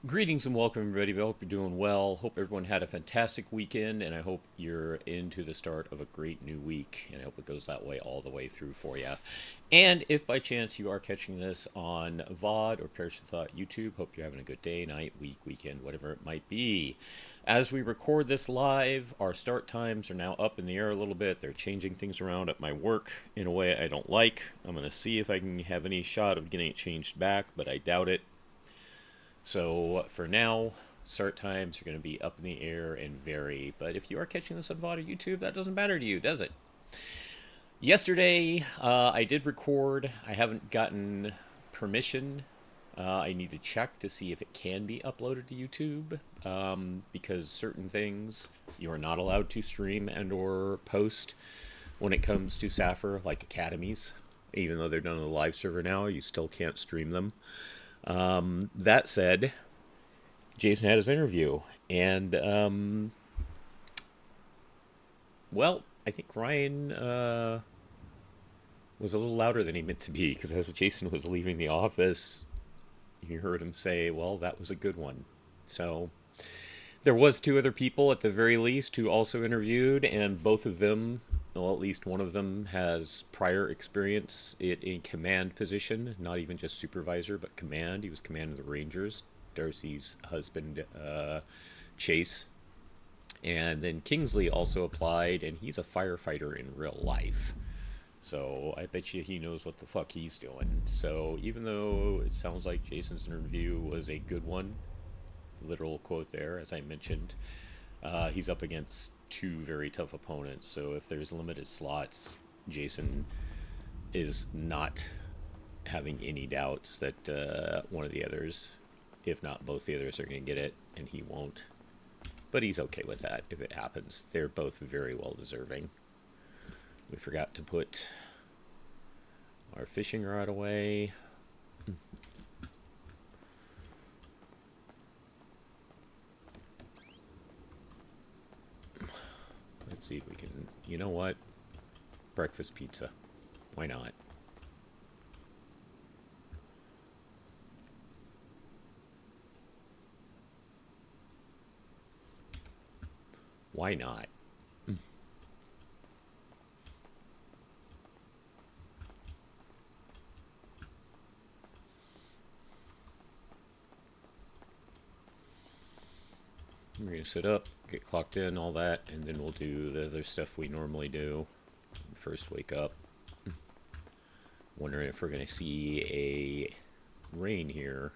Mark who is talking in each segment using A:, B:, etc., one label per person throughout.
A: Greetings and welcome, everybody. I hope you're doing well. Hope everyone had a fantastic weekend, and I hope you're into the start of a great new week. And I hope it goes that way all the way through for you. And if by chance you are catching this on VOD or Perish the Thought YouTube, hope you're having a good day, night, week, weekend, whatever it might be. As we record this live, our start times are now up in the air a little bit. They're changing things around at my work in a way I don't like. I'm going to see if I can have any shot of getting it changed back, but I doubt it. So for now, start times are going to be up in the air and vary. But if you are catching this on VOD or YouTube, that doesn't matter to you, does it? Yesterday, I did record. I haven't gotten permission. I need to check to see if it can be uploaded to YouTube, because certain things you are not allowed to stream and or post when it comes to Sapphire, like academies. Even though they're done on the live server now, you still can't stream them. That said, Jason had his interview, and well, I think Ryan was a little louder than he meant to be, because as Jason was leaving the office, you heard him say, "Well, that was a good one." So there was two other people at the very least who also interviewed, and both of them, well, at least one of them has prior experience in command position, not even just supervisor, but command. He was commanding the Rangers, Darcy's husband, Chase. And then Kingsley also applied, and he's a firefighter in real life. So I bet you he knows what the fuck he's doing. So even though it sounds like Jason's interview was a good one, literal quote there, as I mentioned, he's up against two very tough opponents. So if there's limited slots, Jason is not having any doubts that one of the others, if not both the others, are going to get it, and he won't. But he's okay with that if it happens. They're both very well deserving. We forgot to put our fishing rod away. Let's see if we can, you know what? Breakfast pizza. Why not? Why not? We're going to sit up, get clocked in, all that, and then we'll do the other stuff we normally do. First, wake up. Wondering if we're going to see a rain here.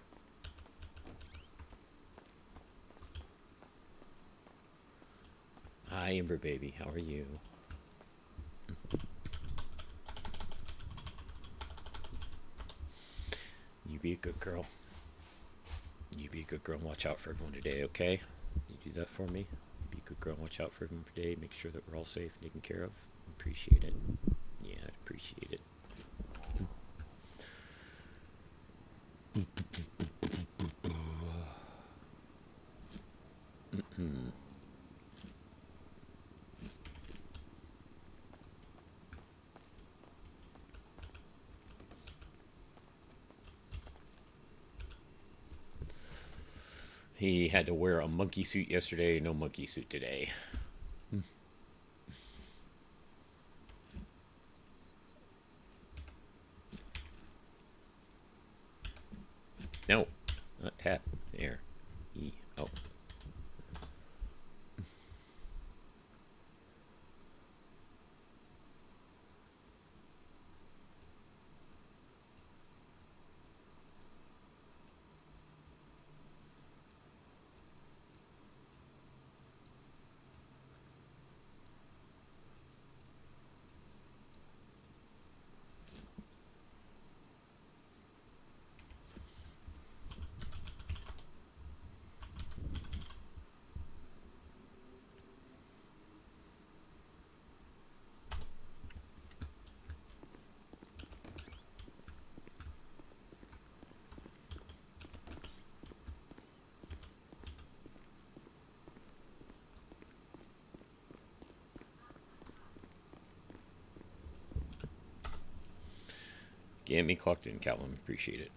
A: Hi, Ember Baby. How are you? You be a good girl. You be a good girl and watch out for everyone today, okay? You do that for me? Be a good girl and watch out for everyone today. Make sure that we're all safe and taken care of. Appreciate it. Yeah, I'd appreciate it. He had to wear a monkey suit yesterday, no monkey suit today. No, not tap. There. E. Oh. Get me clocked in, Callum. Appreciate it.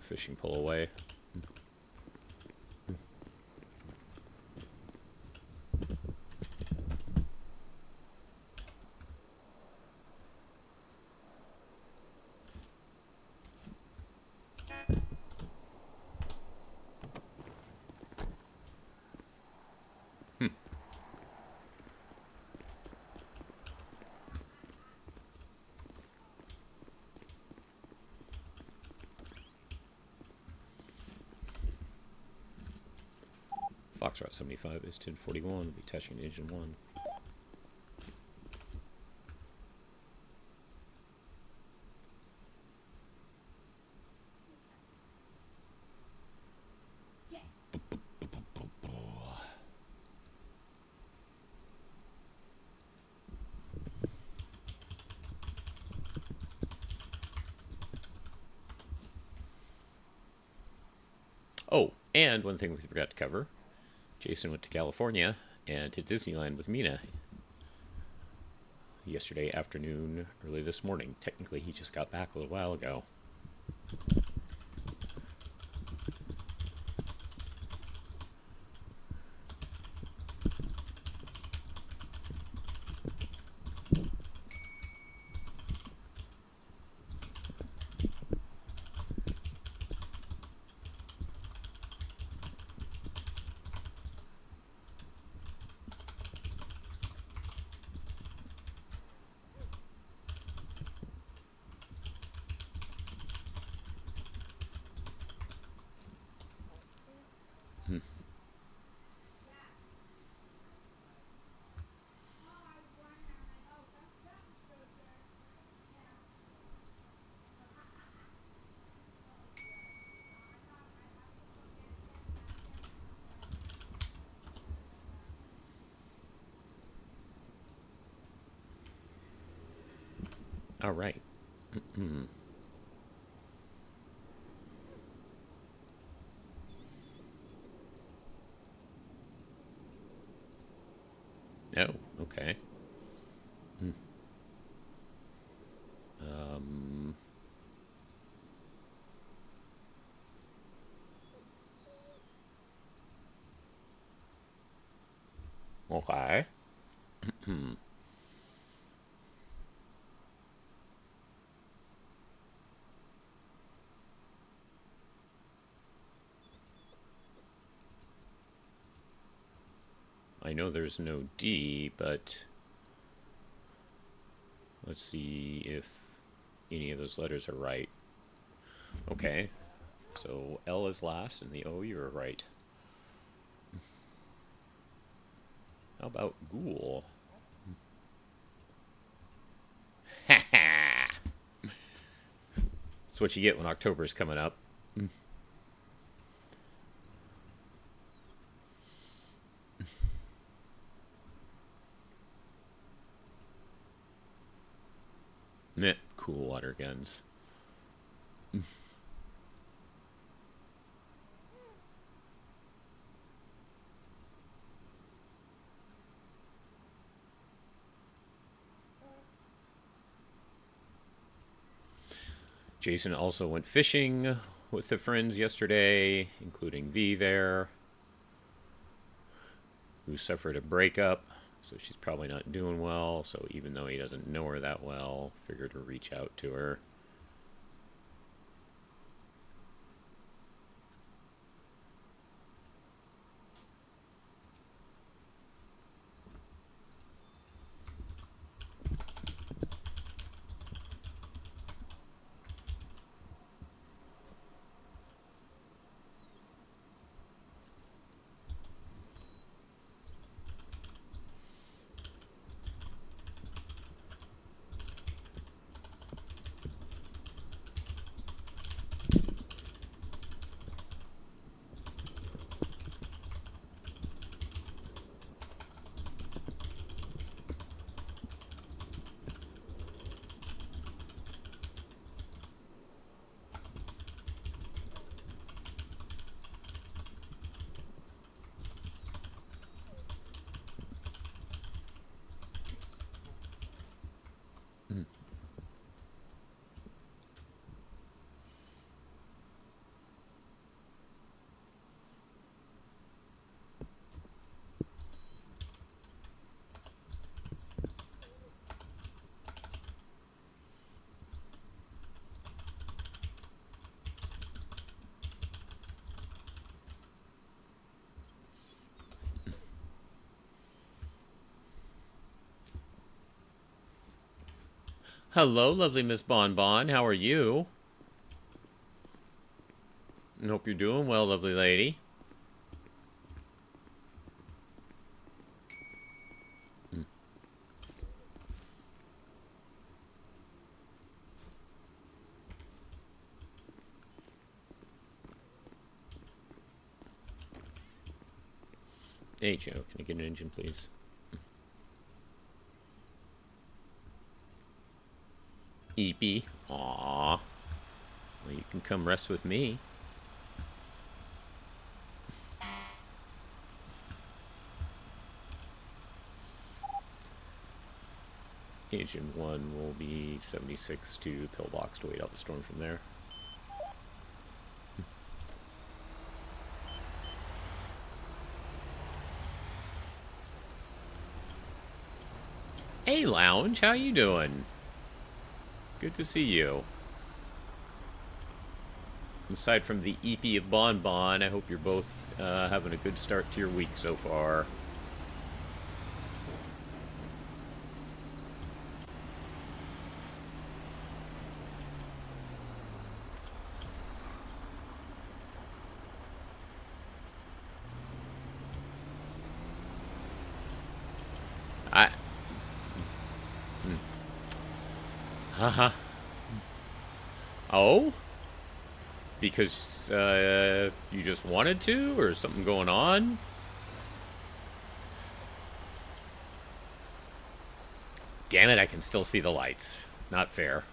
A: fishing pole away. Foxtrot 75 is 1041. We'll be attaching engine 1. Oh, and one thing we forgot to cover. Jason went to California and to Disneyland with Mina yesterday afternoon, early this morning. Technically, he just got back a little while ago. All right. Oh, okay. Okay. I know there's no D, but let's see if any of those letters are right. Okay, so L is last, and the O, you're right. How about ghoul? Ha ha! That's what you get when October's coming up. Meh, cool water guns. Jason also went fishing with the friends yesterday, including V there, who suffered a breakup, so she's probably not doing well. So even though he doesn't know her that well, figured to reach out to her. Hello, lovely Miss Bonbon. How are you? I hope you're doing well, lovely lady. Hey, Joe, can I get an engine, please? Eepy. Aww. Well, you can come rest with me. Agent 1 will be 76 to Pillbox to wait out the storm from there. Hey, Lounge, how you doing? Good to see you. Aside from the EP of Bonbon, I hope you're both having a good start to your week so far. I... Haha. Oh? Because you just wanted to, or something going on? Damn it, I can still see the lights. Not fair.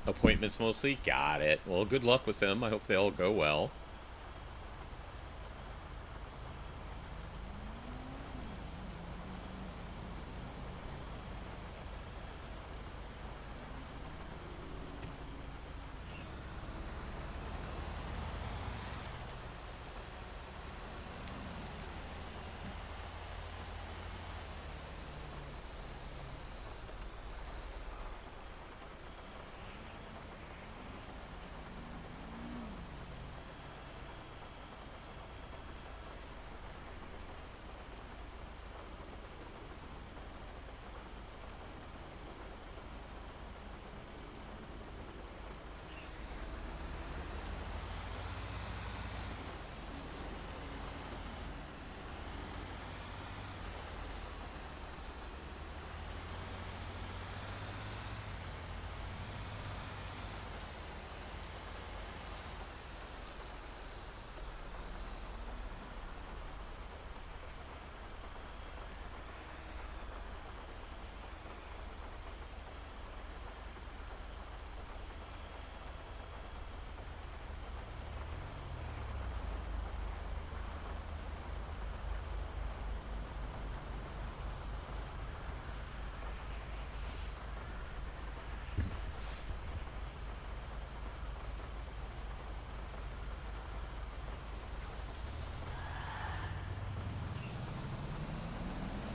A: Appointments mostly? Got it. Well, good luck with them. I hope they all go well.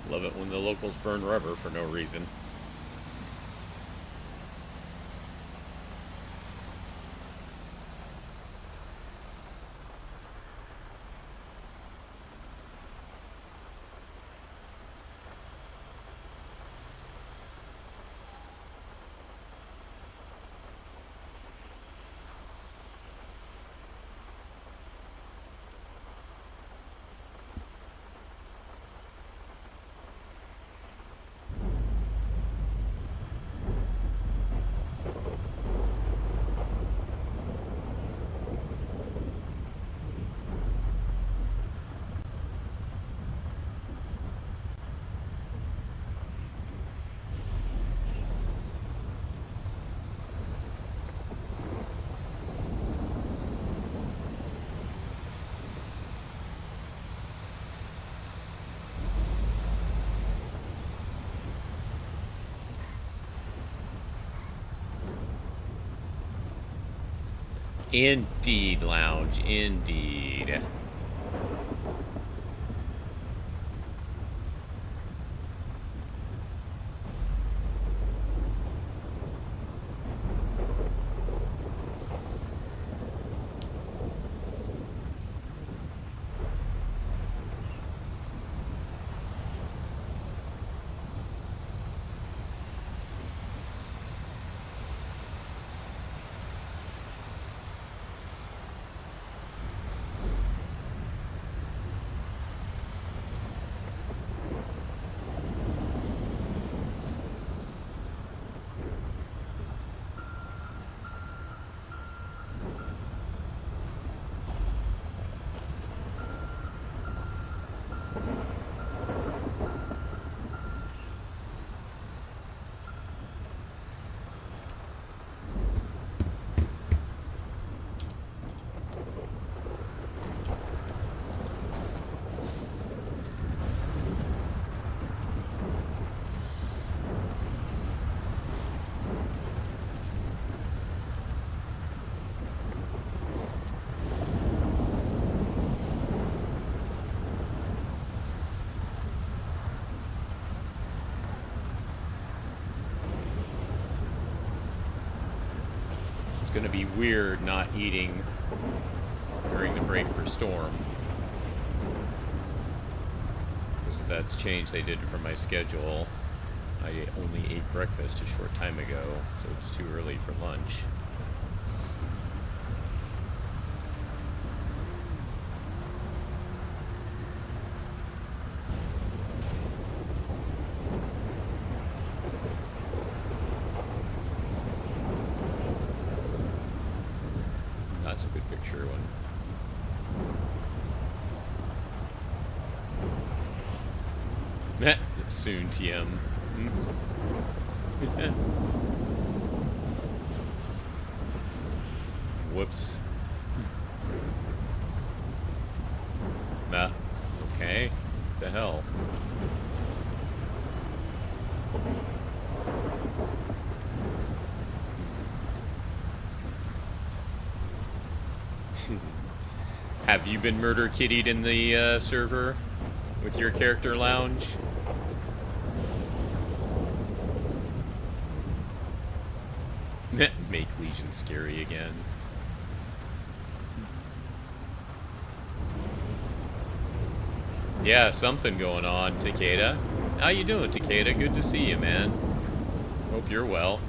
A: Love it when the locals burn rubber for no reason. Indeed, Lounge. Indeed. going to be weird not eating during the break for Storm. Because that's changed. They did it for my schedule. I only ate breakfast a short time ago, so it's too early for lunch. That's a good picture one. Soon, TM. Whoops. Okay. What the hell? Have you been murder kittied in the server with your character lounge? Make Legion scary again. Yeah, something going on, Takeda. How you doing, Takeda? Good to see you, man. Hope you're well.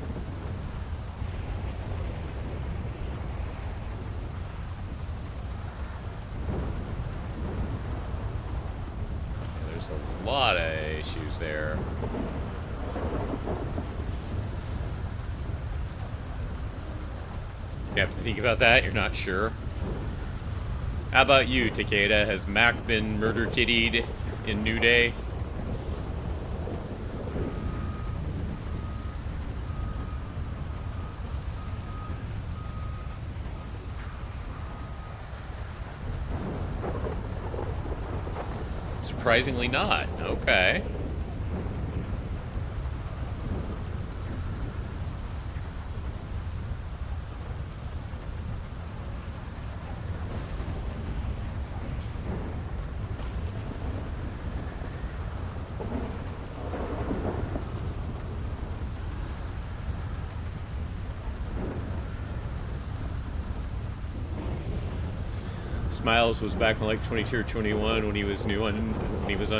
A: There's a lot of issues there. You have to think about that? You're not sure? How about you, Takeda? Has Mac been murder kittied in NewDay? Surprisingly not. Okay. Smiles was back in like 22 or 21 when he was on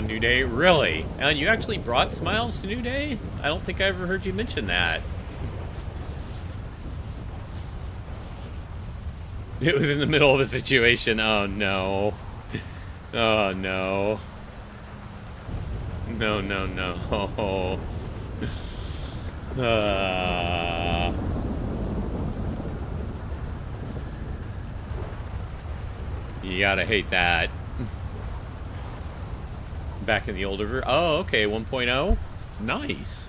A: NewDay. Really? And you actually brought Smiles to NewDay? I don't think I ever heard you mention that. It was in the middle of the situation. Oh no. Oh no. No, no, no. You gotta hate that. Back in the older version. Oh, okay, 1.0. Nice.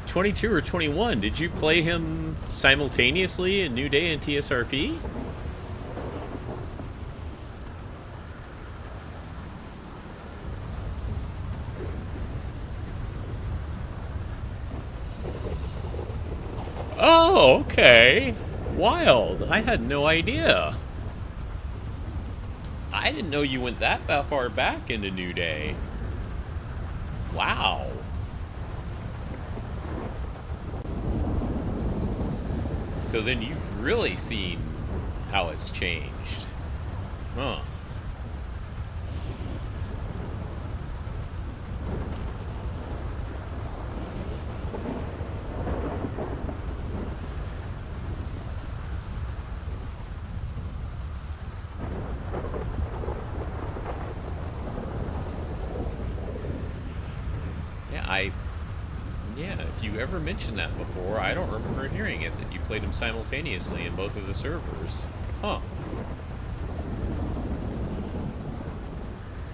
A: 22 or 21. Did you play him simultaneously in NewDay and TSRP? Oh, okay. Wild. I had no idea. I didn't know you went that far back into NewDay. Wow. So then you've really seen how it's changed. Huh. Yeah, if you ever mentioned that before, I don't remember hearing it, that you played them simultaneously in both of the servers. Huh.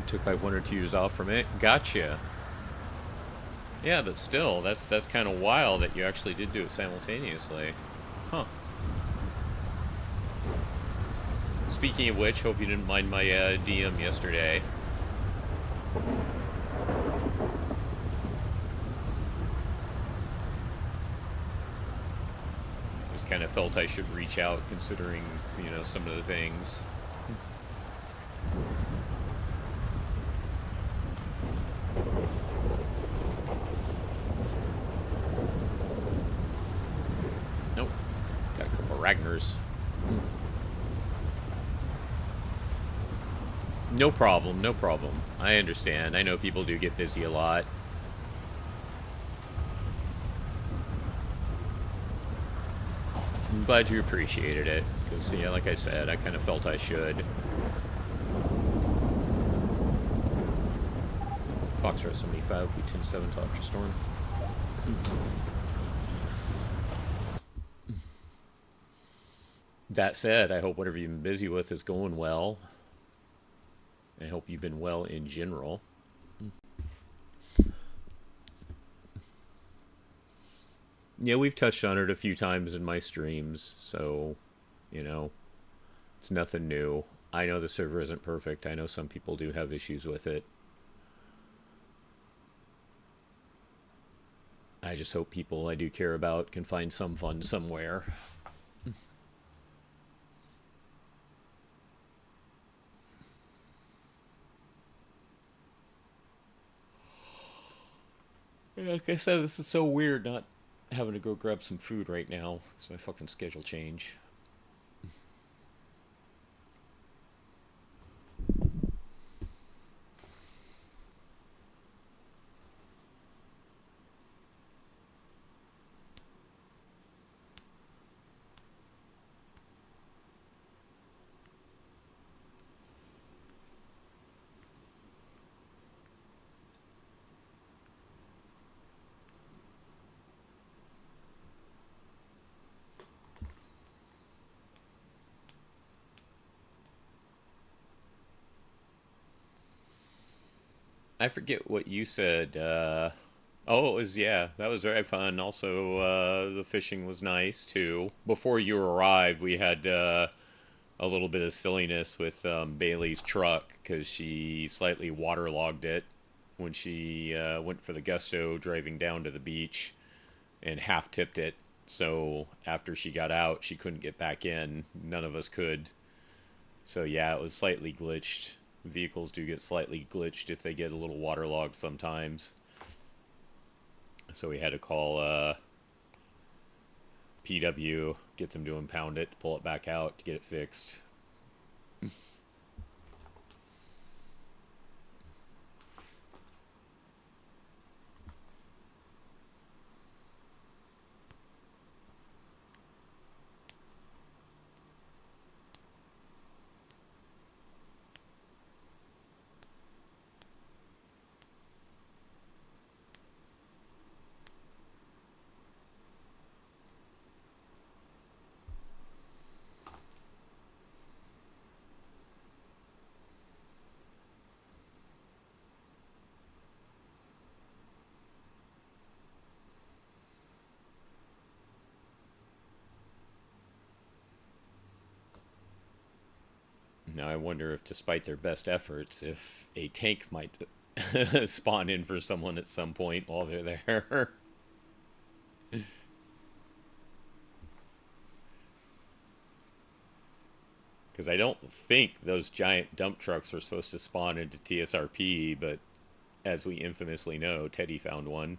A: Took like 1 or 2 years off from it. Gotcha. Yeah, but still, that's kind of wild that you actually did do it simultaneously. Huh. Speaking of which, hope you didn't mind my DM yesterday. Just kind of felt I should reach out considering, you know, some of the things. Ragnar's. No problem, no problem. I understand. I know people do get busy a lot. I'm glad you appreciated it. Because, yeah, like I said, I kind of felt I should. Foxtrot 75, we 10-7 to Ultra Storm. That said, I hope whatever you've been busy with is going well. I hope you've been well in general. Yeah, we've touched on it a few times in my streams, so, you know, it's nothing new. I know the server isn't perfect. I know some people do have issues with it. I just hope people I do care about can find some fun somewhere. Like I said, this is so weird not having to go grab some food right now. It's my fucking schedule change. I forget what you said. Oh, it was, yeah, that was very fun. Also, the fishing was nice too. Before you arrived, we had a little bit of silliness with Bailey's truck because she slightly waterlogged it when she went for the gusto driving down to the beach and half tipped it. So after she got out, she couldn't get back in. None of us could. So yeah, it was slightly glitched. Vehicles do get slightly glitched if they get a little waterlogged sometimes. So we had to call PW, get them to impound it, pull it back out to get it fixed. Now I wonder if, despite their best efforts, if a tank might spawn in for someone at some point while they're there. Because I don't think those giant dump trucks were supposed to spawn into TSRP, but as we infamously know, Teddy found one.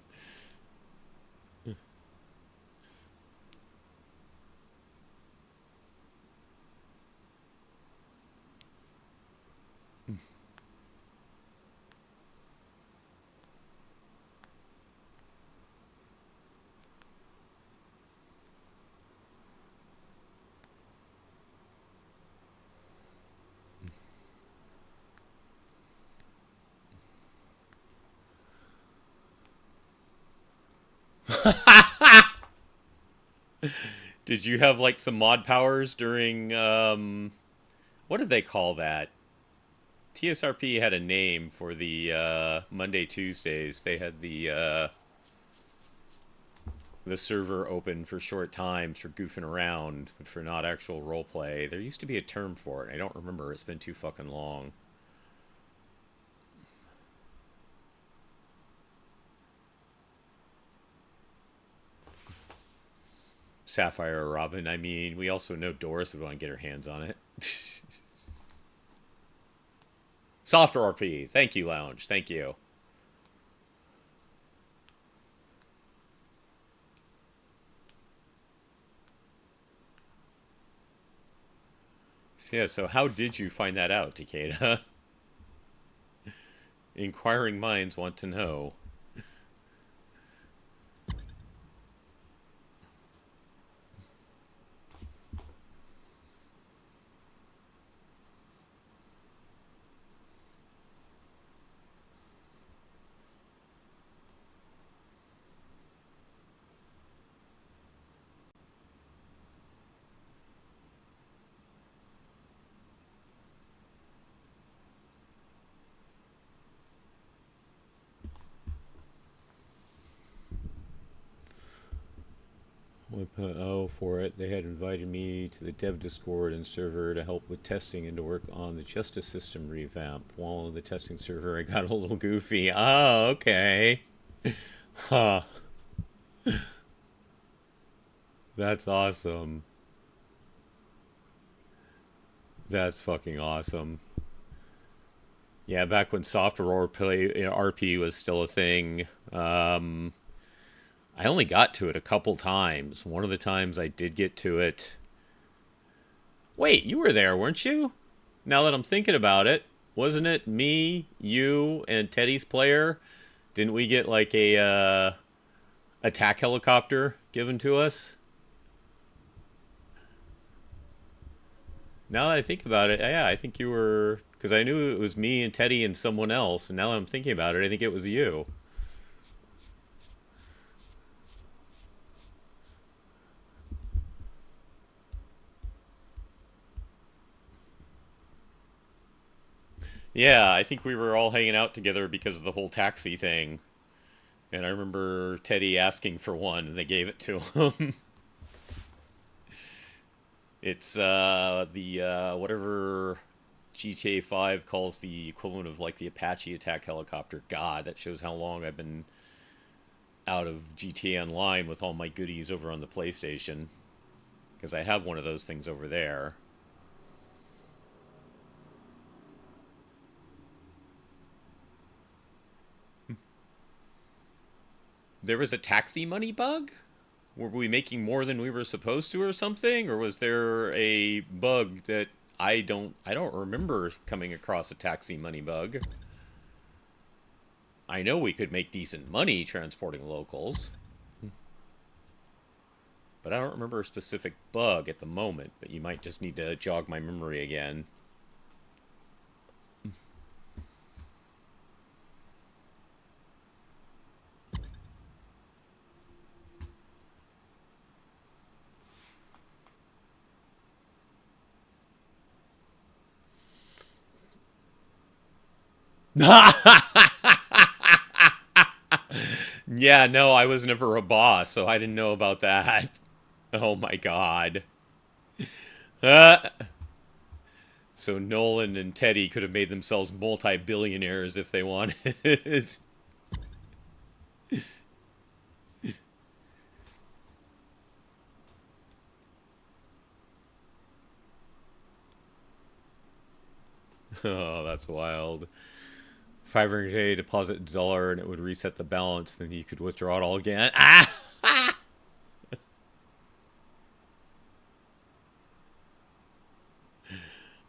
A: Did you have like some mod powers during what did they call that? TSRP had a name for the Monday Tuesdays. They had the server open for short times for goofing around, but for not actual roleplay. There used to be a term for it. I don't remember. It's been too fucking long. Sapphire or Robin. I mean, we also know Doris would want to get her hands on it. Softer RP. Thank you, Lounge. Thank you. Yeah, so how did you find that out, Takeda? Inquiring minds want to know. Oh, for it. They had invited me to the dev Discord and server to help with testing and to work on the justice system revamp. While on the testing server, I got a little goofy. Oh, okay. Huh. That's awesome. That's fucking awesome. Yeah, back when software RP was still a thing, I only got to it a couple times. One of the times I did get to it. Wait, you were there, weren't you? Now that I'm thinking about it, wasn't it me, you, and Teddy's player? Didn't we get like a attack helicopter given to us? Now that I think about it, yeah, I think you were, because I knew it was me and Teddy and someone else, and now that I'm thinking about it, I think it was you. Yeah, I think we were all hanging out together because of the whole taxi thing. And I remember Teddy asking for one, and they gave it to him. It's the whatever GTA 5 calls the equivalent of like the Apache attack helicopter. God, that shows how long I've been out of GTA Online with all my goodies over on the PlayStation. Because I have one of those things over there. There was a taxi money bug? Were we making more than we were supposed to or something? Or was there a bug that I don't remember coming across a taxi money bug. I know we could make decent money transporting locals. But I don't remember a specific bug at the moment, but you might just need to jog my memory again. Yeah, no, I was never a boss, so I didn't know about that. Oh my god. Uh, so Nolan and Teddy could have made themselves multi-billionaires if they wanted. Oh, that's wild. 500K deposit $1 and it would reset the balance, then you could withdraw it all again. Ah!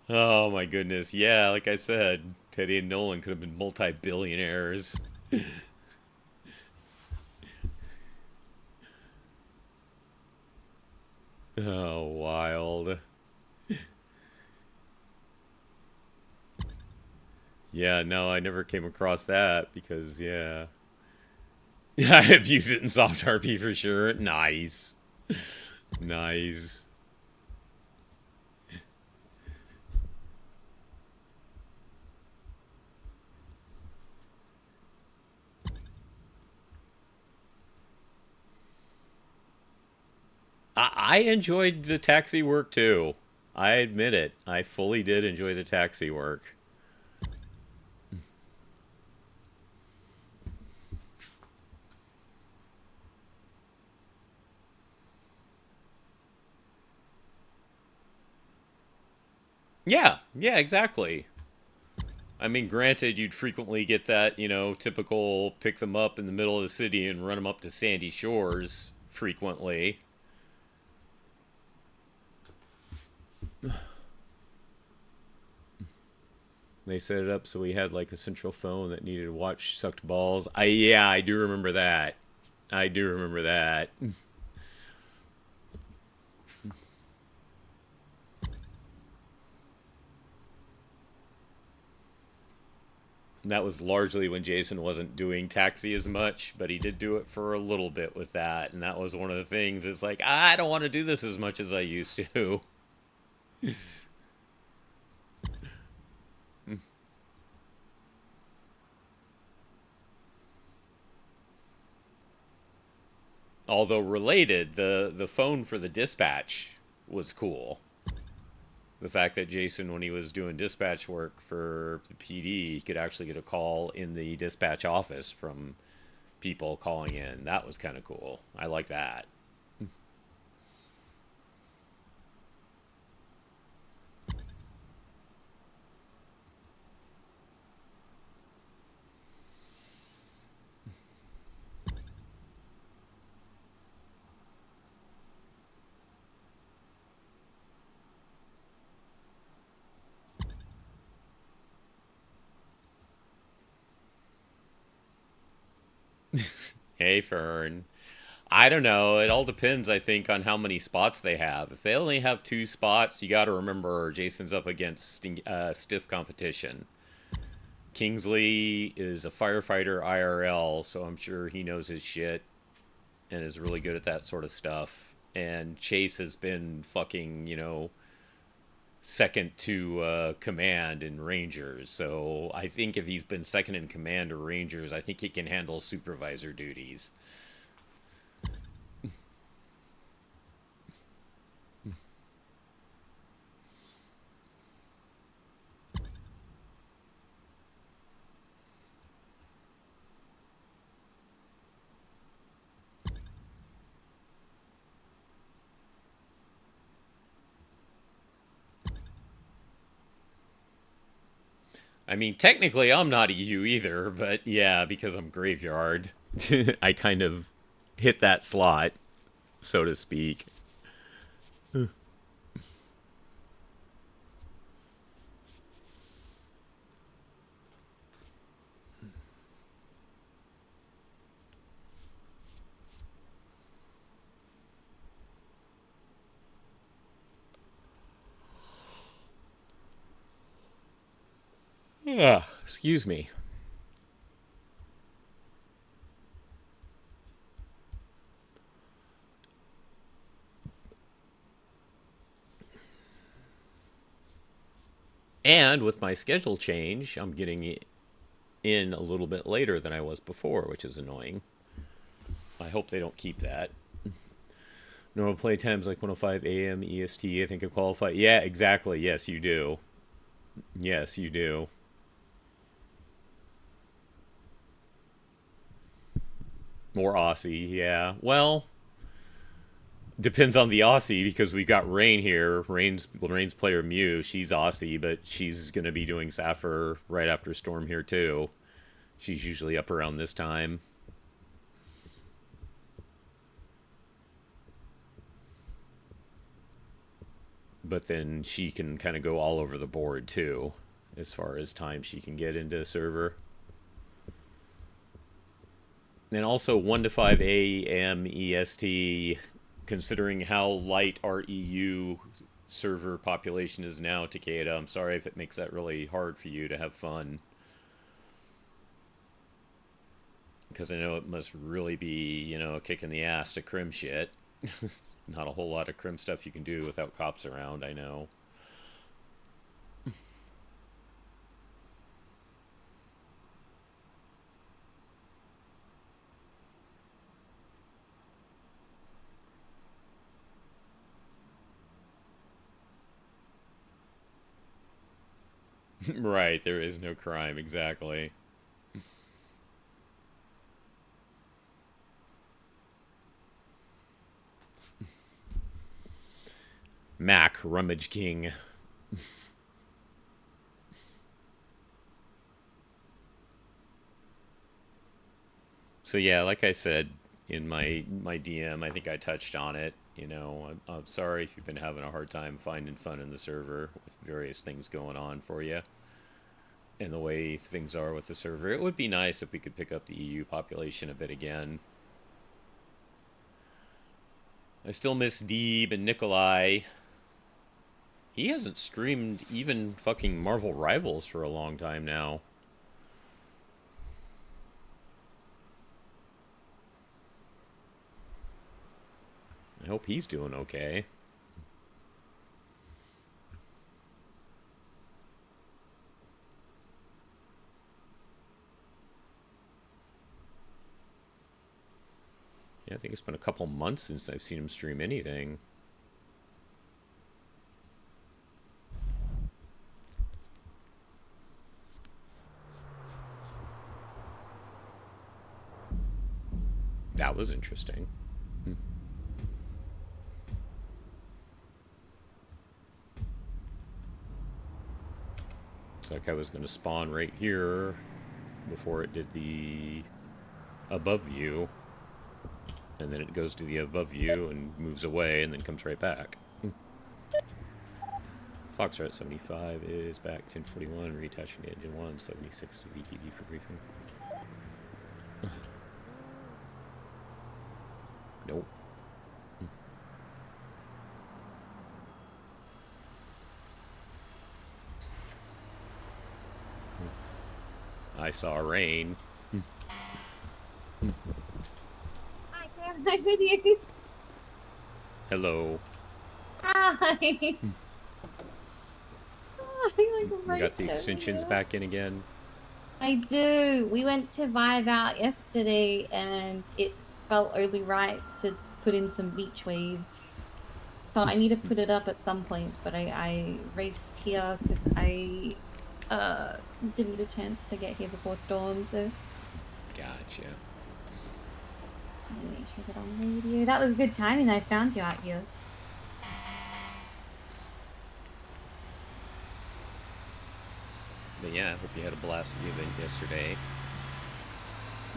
A: Oh my goodness. Yeah, like I said, Teddy and Nolan could have been multi-billionaires. Oh, wild. Yeah, no, I never came across that because, yeah. Yeah, I abuse it in soft RP for sure. Nice. Nice. I enjoyed the taxi work too. I admit it. I fully did enjoy the taxi work. Yeah, yeah, exactly. I mean, granted, you'd frequently get that, typical pick them up in the middle of the city and run them up to Sandy Shores frequently. They set it up so we had like a central phone that needed to watch sucked balls. Yeah, I do remember that. I do remember that. That was largely when Jason wasn't doing Taxi as much, but he did do it for a little bit with that, and that was one of the things. It's like, I don't want to do this as much as I used to. Although related, the phone for the dispatch was cool. The fact that Jason, when he was doing dispatch work for the PD, he could actually get a call in the dispatch office from people calling in. That was kind of cool. I like that. Hey, Fern. I don't know. It all depends, I think, on how many spots they have. If they only have two spots, you got to remember Jason's up against stiff competition. Kingsley is a firefighter IRL, so I'm sure he knows his shit and is really good at that sort of stuff. And Chase has been fucking, second to command in Rangers. So I think if he's been second in command to Rangers, I think he can handle supervisor duties. I mean, technically, I'm not EU either, but yeah, because I'm graveyard, I kind of hit that slot, so to speak. Yeah, excuse me. And with my schedule change, I'm getting in a little bit later than I was before, which is annoying. I hope they don't keep that. Normal play times like 105 a.m. EST. I think I qualify. Yeah, exactly. Yes, you do. Yes, you do. More Aussie. Yeah. Well, depends on the Aussie because we got Rain here. Rain's player Mew. She's Aussie, but she's gonna be doing Sapphire right after Storm here too. She's usually up around this time. But then she can kind of go all over the board too, as far as time she can get into the server. And also 1 to 5 a.m. EST, considering how light our EU server population is now, Takeda. I'm sorry if it makes that really hard for you to have fun. Because I know it must really be, a kick in the ass to crim shit. Not a whole lot of crim stuff you can do without cops around, I know. Right, there is no crime, exactly. Mac, Rummage King. So yeah, like I said in my DM, I think I touched on it. I'm sorry if you've been having a hard time finding fun in the server with various things going on for you. and the way things are with the server. It would be nice if we could pick up the EU population a bit again. I still miss Deeb and Nikolai. He hasn't streamed even fucking Marvel Rivals for a long time now. I hope he's doing okay. Yeah, I think it's been a couple months since I've seen him stream anything. That was interesting. It's like I was going to spawn right here before it did the above view. And then it goes to the above view and moves away and then comes right back. Foxtrot 75 is back. 1041, reattaching to engine 1. 76 to VTD for briefing. Nope. I saw rain.
B: Hi, I'm with you.
A: Hello.
B: Hi.
A: You got the extensions back in again?
B: I do. We went to Vibe Out yesterday and it felt only right to put in some beach waves. So I need to put it up at some point, but I raced here because I didn't get a chance to get here before storm, so.
A: Gotcha.
B: Let me check it on the radio. That was good timing. I found you out here.
A: But yeah, I hope you had a blast at the event yesterday.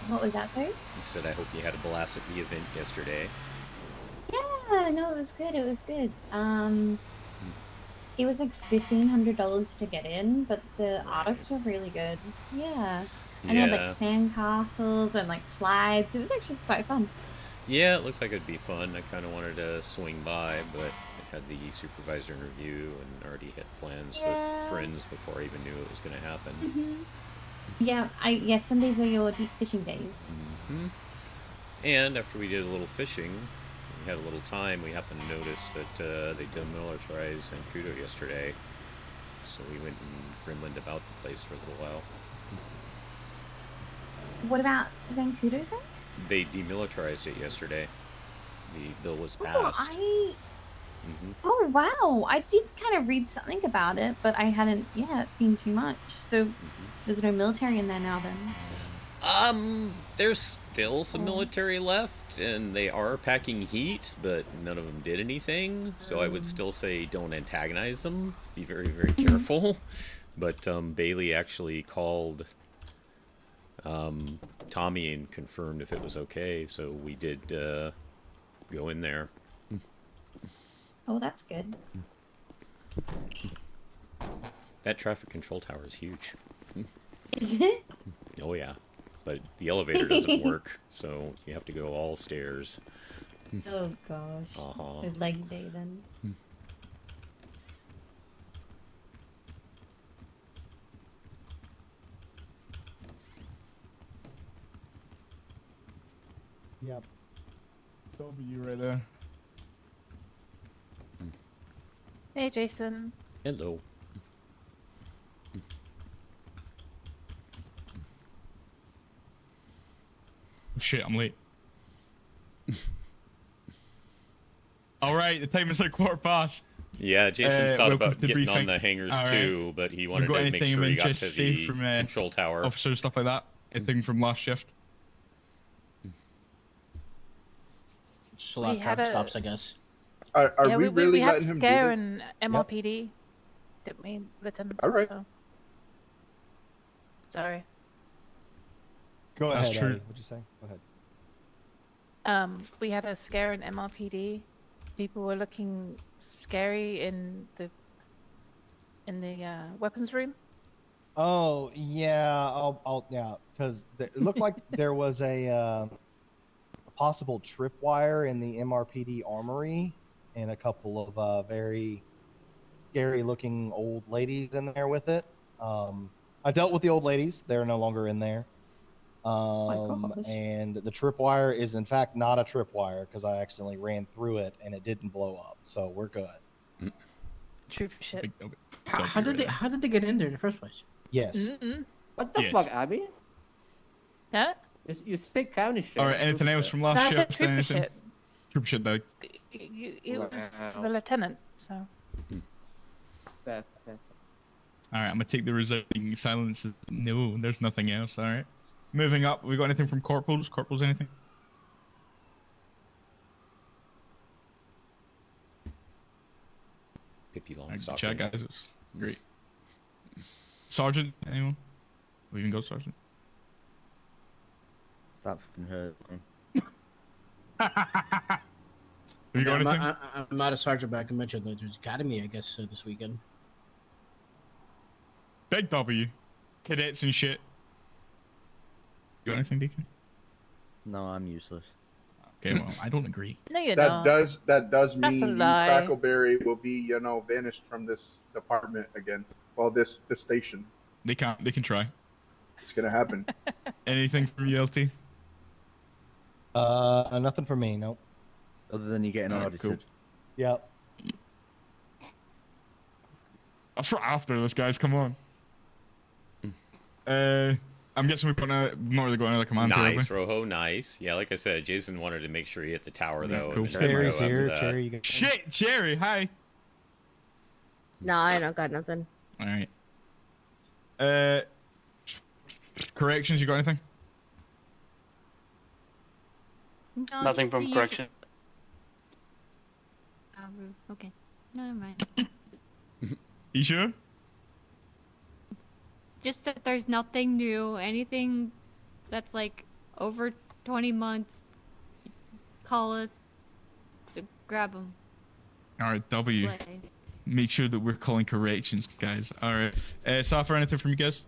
B: What was that, sorry?
A: You said I hope you had a blast at the event yesterday.
B: Yeah, no, it was good. It was good. It was like $1,500 to get in, but the artists were really good. Yeah. And they had like sand castles and like slides. It was actually quite fun.
A: Yeah, it looked like it'd be fun. I kind of wanted to swing by, but I had the supervisor interview and already had plans with friends before I even knew it was going to happen.
B: Yeah, Sundays are your deep fishing days.
A: And after we did a little fishing, we had a little time, we happened to notice that they demilitarized Zancudo yesterday. So we went and gremlined about the place for a little while.
B: What about Zancudo, sir?
A: They demilitarized it yesterday. The bill was passed.
B: Oh, wow. I did kind of read something about it, but I hadn't seen too much. So there's no military in there now then?
A: There's still some military left, and they are packing heat, but none of them did anything. So I would still say don't antagonize them. Be very, very careful. But Bailey actually called Tommy and confirmed if it was okay, so we did go in there.
B: Oh, that's good.
A: That traffic control tower is huge.
B: Is it?
A: Oh yeah, but the elevator doesn't work, so you have to go all stairs.
B: Oh gosh. So leg day then.
C: Yep. Toby, you right there.
D: Hey, Jason.
A: Hello.
C: Oh, shit, I'm late. All right, the time is like 1:15.
A: Yeah, Jason thought about getting
C: briefing.
A: on the hangars too, but he wanted to make sure he got to the
C: from,
A: control tower.
C: Officers, stuff like that. Anything from last shift.
E: Just a lot of traffic stops, I guess.
F: Are we really letting him do that?
D: We had a scare in MLPD, didn't we, Lieutenant?
F: All right.
D: So. Sorry.
G: Go ahead.
C: That's true.
G: What'd you say? Go ahead.
D: We had a scare in MLPD. People were looking scary in the weapons room.
G: Oh yeah, yeah, because it looked like there was a possible tripwire in the MRPD armory, and a couple of very scary-looking old ladies in there with it. I dealt with the old ladies; they're no longer in there.
B: gosh.
G: And the tripwire is in fact not a tripwire because I accidentally ran through it and it didn't blow up, so we're good.
D: True shit.
E: How did they get in there in the first place?
G: Yes.
H: What the fuck, Abby?
D: Huh?
H: You speak county shit.
C: All right. Anything else from last
D: That's a
C: shift?
D: trooper
C: Anything?
D: shit.
C: Trooper shit, though.
D: It was for the lieutenant, so.
H: Fair.
C: All right. I'm gonna take the resounding silence. No, there's nothing else. All right. Moving up. We got anything from corporals? Corporals, anything?
A: Pippi
C: All right,
A: Longstocking.
C: chat, guys. It was great. Sergeant, anyone? We even go, Sergeant.
I: That fucking hurt.
C: Have you got anything?
E: I'm not a sergeant, but I can mention that there's academy, I guess, this weekend.
C: Big W. Cadets and shit. You got anything, Deacon?
I: No, I'm useless.
C: Okay, well, I don't agree.
D: No, you
F: That
D: don't.
F: does
D: That's
F: mean
D: a
F: you,
D: lie.
F: Crackleberry, will be vanished from this department again. Well, this station.
C: They can try.
F: It's gonna happen.
C: Anything from you, LT?
G: Nothing for me. Nope.
I: Other than you getting
C: Alright,
I: audited.
C: cool.
G: Yep.
C: That's for after this, guys. Come on. I'm guessing we're gonna not really going to the command.
A: Nice, Rojo. Nice. Yeah, like I said, Jason wanted to make sure he hit the tower,
C: Yeah,
A: though.
C: cool.
A: and then go
G: Cherry's
A: after
G: here.
A: that.
G: Cherry, you got
C: Shit, Jerry. Hi.
J: No, I don't got nothing.
C: All right. Corrections. You got anything?
J: No,
K: Nothing
J: just
K: from
J: the
K: correction.
J: Okay. No, never mind.
C: You sure?
J: Just that there's nothing new. Anything that's like over 20 months, call us to grab them.
C: All right, W. Make sure that we're calling corrections, guys. All right. Safar, anything from you guys?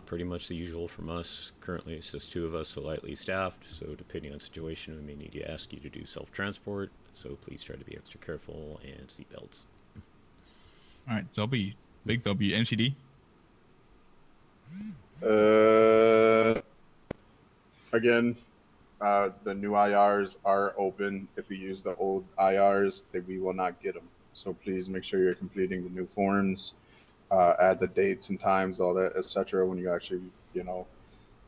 A: Pretty much the usual from us. Currently, it's just 2 of us, so lightly staffed. So, depending on situation, we may need to ask you to do self-transport. So, please try to be extra careful and seatbelts.
C: All right, W. Big W. MCD.
F: Again, the new IRs are open. If you use the old IRs, we will not get them. So please make sure you're completing the new forms, add the dates and times, all that, etc. When you actually, do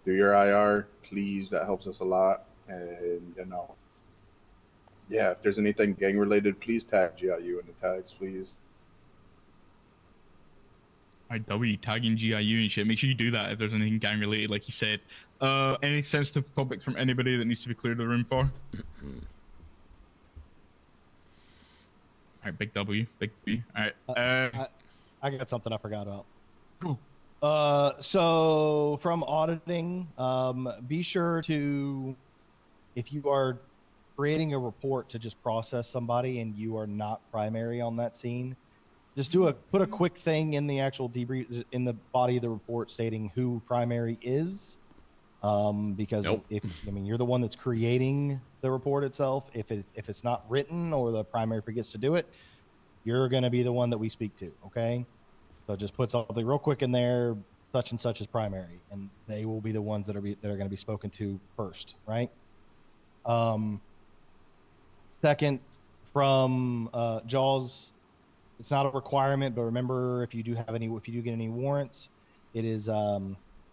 F: your IR, please. That helps us a lot. And yeah, if there's anything gang related, please tag GIU in the tags, please.
C: All right, W. Tagging GIU and shit. Make sure you do that if there's anything gang related, like you said. Any sensitive topic from anybody that needs to be cleared the room for? All right, big W. Big B. All right.
G: I got something I forgot about.
C: Cool.
G: So from auditing, be sure to, if you are creating a report to just process somebody and you are not primary on that scene, just put a quick thing in the actual debrief in the body of the report stating who primary is, because you're the one that's creating the report itself. If it's not written or the primary forgets to do it, you're going to be the one that we speak to. Okay, so just put something real quick in there. Such and such is primary, and they will be the ones that are going to be spoken to first, right? Second, from Jaws. It's not a requirement, but remember, if you do get any warrants, it is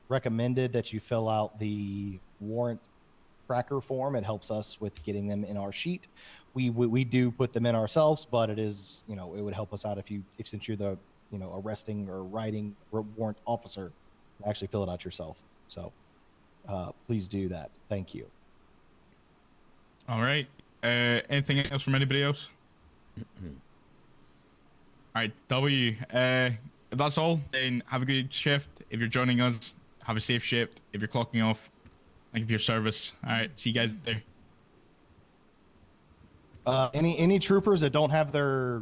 G: recommended that you fill out the warrant tracker form. It helps us with getting them in our sheet. We do put them in ourselves, but it is, it would help us out if since you're the, arresting or writing warrant officer, actually fill it out yourself. So please do that. Thank you.
C: All right. Anything else from anybody else? All right, W. If that's all, then have a good shift. If you're joining us, have a safe shift. If you're clocking off, thank you for your service. All right, see you guys there.
G: Any troopers that don't have their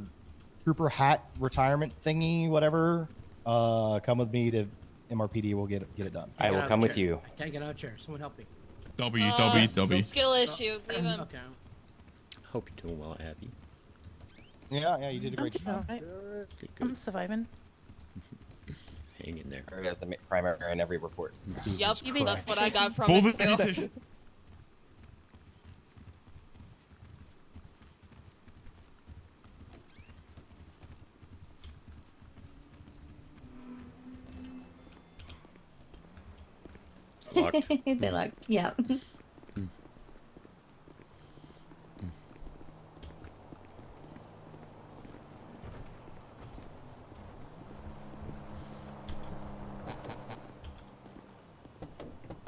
G: trooper hat retirement thingy, whatever, come with me to MRPD. We'll get it done.
K: I will come with you.
E: I can't get out of the chair. Someone help me.
C: W.
L: Skill issue. Leave him.
E: Okay.
A: Hope you're doing well, Abby.
G: Yeah, you did a great job.
D: Alright.
A: Good,
D: I'm
A: good.
D: surviving.
A: Hang in there.
K: As the primary in every report.
L: Yep, that's what I got from
C: Bold
L: it too.
C: decision.
A: It's locked.
B: They're locked. Yeah.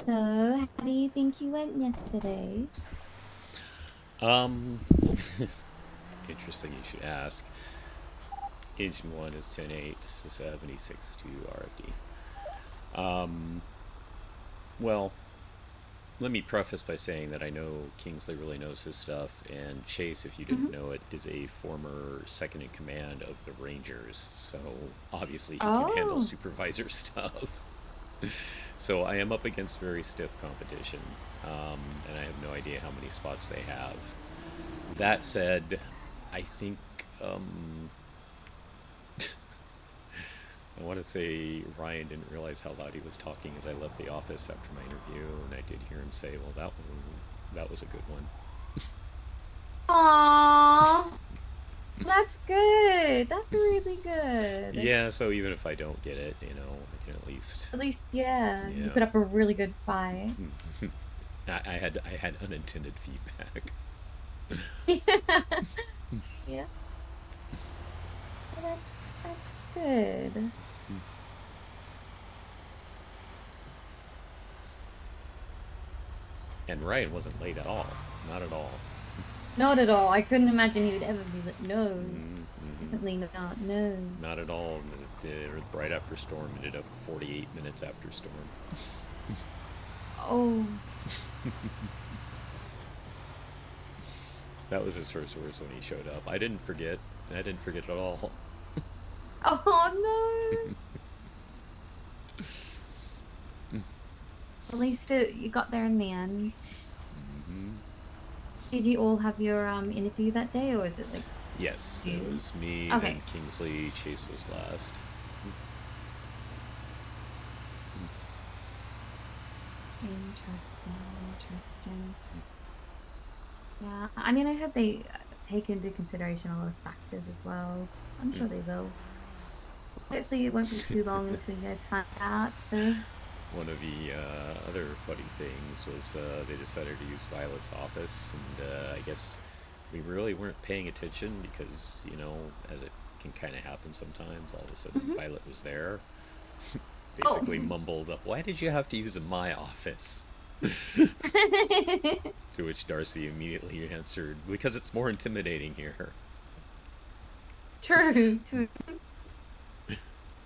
B: So, how do you think you went yesterday?
A: Interesting you should ask. Engine 1 is 10.8, 76 to RFD. Well, let me preface by saying that I know Kingsley really knows his stuff, and Chase, if you didn't know it, is a former second in command of the Rangers, so obviously he can handle supervisor stuff. So I am up against very stiff competition, and I have no idea how many spots they have. That said, I think I want to say Ryan didn't realize how loud he was talking as I left the office after my interview, and I did hear him say, well, that was a good one.
B: Aww. That's good. That's really good.
A: Yeah, so even if I don't get it, you know, I can at least...
B: Yeah. You put up a really good fight.
A: I had unintended feedback.
B: Yeah. Well, that's good.
A: And Ryan wasn't late at all. Not at all.
B: Not at all. I couldn't imagine he would ever be like, no. Definitely not. No.
A: Not at all. Right after storm, ended up 48 minutes after storm.
B: Oh.
A: That was his first words when he showed up. I didn't forget. I didn't forget at all.
B: Oh no. At least you got there in the end. Did you all have your interview that day, or was it like?
A: Yes, it was me,
B: Okay.
A: then Kingsley, Chase was last.
B: Interesting. Yeah, I mean, I hope they take into consideration a lot of factors as well. I'm sure they will. Hopefully it won't be too long until you guys find out, so...
A: One of the other funny things was they decided to use Violet's office, and I guess we really weren't paying attention because, you know, as it can kind of happen sometimes, all of a sudden Violet was there. Basically mumbled, why did you have to use my office? To which Darcy immediately answered, because it's more intimidating here.
B: True.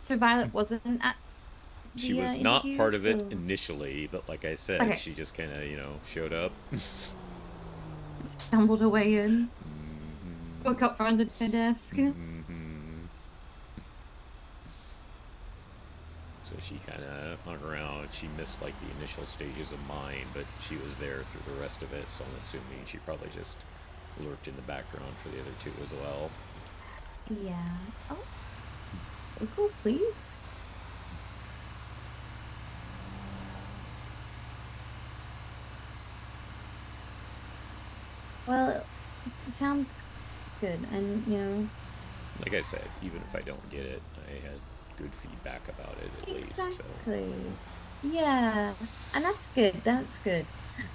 B: So Violet wasn't at
A: She was not part of it initially, but like I said, she just kind of, you know, showed up.
B: Stumbled away in. Woke up front of the desk.
A: So she kind of hung around. She missed like the initial stages of mine, but she was there through the rest of it, so I'm assuming she probably just lurked in the background for the other two as well.
B: Yeah. Oh. Cool, please. Well, it sounds good, and you know.
A: Like I said, even if I don't get it, I had good feedback about it at least. So.
B: Yeah, and that's good. That's good.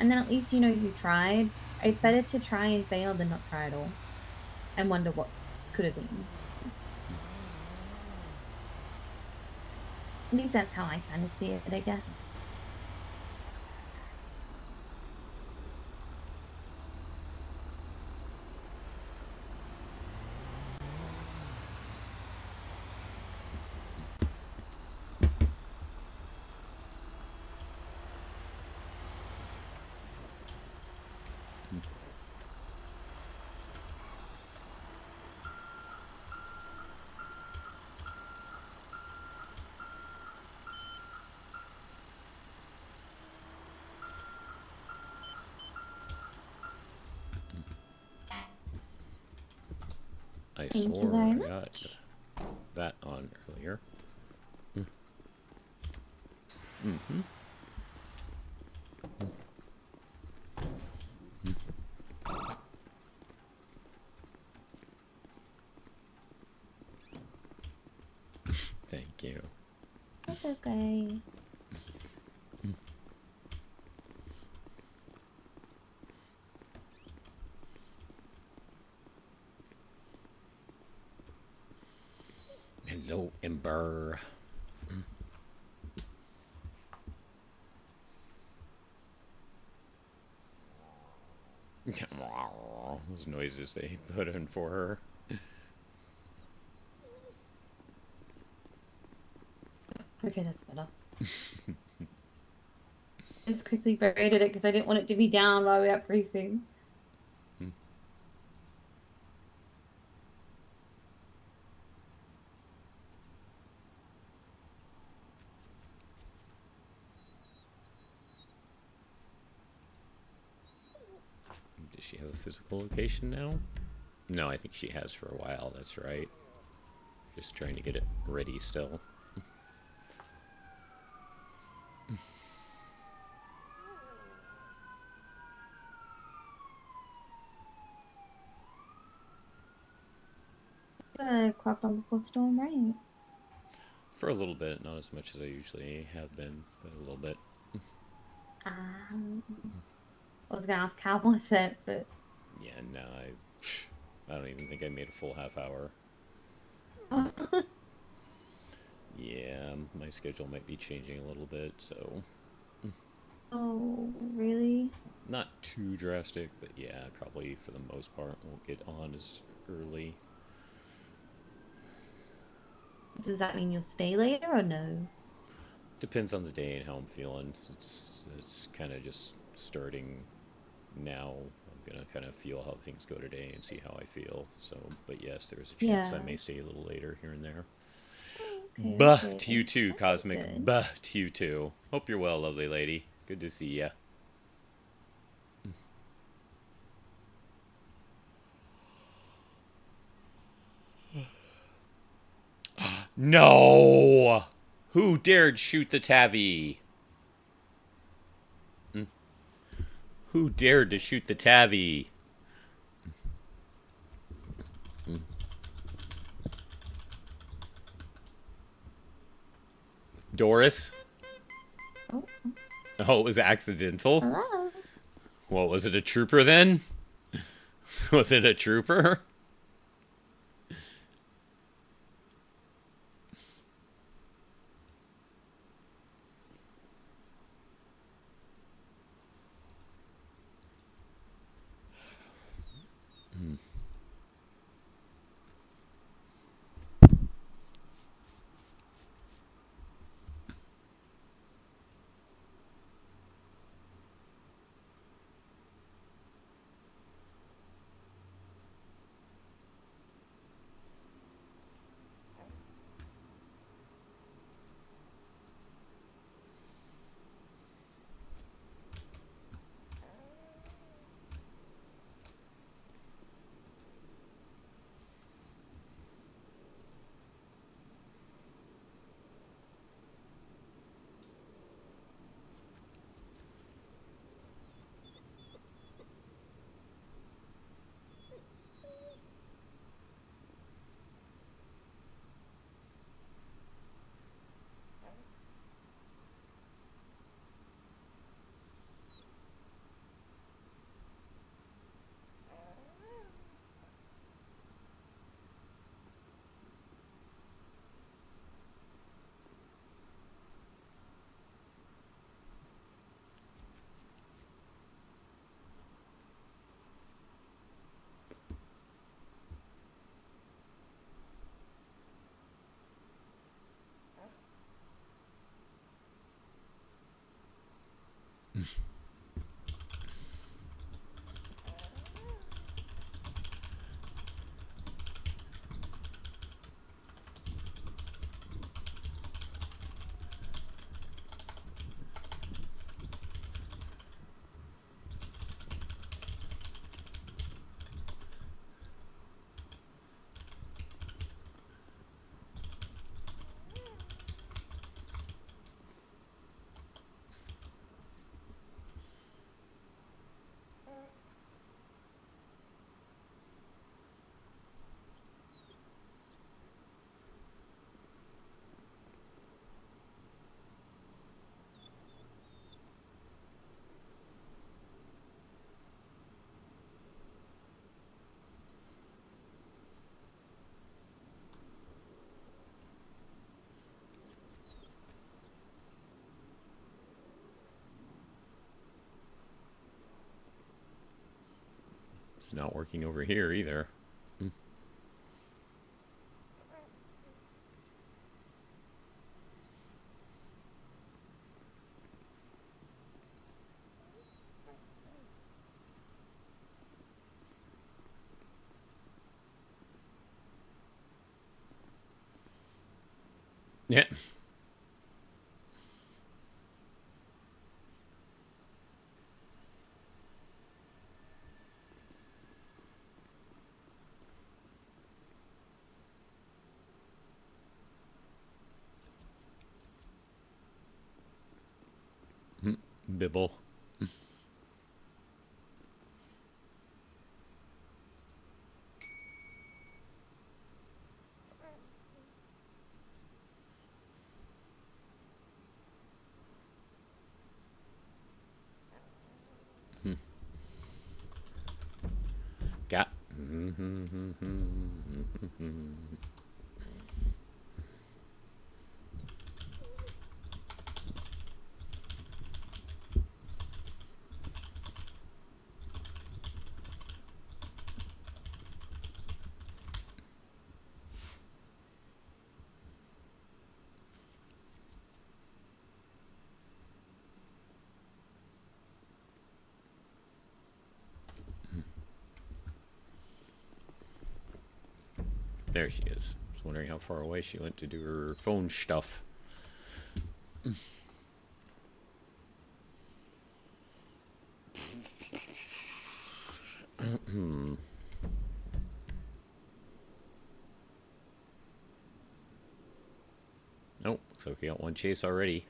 B: And then at least you know you tried. It's better to try and fail than not try at all, and wonder what could have been. At least that's how I kind of see it, I guess.
A: I
B: Thank you
A: swore
B: very
A: I
B: much.
A: got that on earlier. Mm-hmm. Thank you.
B: That's okay.
A: Hello, Ember. Those noises they put in for her.
B: Okay, that's better. Just quickly berated it because I didn't want it to be down while we were at briefing.
A: Does she have a physical location now? No, I think she has for a while, that's right. Just trying to get it ready still.
B: Clocked on before the storm, right?
A: For a little bit, not as much as I usually have been, but a little bit.
B: I was gonna ask how was it, but
A: Yeah, no, I don't even think I made a full half hour. Yeah, my schedule might be changing a little bit, so
B: oh, really?
A: not too drastic, but yeah, probably for the most part won't get on as early.
B: Does that mean you'll stay later or no?
A: Depends on the day and how I'm feeling. It's kind of just starting now. I'm gonna kind of feel how things go today and see how I feel. So, but yes, there's a chance I may stay a little later here and there.
B: Okay,
A: Buh
B: okay,
A: to you too,
B: that's
A: Cosmic.
B: good.
A: Buh to you too. Hope you're well, lovely lady. Good to see ya. No! Who dared shoot the Tavi? Who dared to shoot the Tavi? Doris? Oh, it was accidental?
B: Hello?
A: What, was it a trooper then? Was it a trooper? It's not working over here either. Yeah. Bibble. Got. There she is. I was wondering how far away she went to do her phone stuff. Nope, looks like we got one chase already.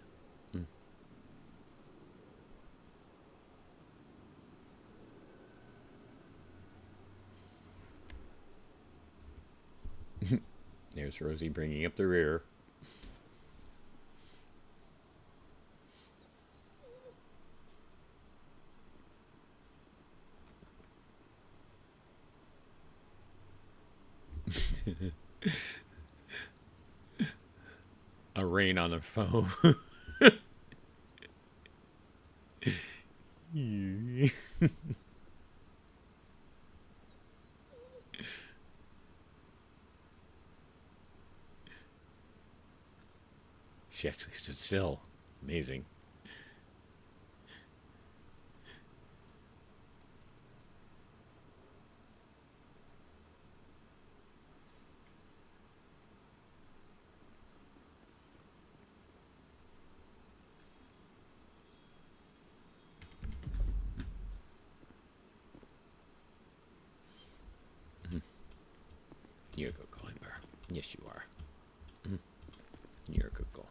A: There's Rosie bringing up the rear. A rain on the phone. She actually stood still. Amazing. You're a good climber. Yes, you are. You're a good girl.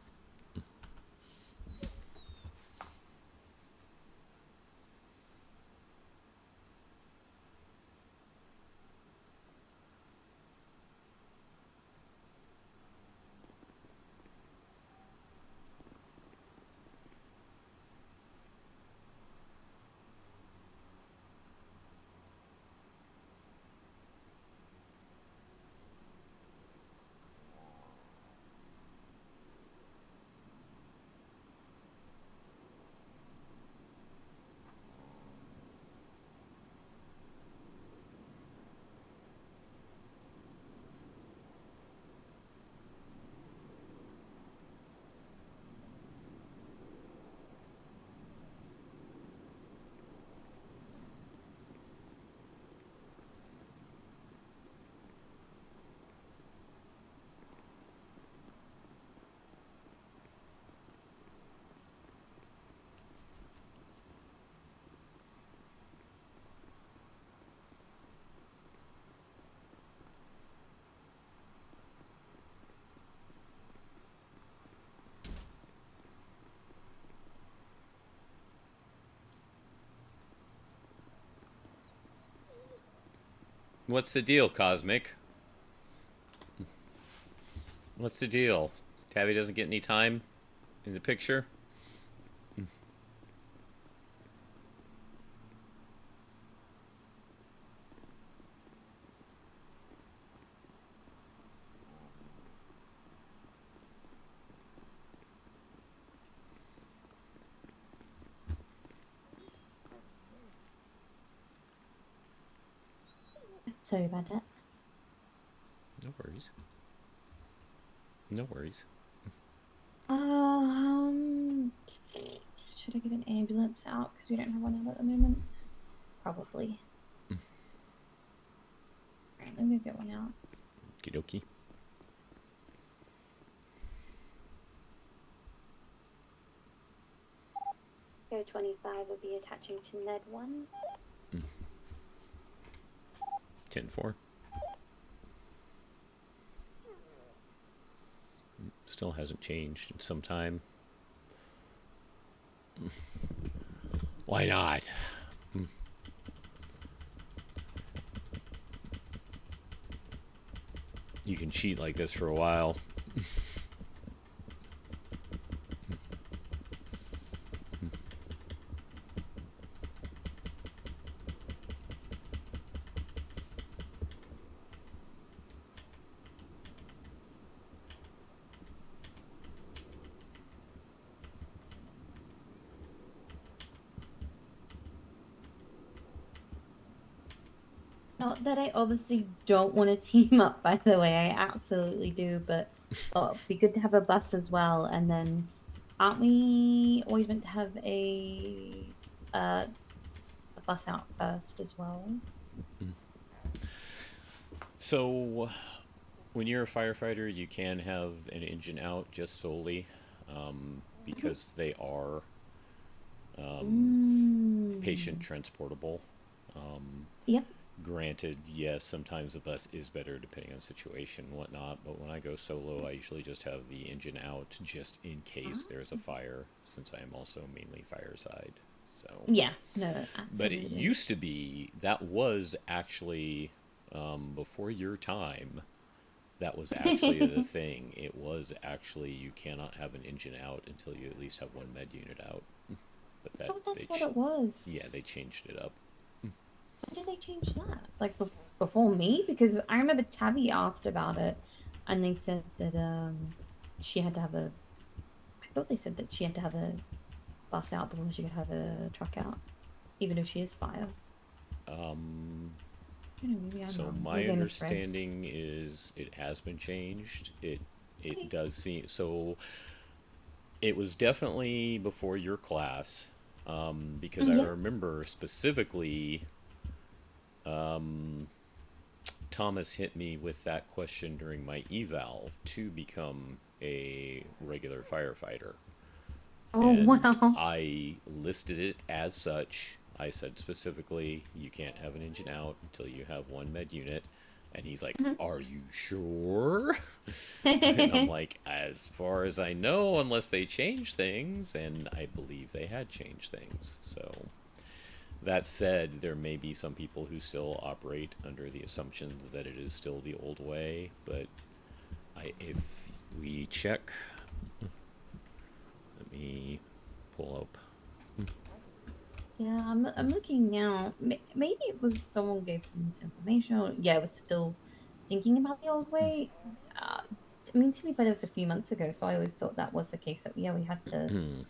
A: What's the deal, Cosmic? What's the deal? Tabby doesn't get any time in the picture?
B: Sorry about that.
A: No worries. No worries.
B: Should I get an ambulance out because we don't have one out at the moment? Probably. Alright, let me go get one out.
A: Okie dokie.
M: Go 25 will be attaching to Ned 1.
A: 10-4. Still hasn't changed in some time. Why not? You can cheat like this for a while.
B: Not that I obviously don't want to team up, by the way. I absolutely do, but it'd be good to have a bus as well. And then, aren't we always meant to have a bus out first as well?
A: So, when you're a firefighter, you can have an engine out just solely because they are patient transportable.
B: Yep.
A: Granted, yes, sometimes the bus is better depending on the situation and whatnot, but when I go solo, I usually just have the engine out just in case there's a fire, since I am also mainly fireside. So
B: Yeah, no, absolutely.
A: But it used to be, that was actually, before your time, that was actually the thing. It was actually, you cannot have an engine out until you at least have one med unit out. But that,
B: that's what it was.
A: Yeah, they changed it up.
B: When did they change that? Like before me? Because I remember Tabby asked about it, and they said that she had to have a. I thought they said that she had to have a bus out before she could have a truck out, even though she is fire. I don't know, maybe I'm
A: So
B: wrong.
A: my
B: Maybe I misread.
A: understanding is it has been changed. It does seem so. It was definitely before your class, because I remember specifically. Thomas hit me with that question during my eval to become a regular firefighter.
B: Oh,
A: and
B: wow.
A: I listed it as such. I said specifically, you can't have an engine out until you have one med unit. And he's like, are you sure? And I'm like, as far as I know, unless they change things. And I believe they had changed things. So that said, there may be some people who still operate under the assumption that it is still the old way. But if we check, let me pull up.
B: Yeah, I'm looking now. Maybe it was someone gave some misinformation. Or, yeah, I was still thinking about the old way. I mean, to be fair, it was a few months ago, so I always thought that was the case. That yeah, we had to.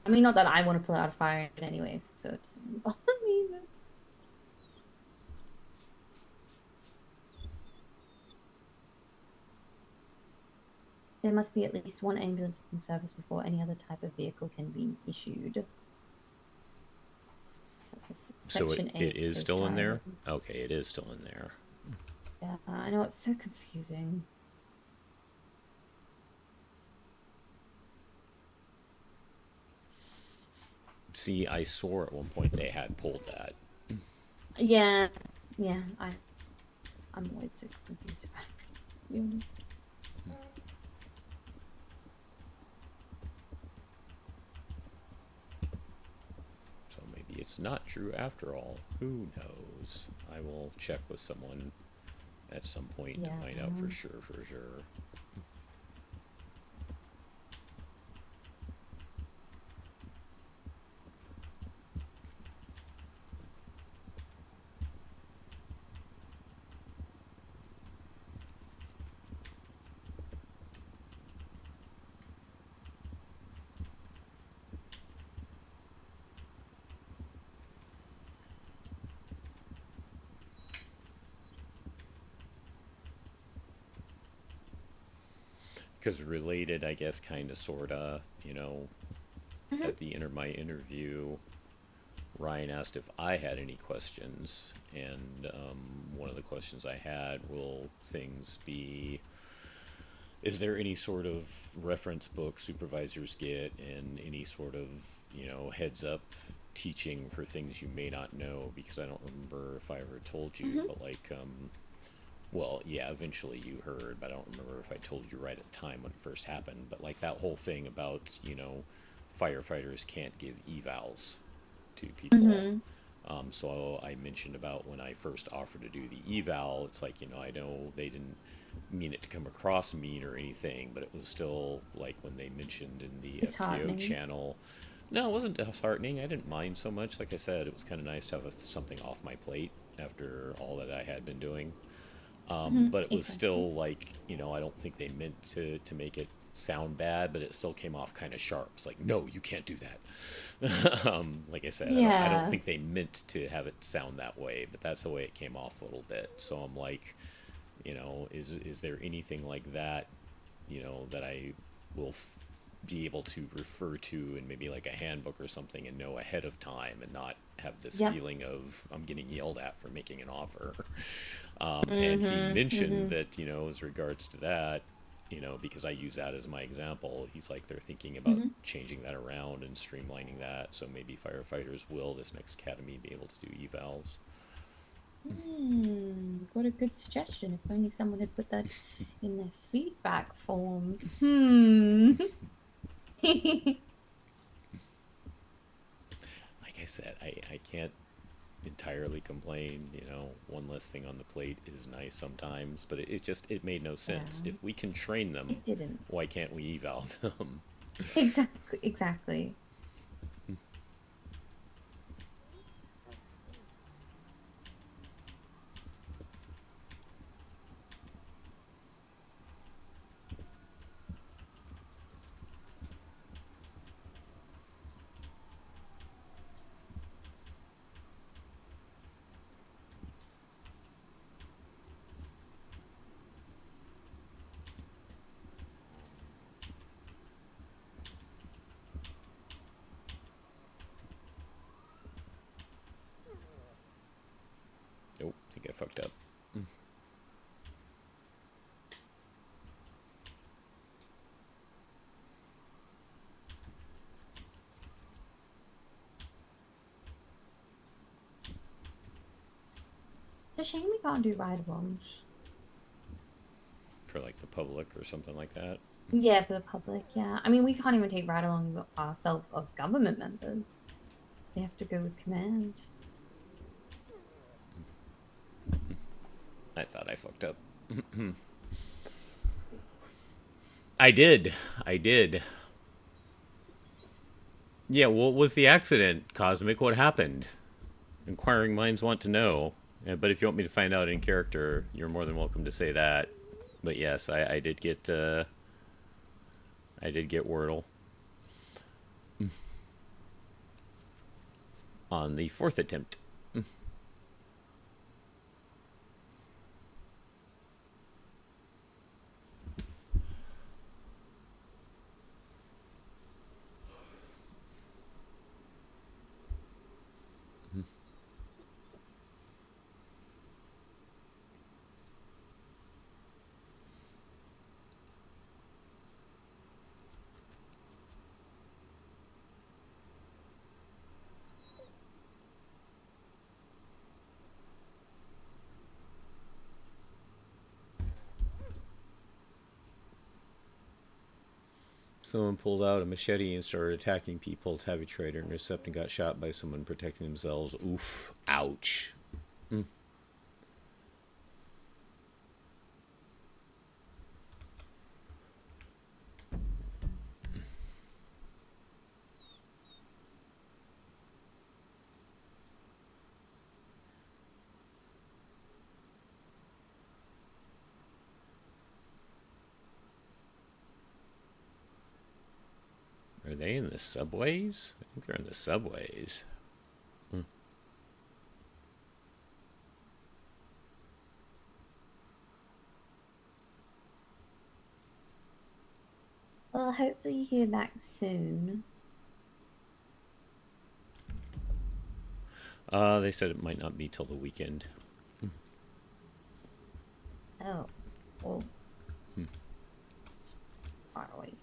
B: I mean, not that I want to pull out a fire anyways, so it doesn't bother me. But... There must be at least one ambulance in service before any other type of vehicle can be issued.
A: So it is still in there? Okay, it is still in there.
B: Yeah, I know, it's so confusing.
A: See, I swore at one point they had pulled that.
B: Yeah, I'm always so confused about it, to be honest.
A: So maybe it's not true after all. Who knows? I will check with someone at some point to find out for sure, Because related, I guess, kind of, sort of, you know, at the end of my interview, Ryan asked if I had any questions, and one of the questions I had, will things be, is there any sort of reference book supervisors get, and any sort of, you know, heads up teaching for things you may not know? Because I don't remember if I ever told you, but like, well, yeah, eventually you heard, but I don't remember if I told you right at the time when it first happened. But like that whole thing about, you know, firefighters can't give evals to people. So I mentioned about when I first offered to do the eval, it's like, you know, I know they didn't mean it to come across mean or anything, but it was still like when they mentioned in the FTO channel. No, it wasn't disheartening. I didn't mind so much. Like I said, it was kind of nice to have something off my plate after all that I had been doing. But it was still like, you know, I don't think they meant to make it sound bad, but it still came off kind of sharp. It's like, no, you can't do that. Like I said, I don't think they meant to have it sound that way, but that's the way it came off a little bit. So I'm like, you know, is there anything like that, you know, that I will be able to refer to in maybe like a handbook or something and know ahead of time and not have this feeling of I'm getting yelled at for making an offer. And he mentioned that, you know, as regards to that, you know, because I use that as my example, he's like, they're thinking about changing that around and streamlining that. So maybe firefighters will, this next academy, be able to do evals.
B: What a good suggestion. If only someone had put that in their feedback forms.
A: Like I said, I can't entirely complain, you know, one less thing on the plate is nice sometimes, but it made no sense. If we can train them, why can't we eval them?
B: Exactly.
A: Nope, I think I fucked up.
B: It's a shame we can't do ride-alongs.
A: For like the public or something like that?
B: Yeah, for the public, yeah. I mean, we can't even take ride-alongs ourselves of government members. They have to go with command.
A: I thought I fucked up. I did. Yeah, what was the accident, Cosmic? What happened? Inquiring minds want to know. But if you want me to find out in character, you're more than welcome to say that. But yes, I did get Wordle. On the 4th attempt. Someone pulled out a machete and started attacking people. Tabby trader intercepted and got shot by someone protecting themselves. Oof. Ouch. Are they in the subways? I think they're in the subways.
B: hopefully hear back soon.
A: They said it might not be till the weekend.
B: Oh, well,
A: Hmm.
B: it's far away.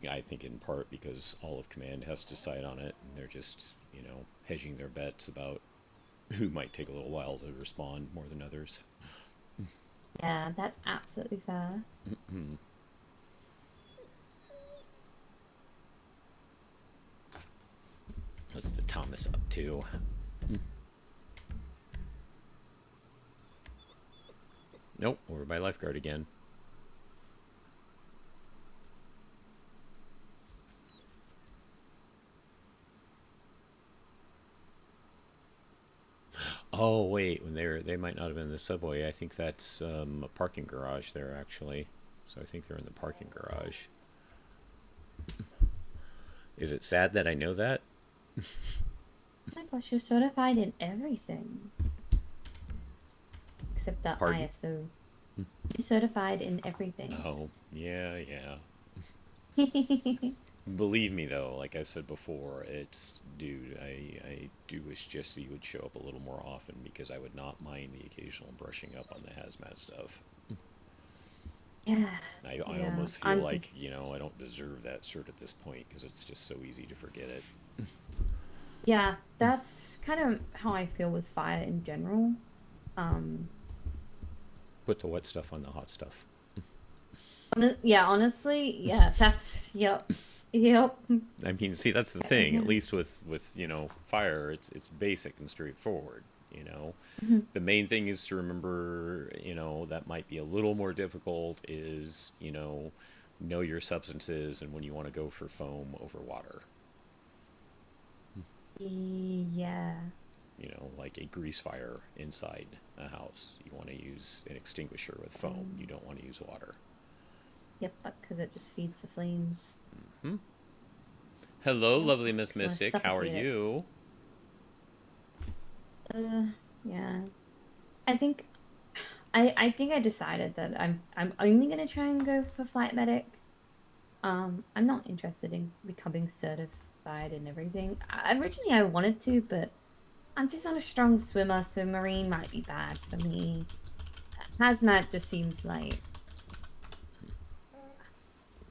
A: I think in part because all of command has to decide on it, and they're just, you know, hedging their bets about who might take a little while to respond more than others.
B: Yeah, that's absolutely fair.
A: What's the Thomas up to? Nope, over by lifeguard again. Oh wait, when they might not have been in the subway. I think that's a parking garage there actually. So I think they're in the parking garage. Is it sad that I know that?
B: Oh my gosh, you're certified in everything. Except the
A: Pardon?
B: ISO. You're certified in everything.
A: Oh, yeah. Believe me though, like I said before, it's, dude, I do wish Jesse would show up a little more often because I would not mind the occasional brushing up on the hazmat stuff.
B: Yeah.
A: I almost feel like, you know, I don't deserve that cert at this point because it's just so easy to forget it.
B: Yeah, that's kind of how I feel with fire in general.
A: Put the wet stuff on the hot stuff.
B: Yeah, honestly, yeah, that's, yep.
A: I mean, see, that's the thing. At least with you know, fire, it's basic and straightforward. You know, the main thing is to remember. You know, that might be a little more difficult. Is, you know your substances and when you want to go for foam over water.
B: Yeah.
A: You know, like a grease fire inside a house, you want to use an extinguisher with foam. You don't want to use water.
B: Yep, because it just feeds the flames.
A: Hello, lovely Miss
B: Just wanna
A: Mystic. How are
B: suffocate it.
A: you?
B: Yeah. I think I decided that I'm only gonna try and go for flight medic. I'm not interested in becoming certified and everything. Originally I wanted to, but I'm just not a strong swimmer, so marine might be bad for me. Hazmat just seems like,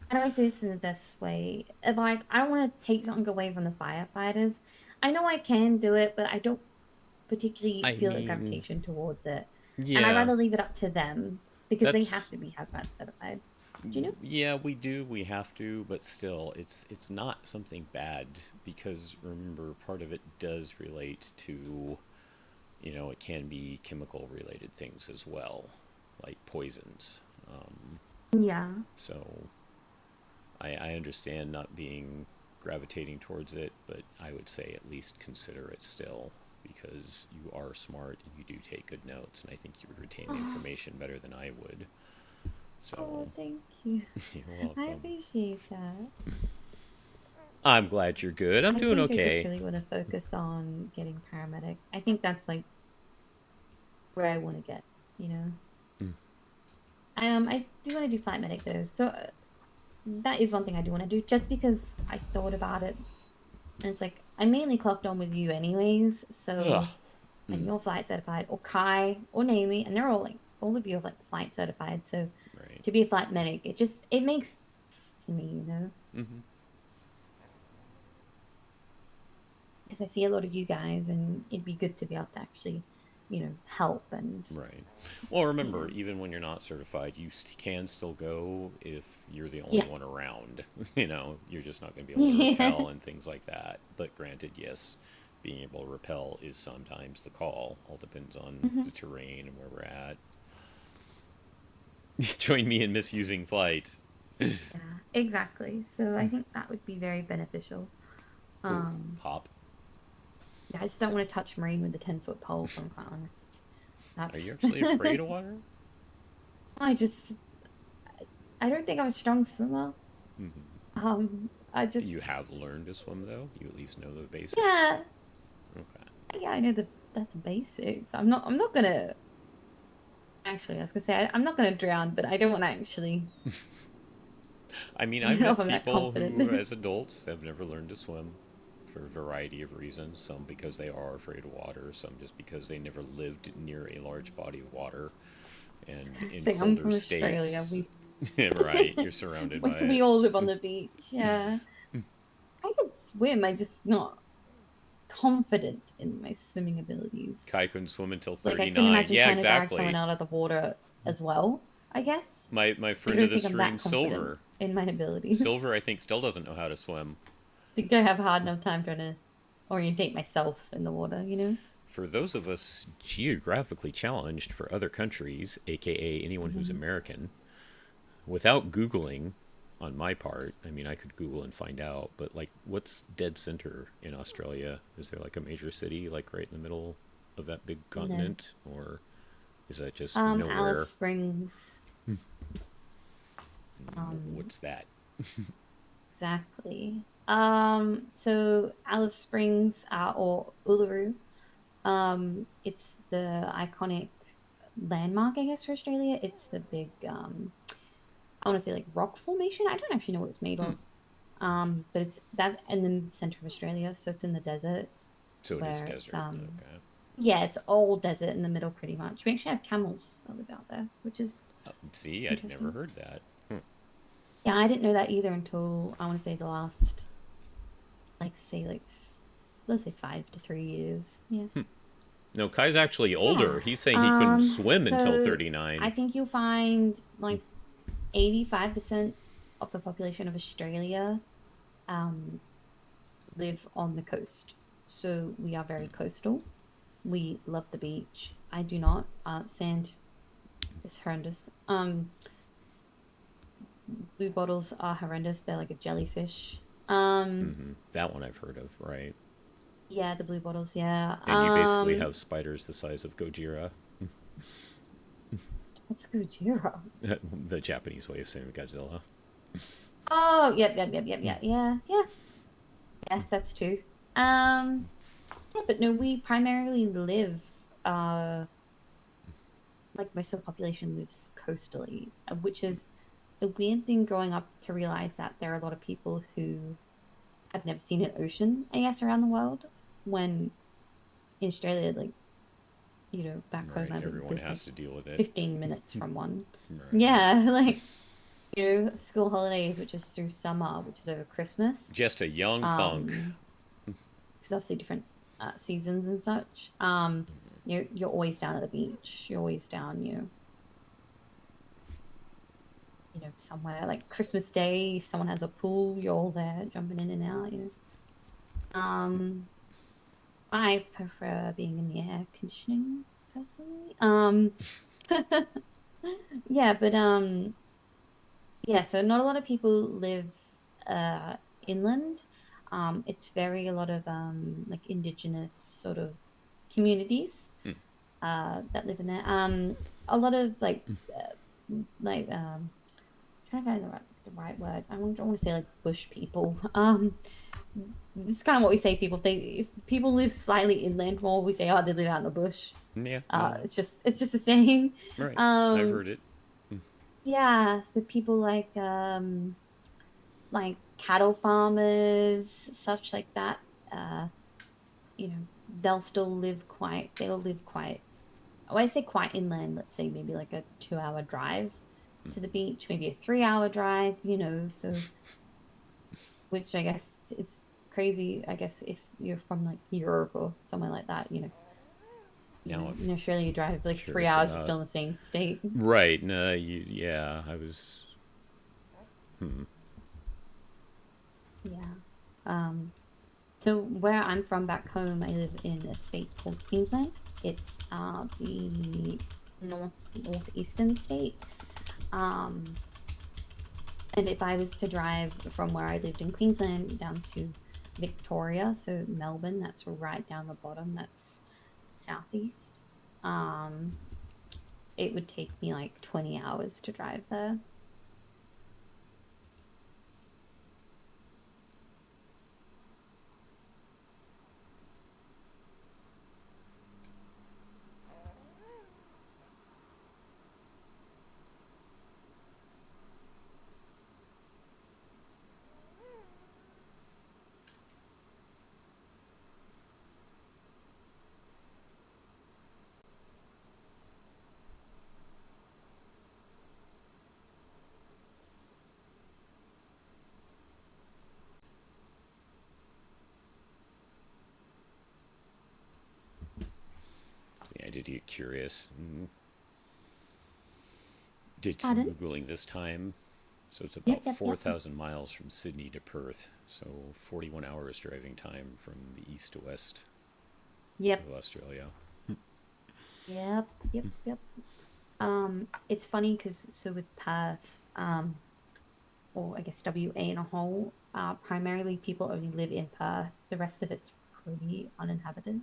B: how do I say this in the best way? If like I don't want to take something away from the firefighters. I know I can do it, but I don't particularly feel the gravitation towards it.
A: Yeah.
B: And I'd rather leave it up to them because they
A: That's-
B: have to be hazmat certified. Do you know?
A: Yeah, we do. We have to, but still, it's not something bad because remember, part of it does relate to, you know, it can be chemical related things as well, like poisons.
B: Yeah.
A: So, I understand not being gravitating towards it, but I would say at least consider it still because you are smart and you do take good notes, and I think you would retain the information better than I would. So,
B: Oh, thank you.
A: you're welcome.
B: I appreciate that.
A: I'm glad you're good. I'm doing
B: I
A: okay.
B: just really want to focus on getting paramedic. I think that's like where I want to get, you know. I do want to do flight medic though, so that is one thing I do want to do. Just because I thought about it, and it's like I mainly clocked on with you anyways, so and you're flight certified, or Kai, or Naomi, and they're all like all of you are like flight certified. So to be a flight medic, it makes sense to me, you know. Because I see a lot of you guys, and it'd be good to be able to actually, you know, help and.
A: Right. Well, remember, even when you're not certified, you can still go if you're the only one around. You know, you're just not going to be able to rappel and things like that. But granted, yes, being able to rappel is sometimes the call. All depends on the terrain and where we're at. Join me in misusing flight.
B: Yeah, exactly. So I think that would be very beneficial.
A: Pop.
B: Yeah, I just don't want to touch Marine with the 10-foot pole, if I'm quite honest.
A: Are you actually afraid of water?
B: I don't think I'm a strong swimmer.
A: You have learned to swim, though? You at least know the basics?
B: Yeah.
A: Okay.
B: Yeah, I know the basics. I'm not gonna... Actually, I was gonna say, I'm not gonna drown, but I don't want to actually...
A: I mean, I've met people who, as adults, have never learned to swim for a variety of reasons. Some because they are afraid of water, some just because they never lived near a large body of water. And in colder
B: I'm from
A: states...
B: Australia.
A: Right, you're surrounded by it.
B: We all live on the beach, yeah. I can swim, I'm just not confident in my swimming abilities.
A: Kai couldn't swim until 39.
B: Like, I couldn't imagine
A: yeah,
B: trying
A: exactly.
B: to drag someone out of the water as well, I guess.
A: My friend of the stream, Silver.
B: In my abilities.
A: Silver, I think, still doesn't know how to swim.
B: I think I have a hard enough time trying to orientate myself in the water, you know?
A: For those of us geographically challenged for other countries, aka anyone who's American, without Googling on my part, I mean, I could Google and find out, but like, what's dead center in Australia? Is there like a major city like right in the middle of that big continent? No. Or is that just nowhere?
B: Alice Springs.
A: What's that?
B: Exactly. So Alice Springs, or Uluru, it's the iconic landmark, I guess, for Australia. It's the big, I want to say like rock formation. I don't actually know what it's made of. But that's in the center of Australia, so it's in the desert.
A: So it is desert. Okay.
B: Yeah, it's all desert in the middle, pretty much. We actually have camels that live out there, which is
A: see, I'd never heard that.
B: Yeah, I didn't know that either until I want to say the last, let's say 5 to 3 years. Yeah.
A: No, Kai's actually older. Yeah. He's saying he couldn't swim until 39.
B: I think you'll find like 85% of the population of Australia live on the coast. So we are very coastal. We love the beach. I do not. Sand is horrendous. Blue bottles are horrendous. They're like a jellyfish.
A: That one I've heard of, right?
B: Yeah, the blue bottles, yeah.
A: And you basically have spiders the size of Gojira.
B: What's Gojira?
A: The Japanese way of saying Godzilla.
B: Oh, yep, yeah, that's true. Yeah, but no, we primarily live, like most of the population lives coastally, which is the weird thing growing up to realize that there are a lot of people who have never seen an ocean, I guess, around the world, when in Australia, like, you know, back home,
A: everyone has to deal with it.
B: 15 minutes from one.
A: Right.
B: Yeah, like, you know, school holidays, which is through summer, which is over Christmas.
A: Just a young punk.
B: Because obviously different seasons and such. You're always down at the beach. You're always down, you know, somewhere like Christmas Day. If someone has a pool, you're all there jumping in and out. You know. I prefer being in the air conditioning personally. Yeah, but yeah. So not a lot of people live inland. It's a lot of like indigenous sort of communities that live in there. A lot of like trying to find the right word. I don't want to say like bush people. This is kind of what we say. If people live slightly inland more, we say, they live out in the bush.
A: Yeah.
B: It's just a saying.
A: Right. I've heard it.
B: Yeah. So people like cattle farmers, such like that. You know, they'll live quite. I say quite inland. Let's say maybe like a 2-hour drive to the beach, maybe a 3-hour drive. You know, so which I guess is crazy. I guess if you're from like Europe or somewhere like that, you know.
A: Now,
B: in Australia, you drive like 3 hours, you're still in the same state.
A: Right. No. Yeah. I was.
B: Yeah. So where I'm from back home, I live in a state called Queensland. It's the northeastern state. And And if I was to drive from where I lived in Queensland down to Victoria, so Melbourne, that's right down the bottom, that's southeast, it would take me like 20 hours to drive there.
A: I did get curious. Did some Googling this time. So it's about 4,000 miles from Sydney to Perth. So 41 hours driving time from the east to west of Australia.
B: Yep. It's funny because so with Perth, or I guess WA in a whole, primarily people only live in Perth. The rest of it's pretty uninhabited.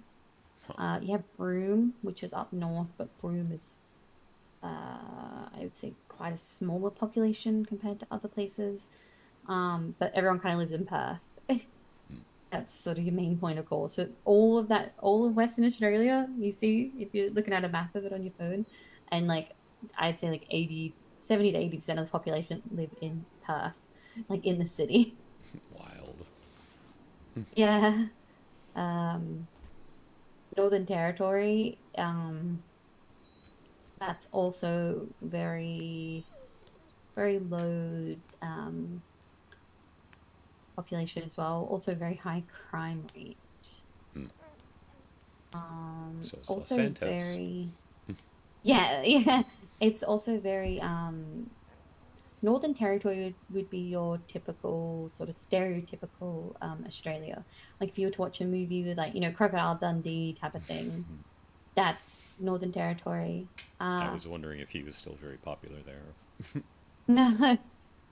B: You have Broome, which is up north, but Broome is, I would say, quite a smaller population compared to other places. But everyone kind of lives in Perth. That's sort of your main point of call. So all of Western Australia, you see, if you're looking at a map of it on your phone, and like, I'd say like 70 to 80% of the population live in Perth, like in the city.
A: Wild.
B: Yeah. Northern Territory, that's also very, very low population as well. Also very high crime rate.
A: So it's
B: also
A: Los Santos.
B: very, yeah. It's also very Northern Territory would be your typical sort of stereotypical Australia. Like if you were to watch a movie with like, Crocodile Dundee type of thing, that's Northern Territory.
A: I was wondering if he was still very popular there.
B: No,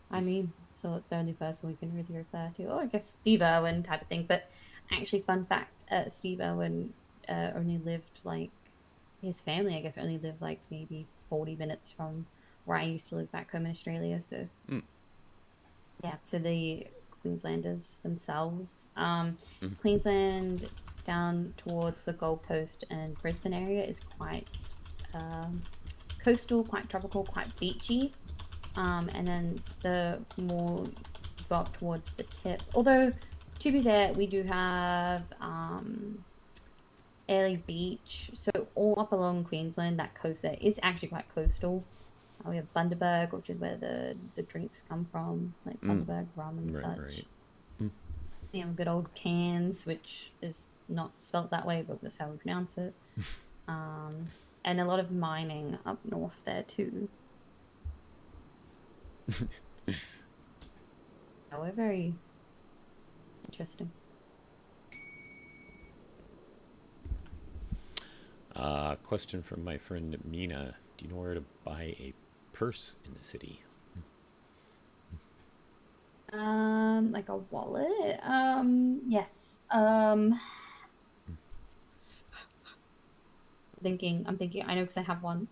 B: I mean, so the only person we can really refer to, I guess Steve Irwin type of thing. But actually, fun fact, Steve Irwin only lived like, his family, I guess, only lived like maybe 40 minutes from where I used to live back home in Australia. So yeah, so the Queenslanders themselves, Queensland down towards the Gold Coast and Brisbane area is quite coastal, quite tropical, quite beachy, and then the more you go up towards the tip, although to be fair, we do have Airlie Beach, so all up along Queensland, that coast there is actually quite coastal. We have Bundaberg, which is where the drinks come from, like Bundaberg rum and such.
A: Right.
B: We have good old Cairns, which is not spelt that way, but that's how we pronounce it. And a lot of mining up north there too. We're very interesting.
A: Question from my friend Mina. Do you know where to buy a purse in the city?
B: Like a wallet? Yes. I'm thinking, I know because I have one.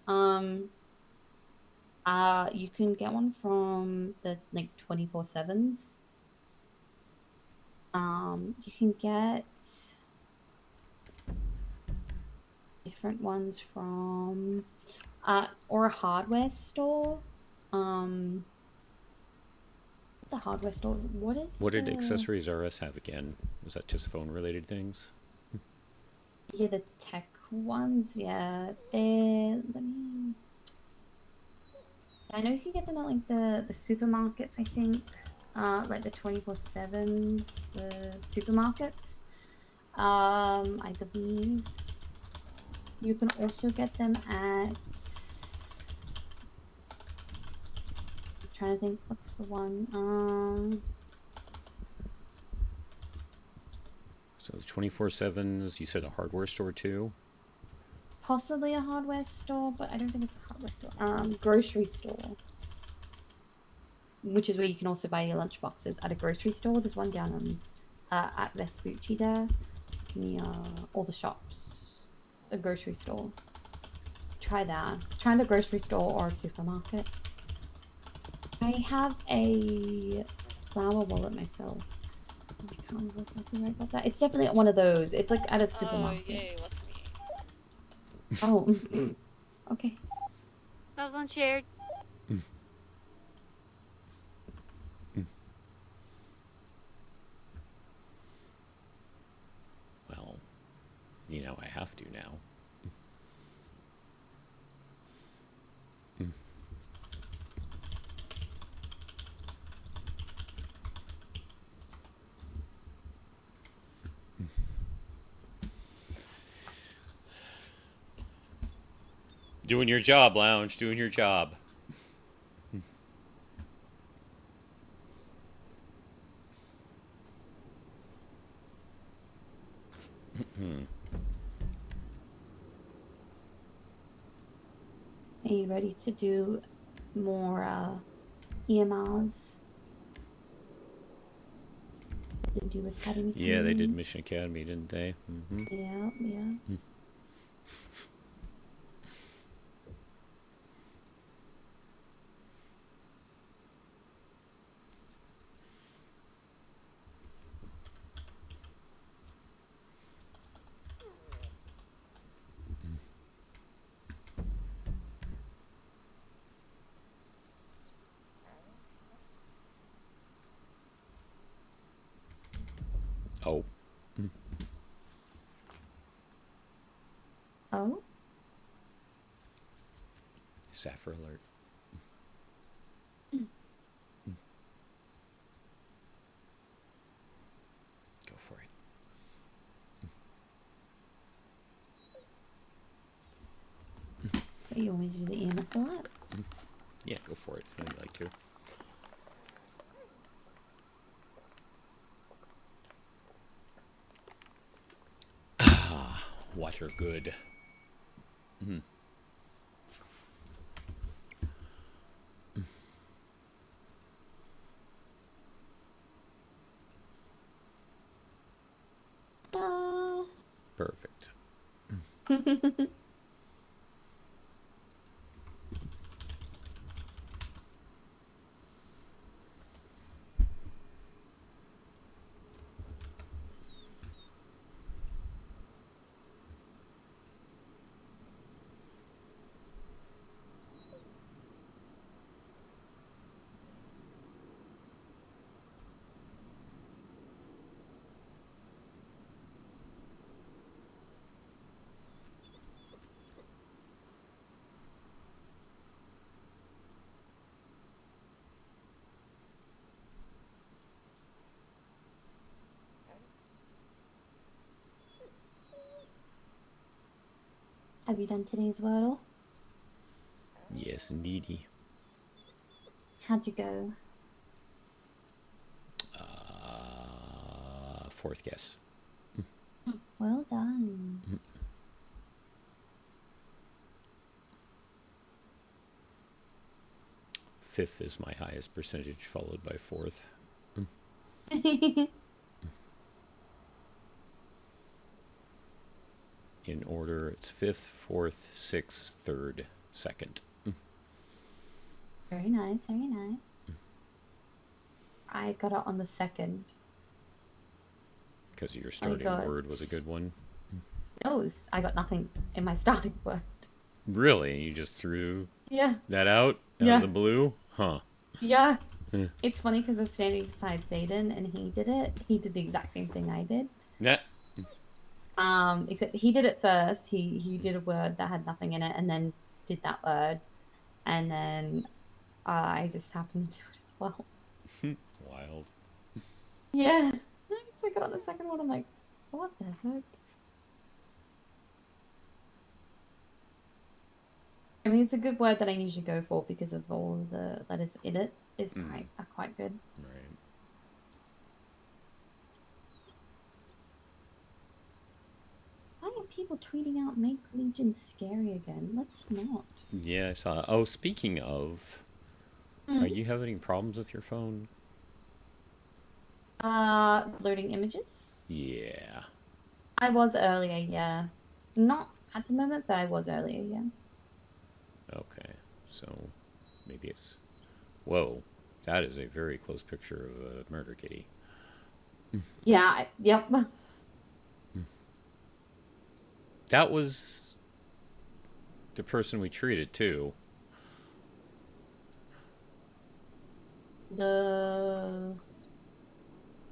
B: You can get one from the like 24/7s. You can get different ones from or a hardware store. The hardware store. What
A: did Accessories RS have again? Was that just phone related things?
B: Yeah, the tech ones. Yeah, I know you can get them at like the supermarkets. I think, like the 24/7s, the supermarkets. I believe you can also get them at. Trying to think, what's the one?
A: So the 24/7s, you said a hardware store too?
B: Possibly a hardware store, but I don't think it's a hardware store. Grocery store. which is where you can also buy your lunch boxes at a grocery store. There's one down at Vespucci there, near all the shops. A grocery store. Try that. Try the grocery store or a supermarket. I have a flower wallet myself. I can't remember exactly where I got that. It's definitely at one of those. It's like at a supermarket.
L: Oh, yay, look me.
B: Oh, okay.
J: That was unshared.
A: Well, you know I have to now. Doing your job, Lounge. Doing your job.
B: Are you ready to do more EMRs? Did do Academy?
A: Yeah, they did Mission Academy, didn't they?
B: Yeah, yeah.
A: Oh.
B: Oh?
A: Sapphire alert. Go for it.
B: You want me to do the EMS alert?
A: Yeah, go for it. I'd like to. Water good. Perfect.
B: Have you done today's Wordle?
A: Yes, indeedy.
B: How'd you go?
A: Fourth guess.
B: Well done.
A: Fifth is my highest percentage, followed by fourth. In order, it's fifth, fourth, sixth, third, second.
B: Very nice, very nice. I got it on the second.
A: Because your starting word was a good one?
B: No, I got nothing in my starting word.
A: Really? You just threw that out of the blue? Huh.
B: Yeah. It's funny because I was standing beside Zayden and he did it. He did the exact same thing I did.
A: Yeah.
B: Except he did it first. He did a word that had nothing in it and then did that word. And then I just happened to do it as well.
A: Wild.
B: Yeah. So I got on the second one. I'm like, what the heck? I mean, it's a good word that I usually go for because of all the letters in it is quite good.
A: Right.
B: Why are people tweeting out "Make Legion scary again"? Let's not.
A: Yeah, I saw. Oh, speaking of, Are you having any problems with your phone?
B: Loading images?
A: Yeah.
B: I was earlier, yeah. Not at the moment, but I was earlier, yeah.
A: Okay, so maybe it's... Whoa, that is a very close picture of a murder kitty.
B: Yeah, yep.
A: That was the person we treated, too.
B: The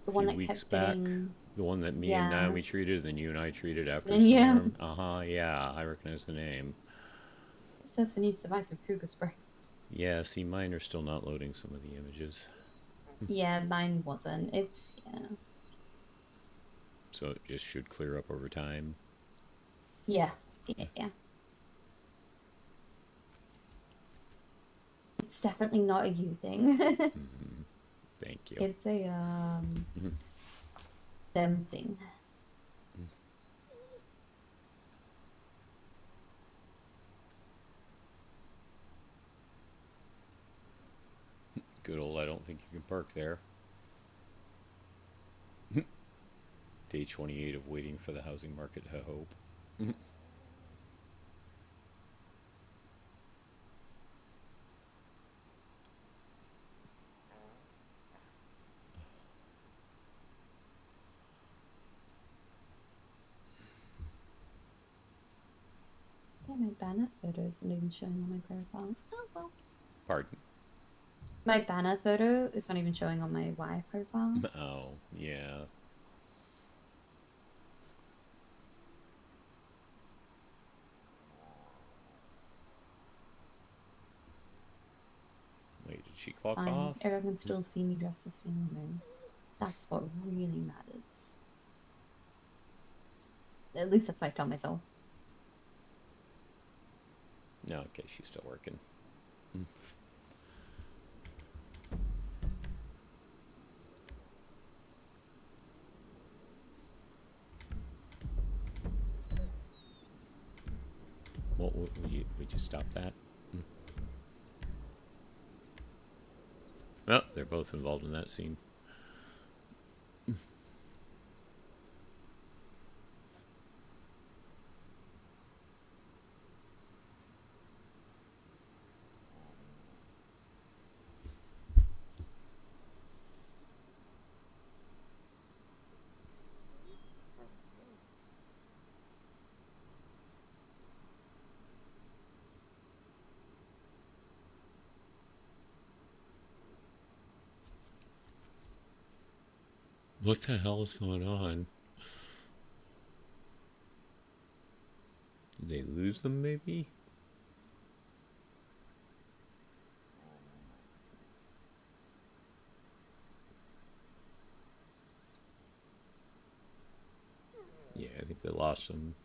B: one that
A: weeks
B: kept
A: back.
B: getting...
A: The one that me and Naomi treated, and then you and I treated after
B: Yeah.
A: Storm. Uh-huh, yeah, I recognize the name.
B: This person needs to buy some cougar spray.
A: Yeah, see, mine are still not loading some of the images.
B: Yeah, mine wasn't. It's, yeah.
A: So it just should clear up over time.
B: Yeah, yeah. It's definitely not a you thing.
A: Thank you.
B: It's a, them thing.
A: Good old, I don't think you can park there. Day 28 of waiting for the housing market to hope.
B: Yeah, my banner photo isn't even showing on my profile. Oh, well.
A: Pardon?
B: My banner photo is not even showing on my Y profile.
A: Oh, yeah. Wait, did she clock
B: Fine.
A: off?
B: Everyone can still see me dressed as Sailor Moon. That's what really matters. At least that's what I tell myself.
A: No, okay, she's still working. What would you stop that? Well, they're both involved in that scene. What the hell is going on? Did they lose them, maybe? Yeah, I think they lost them.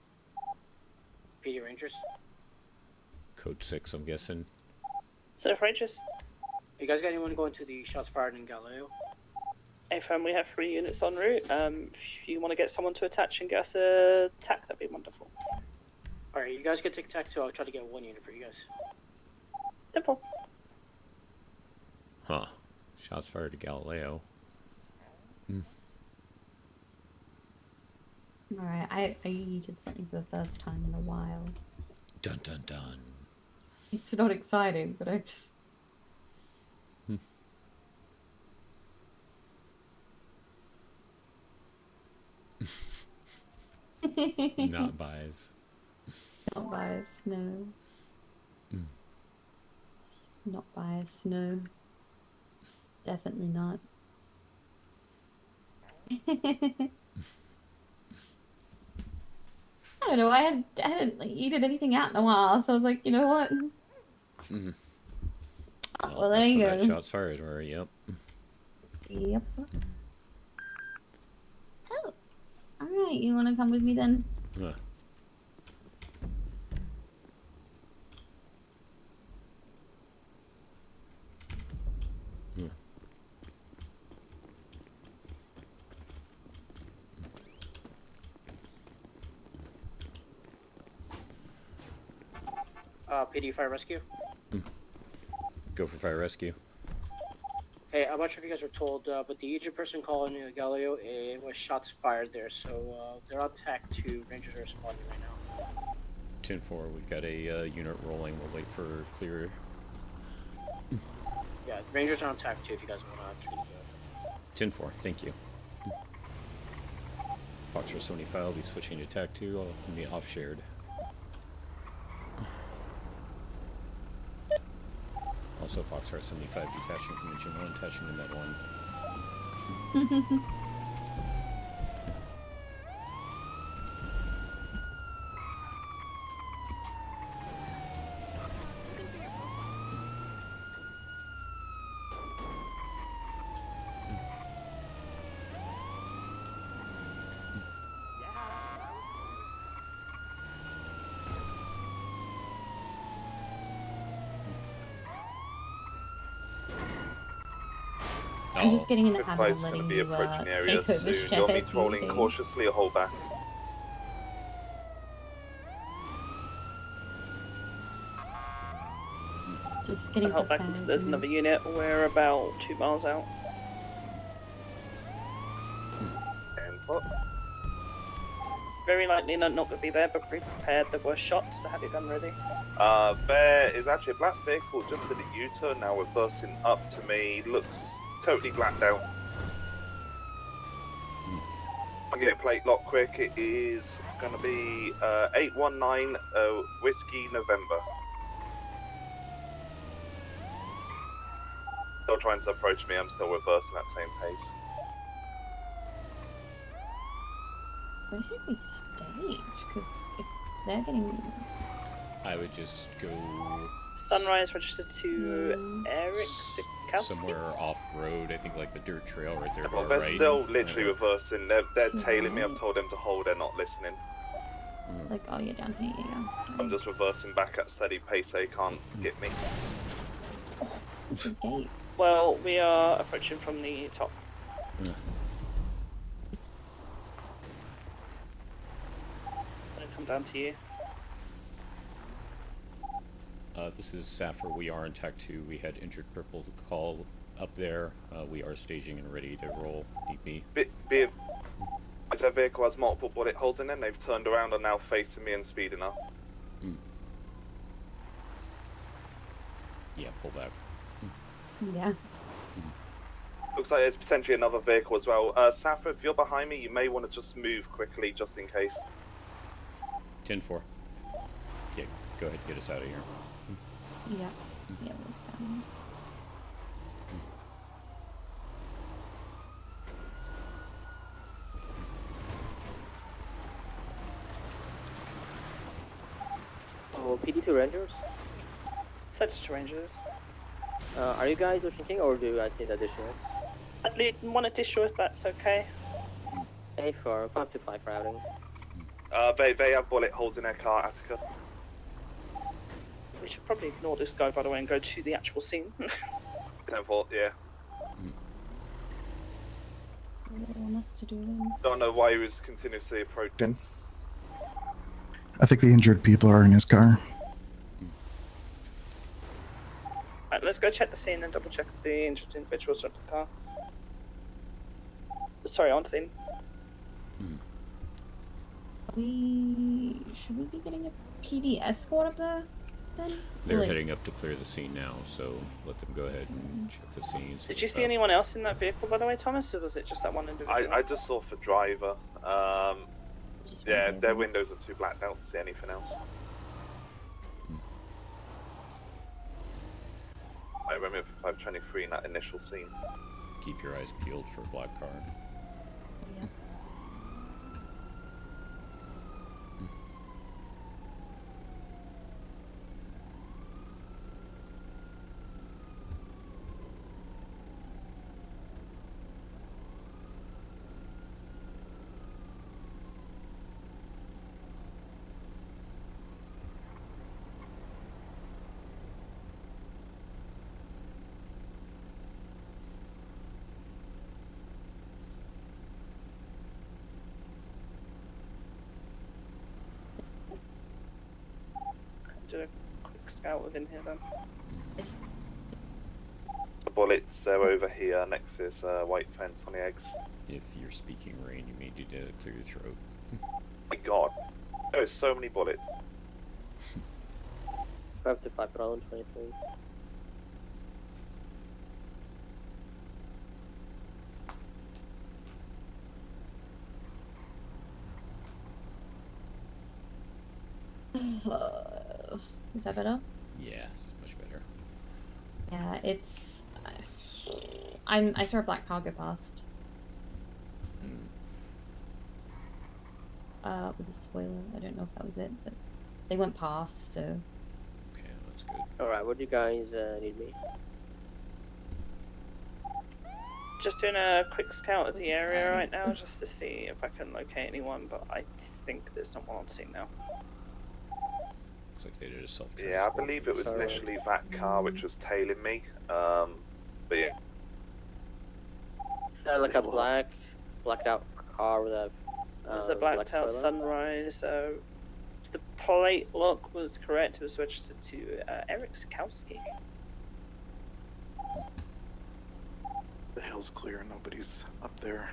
L: PD Rangers.
A: Code 6, I'm guessing.
N: So Rangers.
L: You guys got anyone going to the shots fired in Galileo?
N: AFM, we have 3 units en route. If you want to get someone to attach and get us a tac, that'd be wonderful.
L: Alright, you guys get tac too. I'll try to get 1 unit for you guys.
N: Simple.
A: Huh. Shots fired to Galileo.
B: Alright, I did something for the first time in a while.
A: Dun dun dun.
B: It's not exciting, but I just...
A: Not biased.
B: Not biased, no. Not biased, no. Definitely not. I don't know, I hadn't like eaten anything out in a while, so I was like, you know what? Well, there you go.
A: Shots fired were, yep.
B: Yep. Oh. Alright, you wanna come with me then?
L: PD fire rescue.
A: Go for fire rescue.
L: Hey, I'm not sure if you guys were told, but the agent person calling Galileo, it was shots fired there, so they're on tack 2. Rangers are responding right now.
A: 10-4, we've got a unit rolling. We'll wait for clear.
L: Yeah, Rangers are on tack 2 if you guys want to treat
A: 10-4, thank you. Foxtrot 75 will be switching to TAC 2. I'll be off shared. Also, Foxtrot 75 detaching from Region 1, attaching to Med 1.
B: I'm just getting in the habit of
O: Supplies
B: letting
O: gonna be
B: you
O: approaching the area
B: take over
O: soon. Do you want me
B: Shepard
O: to roll
B: these
O: in
B: days.
O: cautiously or hold back?
B: Just getting
N: Help back
B: prepared.
N: into there's another unit. We're about 2 miles out.
O: And what?
N: Very likely not going to be there, but be prepared. There were shots, so have your gun ready.
O: There is actually a black vehicle just to the U-turn now, reversing up to me. Looks totally blacked out. I'll get a plate lock quick. It is going to be 819 Whiskey November. Still trying to approach me. I'm still reversing at the same pace.
B: Where should we stage? Because if they're getting...
A: I would just go
N: Sunrise registered to Eric Sikowski.
A: somewhere off-road. I think like the dirt trail right there to
O: Well,
A: our
O: they're
A: right.
O: still literally reversing. They're tailing me.
B: Right.
O: I've told them to hold. They're not listening.
B: Like, oh, you're down here, you go.
O: I'm just reversing back at steady pace. They can't get me.
B: It's a gate.
N: Well, we are approaching from the top. I'll come down to you.
A: This is Saffir. We are in TAC 2. We had injured crippled call up there. We are staging and ready to roll. DP.
O: Their vehicle has multiple bullet holes in it. They've turned around and now facing me and speeding up.
A: Yeah, pull back.
B: Yeah.
O: Looks like there's potentially another vehicle as well. Saffir, if you're behind me, you may want to just move quickly just in case.
A: 10-4. Yeah, go ahead, get us out of here.
B: Yeah. Yeah, we're down.
P: Oh, PD2 Rangers?
N: Such Rangers.
P: Are you guys pushing or do you guys need additional?
N: I'd need one additional if that's okay.
P: A4, 5 to 5 routing.
O: They have bullet holes in their car, Attica.
N: We should probably ignore this guy, by the way, and go to the actual scene.
O: 10-4, yeah.
B: What do they want us to do then?
O: Don't know why he was continuously approaching.
Q: I think the injured people are in his car.
N: Right, let's go check the scene and double check the injured individuals at the car. Sorry, on scene.
B: Should we be getting a PD escort up there then?
A: They're
B: Like-
A: heading up to clear the scene now, so let them go ahead and check the scene.
N: Did you see anyone else in that vehicle, by the way, Thomas, or was it just that one individual?
O: I just saw for driver. Yeah, their windows are too blacked out to see anything else. I remember 523 in that initial scene.
A: Keep your eyes peeled for a black car.
B: Yeah.
N: Do a quick scout within here then.
O: bullets, they're over here next to this white fence on the eggs.
A: If you're speaking Rain, you may need to clear your throat.
O: My god. There's so many bullets.
P: 5 to 5 round 23.
B: Is that better?
A: Yes, much better.
B: Yeah, it's. I saw a black car go past. With a spoiler. I don't know if that was it, but they went past, so.
A: Okay, that's good.
P: Alright, what do you guys need me?
N: Just doing a quick scout of the area right now, just to see if I can locate anyone, but I think there's not one on scene now.
A: Looks like they did a self-transport.
O: Yeah, I believe it was initially that car which was tailing me. But yeah.
P: Like a blacked out car with a.
N: It was a blacked out Sunrise. The plate look was correct. It was registered to Eric Sikowski.
Q: The hill's clear, nobody's up there.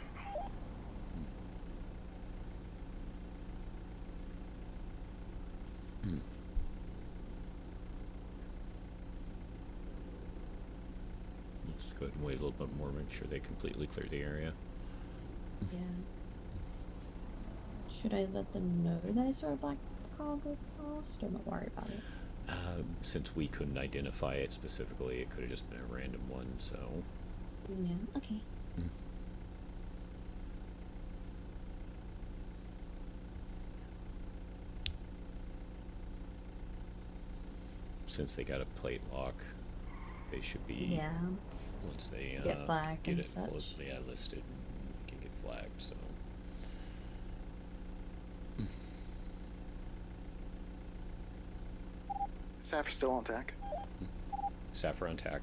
A: Let's go ahead and wait a little bit more, make sure they completely clear the area.
B: Yeah. Should I let them know that I saw a black car go past, or not worry about it?
A: Since we couldn't identify it specifically, it could have just been a random one, so...
B: Yeah, okay.
A: Since they got a plate lock, they should be...
B: Yeah.
A: Once they
B: get flagged
A: get
B: and
A: it
B: such.
A: listed, and can get flagged, so...
Q: Saffron's still on tack.
A: Saffron on tack.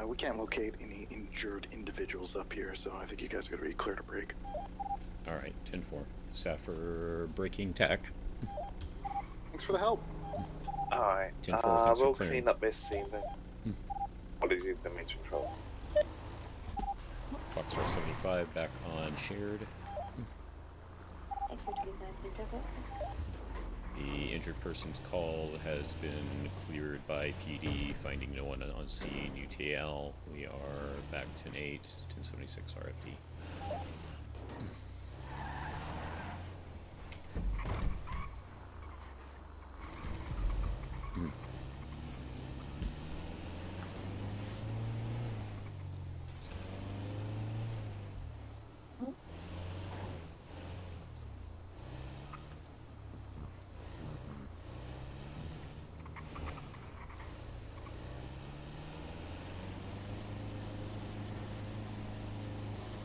Q: We can't locate any injured individuals up here, so I think you guys are going to be clear to break.
A: Alright, 10-4. Saffron breaking tack.
Q: Thanks for the help.
O: Alright,
A: 10-4, thanks
O: we'll
A: for clearing.
O: clean up this scene then. Apologies, the main control.
A: Foxtrot 75 back on shared. The injured person's call has been cleared by PD, finding no one on scene. UTL, we are back 10-8, 1076 RFD.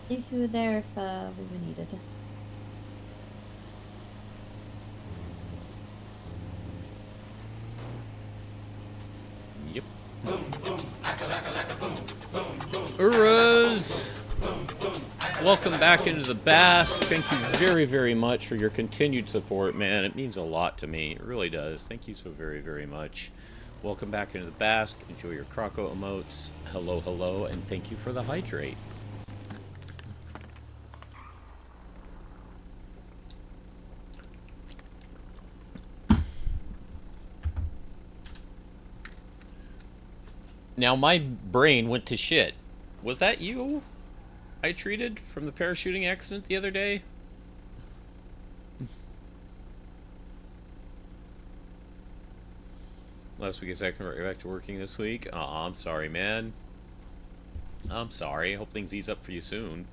B: These who were there if we were needed.
A: Yep. Urras! Welcome back into the Bass. Thank you very, very much for your continued support, man. It means a lot to me. It really does. Thank you so very, very much. Welcome back into the Bask. Enjoy your Croco emotes. Hello, hello, and thank you for the hydrate. Now my brain went to shit. Was that you I treated from the parachuting accident the other day? Last week is back to working this week. Aw, I'm sorry, man. I'm sorry. I hope things ease up for you soon.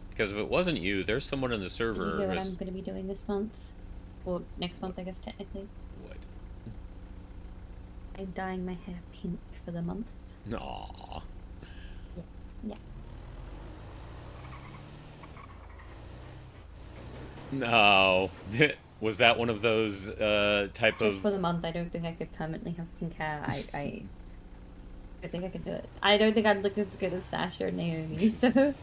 A: Because if it wasn't you, there's someone in the server.
B: Did you hear what I'm going to be doing this month? Or next month, I guess, technically.
A: What?
B: I'm dyeing my hair pink for the month.
A: Aww.
B: Yeah.
A: No. Was that one of those type
B: Just
A: of...
B: for the month, I don't think I could permanently have pink hair. I think I could do it. I don't think I'd look as good as Sasha or Naomi, so...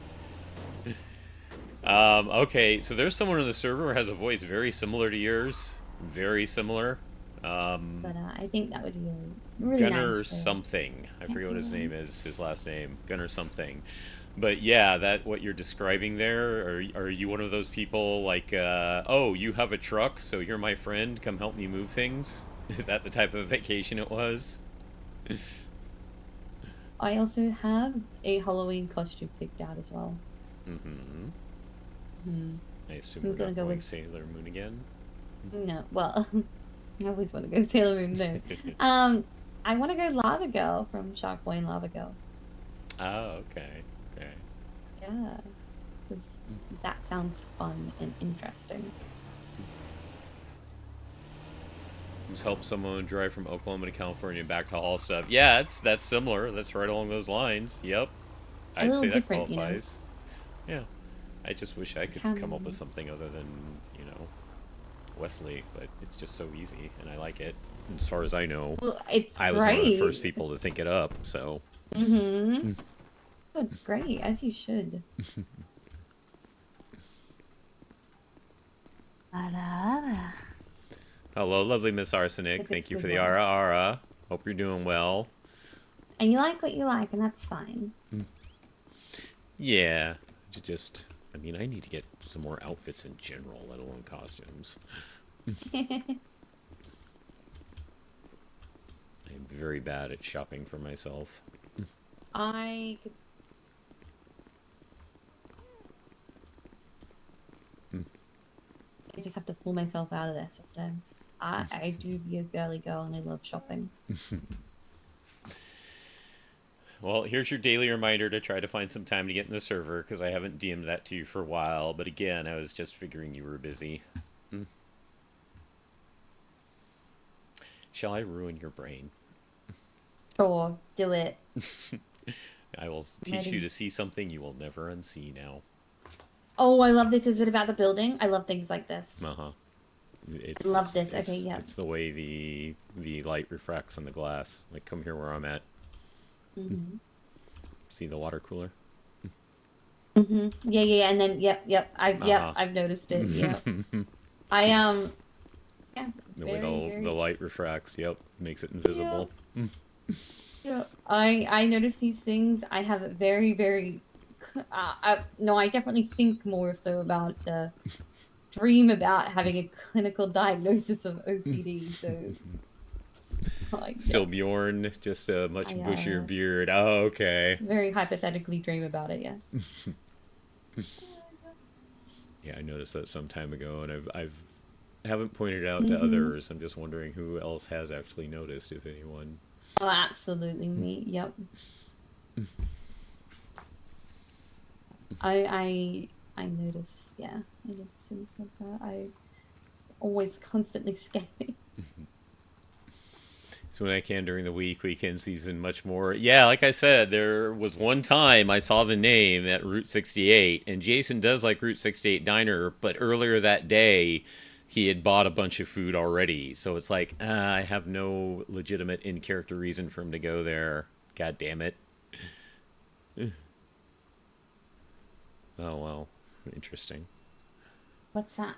A: Okay, so there's someone on the server who has a voice very similar to yours. Very similar.
B: But I think that would be really
A: Gunner
B: nice.
A: something. I forget what his name is, his last name. Gunner something. But yeah, that what you're describing there, are you one of those people like, oh, you have a truck, so you're my friend, come help me move things? Is that the type of vacation it was?
B: I also have a Halloween costume picked out as well.
A: Mm-hmm. I assume
B: I'm
A: we're
B: gonna
A: not
B: go
A: going
B: with-
A: Sailor Moon again?
B: No, well, I always want to go Sailor Moon, no. I want to go Lava Girl from Shark Boy and Lava Girl.
A: Oh, okay. Okay.
B: Yeah, because that sounds fun and interesting.
A: Just help someone drive from Oklahoma to California and back to haul stuff. Yeah, that's similar. That's right along those lines. Yep.
B: A
A: I'd
B: little
A: say that
B: different, you know.
A: qualifies. Yeah. I just wish I could come up with something other than, you know, Wesley, but it's just so easy, and I like it. And as far as I know,
B: Well, it's
A: I was one of the
B: great.
A: first people to think it up, so...
B: Mm-hmm. Oh, it's great, as you should.
A: Hello, lovely Miss Arsenic.
B: If
A: Thank
B: it's
A: you for
B: good
A: the
B: one.
A: ara. Hope you're doing well.
B: And you like what you like, and that's fine.
A: Yeah, just... I mean, I need to get some more outfits in general, let alone costumes. I'm very bad at shopping for myself.
B: I could... I just have to pull myself out of there sometimes. I do be a girly girl and I love shopping.
A: Well, here's your daily reminder to try to find some time to get in the server, because I haven't DM'd that to you for a while, but again, I was just figuring you were busy. Shall I ruin your brain?
B: Sure, do it.
A: I will teach you to see something you will never unsee now.
B: Oh, I love this. Is it about the building? I love things like this.
A: Uh-huh.
B: I love this. Okay, yeah.
A: It's the way the light refracts on the glass. Like, come here where I'm at.
B: Mm-hmm.
A: See the water cooler?
B: Mm-hmm. Yeah, and then yep. I've noticed it. Yep. Yeah.
A: The way the light refracts, yep, makes it invisible.
B: Yeah. I notice these things. I have a very no, I definitely think more so about dream about having a clinical diagnosis of OCD. So like,
A: Still Bjorn, just a much bushier beard. Oh, okay.
B: very hypothetically dream about it. Yes.
A: Yeah, I noticed that some time ago, and I haven't pointed it out to others. I'm just wondering who else has actually noticed, if anyone.
B: Oh, absolutely me. Yep. I notice. Yeah, I notice things like that. I always constantly scanning.
A: So when I can during the weekend season, much more. Yeah, like I said, there was one time I saw the name at Route 68, and Jason does like Route 68 Diner, but earlier that day, he had bought a bunch of food already. So it's like, I have no legitimate in-character reason for him to go there. God damn it. Oh, well. Interesting.
B: What's that?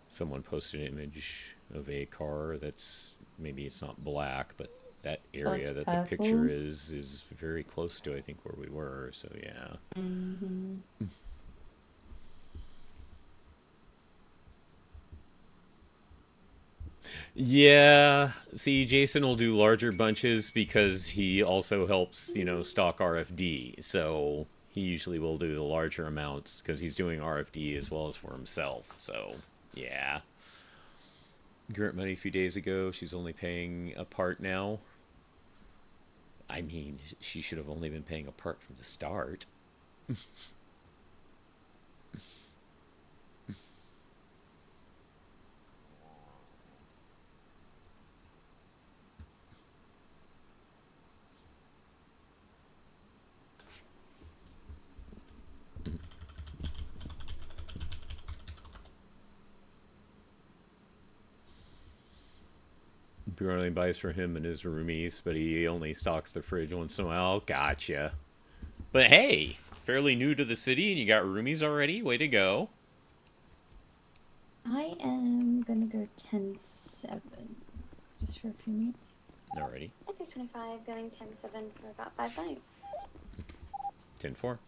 A: Someone posted an image of a car that's, maybe it's not black, but that area
B: it's
A: that
B: purple?
A: the picture is very close to, I think, where we were. So, yeah.
B: Mm-hmm.
A: Yeah, see, Jason will do larger bunches because he also helps, you know, stock RFD. So he usually will do the larger amounts because he's doing RFD as well as for himself. So, yeah. Grant money a few days ago. She's only paying a part now. I mean, she should have only been paying a part from the start. He only buys for him and his roomies, but he only stocks the fridge once in a while. Gotcha. But hey, fairly new to the city and you got roomies already? Way to go.
B: I am gonna go 10-7, just for a few minutes.
A: Alrighty.
M: Okay, 25, going 10-7 for about 5 nights.
A: 10-4.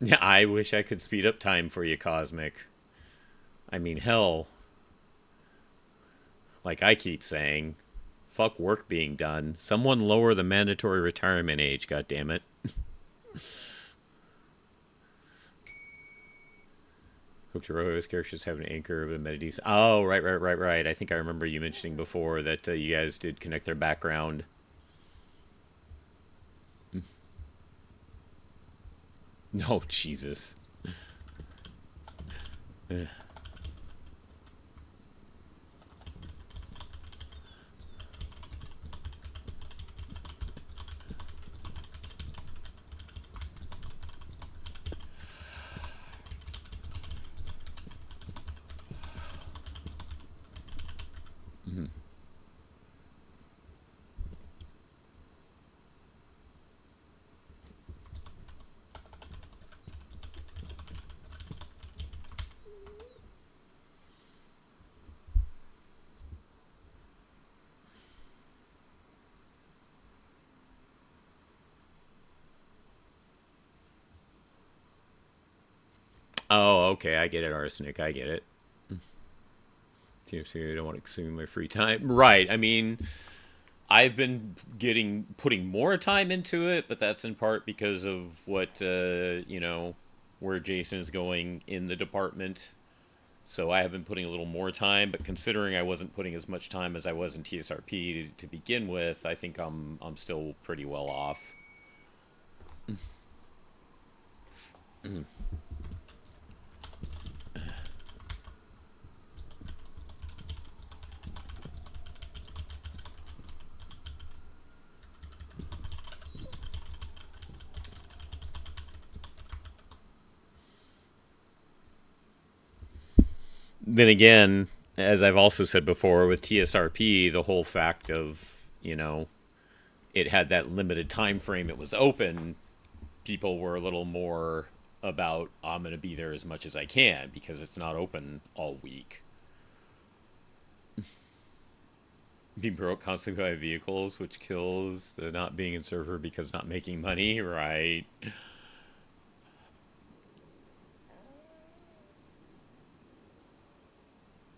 A: Yeah, I wish I could speed up time for you, Cosmic. I mean, hell. Like I keep saying, fuck work being done. Someone lower the mandatory retirement age, goddammit. Hook to Rojo's characters have an anchor of amenities. Oh, right. I think I remember you mentioning before that you guys did connect their background. No, Jesus. Oh, okay, I get it, Arsenic, I get it. TFC, I don't want to consume my free time. Right, I mean, I've been putting more time into it, but that's in part because of what, you know, where Jason is going in the department. So I have been putting a little more time, but considering I wasn't putting as much time as I was in TSRP to begin with, I think I'm still pretty well off. Then again, as I've also said before, with TSRP, the whole fact of, you know, it had that limited time frame it was open, people were a little more about, I'm going to be there as much as I can because it's not open all week. Being broke constantly by vehicles, which kills the not being in server because not making money, right?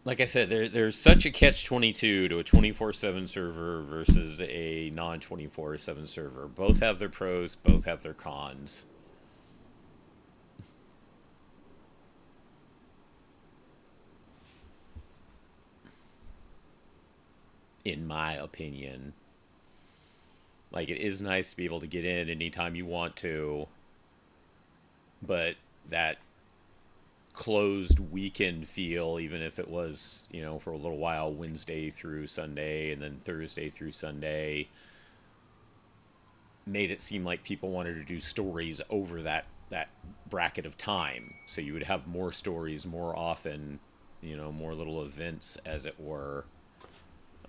A: Like I said, there's such a catch-22 to a 24/7 server versus a non-24/7 server. Both have their pros, both have their cons. In my opinion. Like, it is nice to be able to get in anytime you want to, but that closed weekend feel, even if it was, you know, for a little while, Wednesday through Sunday and then Thursday through Sunday, made it seem like people wanted to do stories over that bracket of time. So you would have more stories more often, you know, more little events, as it were.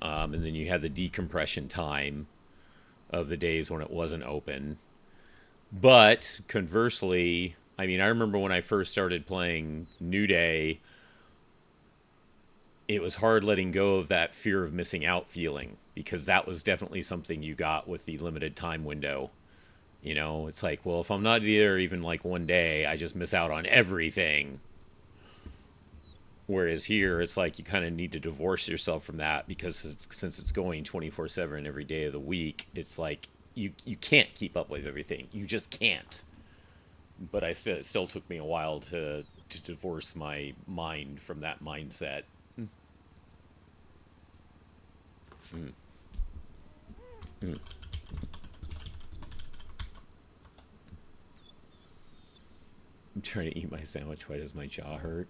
A: And then you had the decompression time of the days when it wasn't open. But conversely, I mean, I remember when I first started playing NewDay, it was hard letting go of that fear of missing out feeling, because that was definitely something you got with the limited time window. You know, it's like, well, if I'm not there even like one day, I just miss out on everything. Whereas here, it's like you kind of need to divorce yourself from that, because since it's going 24/7 every day of the week, it's like you can't keep up with everything. You just can't. But it still took me a while to to divorce my mind from that mindset. Mm. Mm. I'm trying to eat my sandwich. Why does my jaw hurt?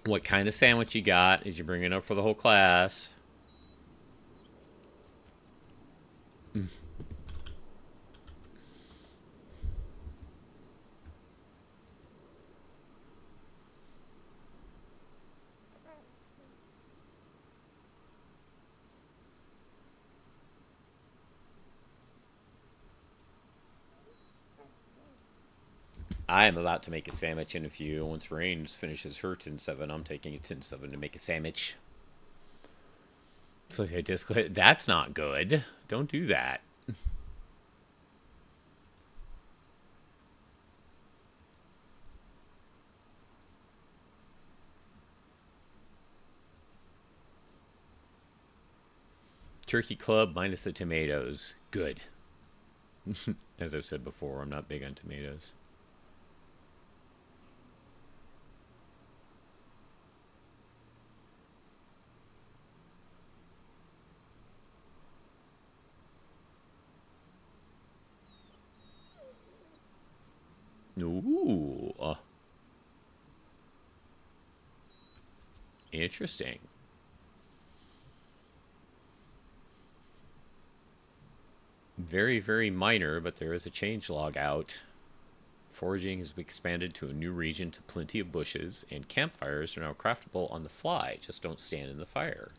A: What kind of sandwich you got? Is you bringing it up for the whole class? I am about to make a sandwich in a few. Once Rain finishes her tin 7, I'm taking a tin 7 to make a sandwich. So if I disconnect, that's not good. Don't do that. Turkey club minus the tomatoes. Good. As I've said before, I'm not big on tomatoes. Ooh. Interesting. Very, very minor, but there is a change log out. Foraging has expanded to a new region to plenty of bushes, and campfires are now craftable on the fly. Just don't stand in the fire.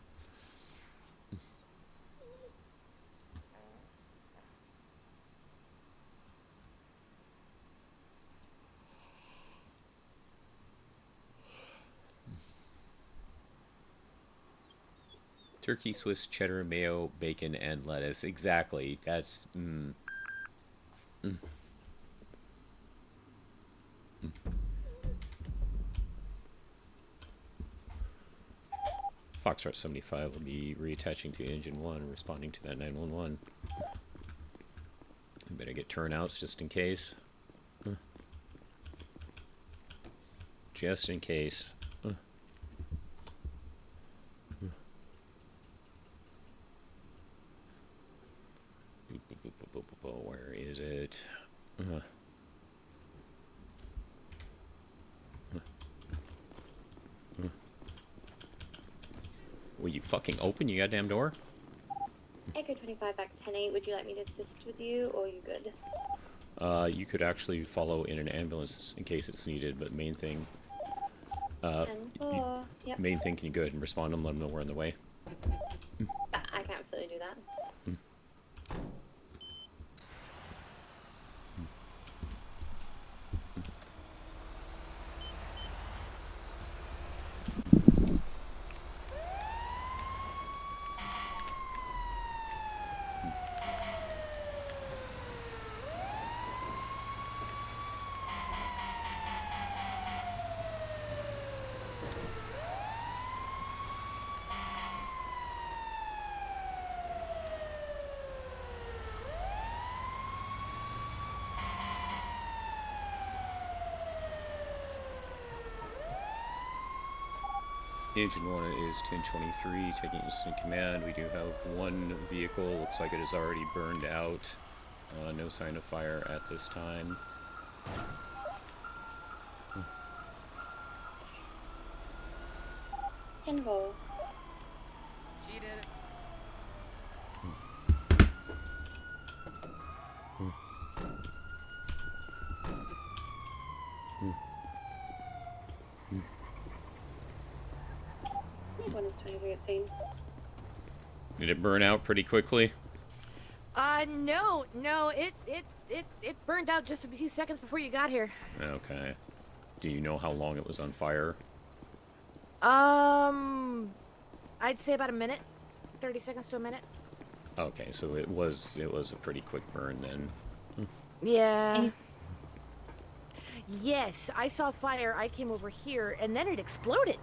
A: Turkey, Swiss, cheddar, mayo, bacon, and lettuce. Exactly. That's... Foxtrot 75 will be reattaching to engine 1, responding to that 911. I better get turnouts just in case. Just in case. Where is it? Will you fucking open your goddamn door?
M: Echo 25 back 10-8. Would you like me to assist with you, or are you good?
A: You could actually follow in an ambulance in case it's needed, but main thing...
M: Yep.
A: Main thing, can you go ahead and respond and let them know we're on the way?
M: I can absolutely do that.
A: Engine 1 is 1023, taking instant command. We do have one vehicle. Looks like it is already burned out. No sign of fire at this time.
M: Involve.
R: She did it.
M: One is 2318.
A: Did it burn out pretty quickly?
D: No, it it burned out just a few seconds before you got here.
A: Okay. Do you know how long it was on fire?
D: I'd say about a minute, 30 seconds to a minute.
A: Okay, so it was a pretty quick burn then.
D: Yeah. Yes, I saw fire. I came over here, and then it exploded.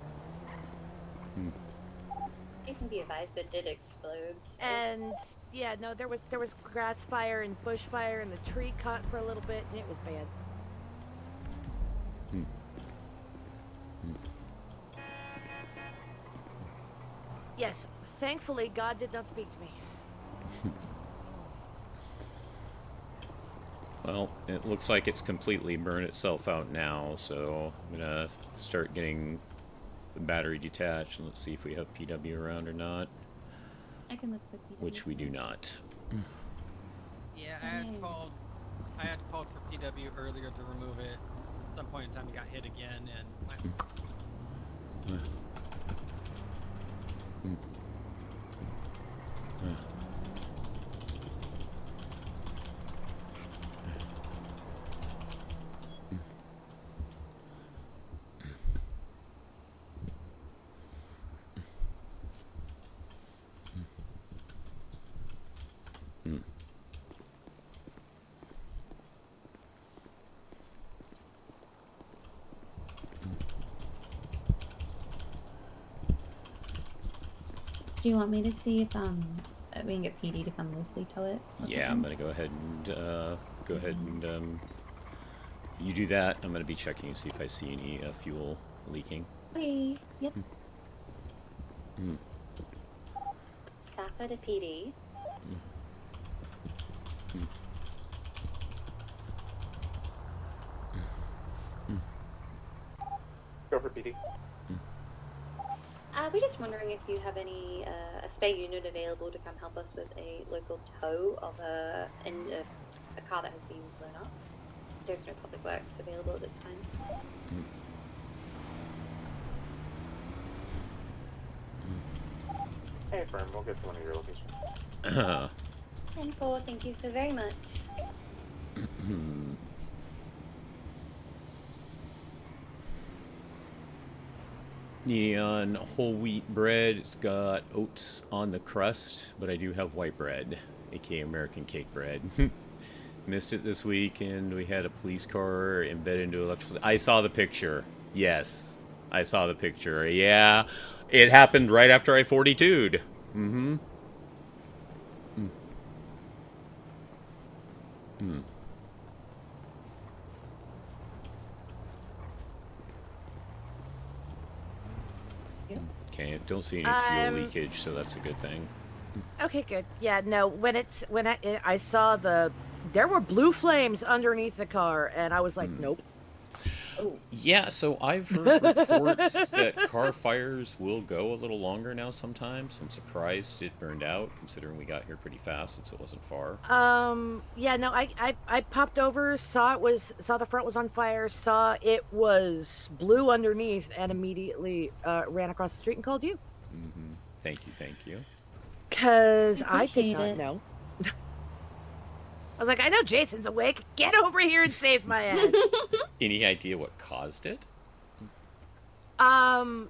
M: You can be advised it did explode.
D: And yeah, no, there was grass fire and bush fire, and the tree caught for a little bit, and it was bad. Yes, thankfully God did not speak to me.
A: Well, it looks like it's completely burned itself out now, so I'm gonna start getting the battery detached, and let's see if we have PW around or not.
B: I can look for PW.
A: Which we do not.
R: Yeah, I had called for PW earlier to remove it. At some point in time, it got hit again, and
B: Do you want me to see if we can get PD to come loosely tow it?
A: Yeah, I'm gonna go ahead and you do that. I'm gonna be checking to see if I see any fuel leaking.
B: Okay. Yep.
M: Safa to PD.
O: Go for PD.
M: We're just wondering if you have any a spare unit available to come help us with a local tow of a car that has been blown up. There's no public works available at this time.
O: Hey, firm, we'll get to one of your locations.
M: 10-4, thank you so very much.
A: Neon whole wheat bread. It's got oats on the crust, but I do have white bread, aka American cake bread. Missed it this week, and we had a police car embedded into electrical. I saw the picture. Yes, I saw the picture. Yeah, it happened right after I 42'd. Okay, don't see any fuel leakage, so that's a good thing.
D: Okay, good. Yeah, no, when I saw there were blue flames underneath the car, and I was like, nope.
A: Yeah, so I've heard reports that car fires will go a little longer now sometimes. I'm surprised it burned out, considering we got here pretty fast since it wasn't far.
D: Yeah, no, I popped over, saw the front was on fire, saw it was blue underneath, and immediately ran across the street and called you.
A: Thank you.
D: Because I did not know. I was like, I know Jason's awake. Get over here and save my ass.
A: Any idea what caused it?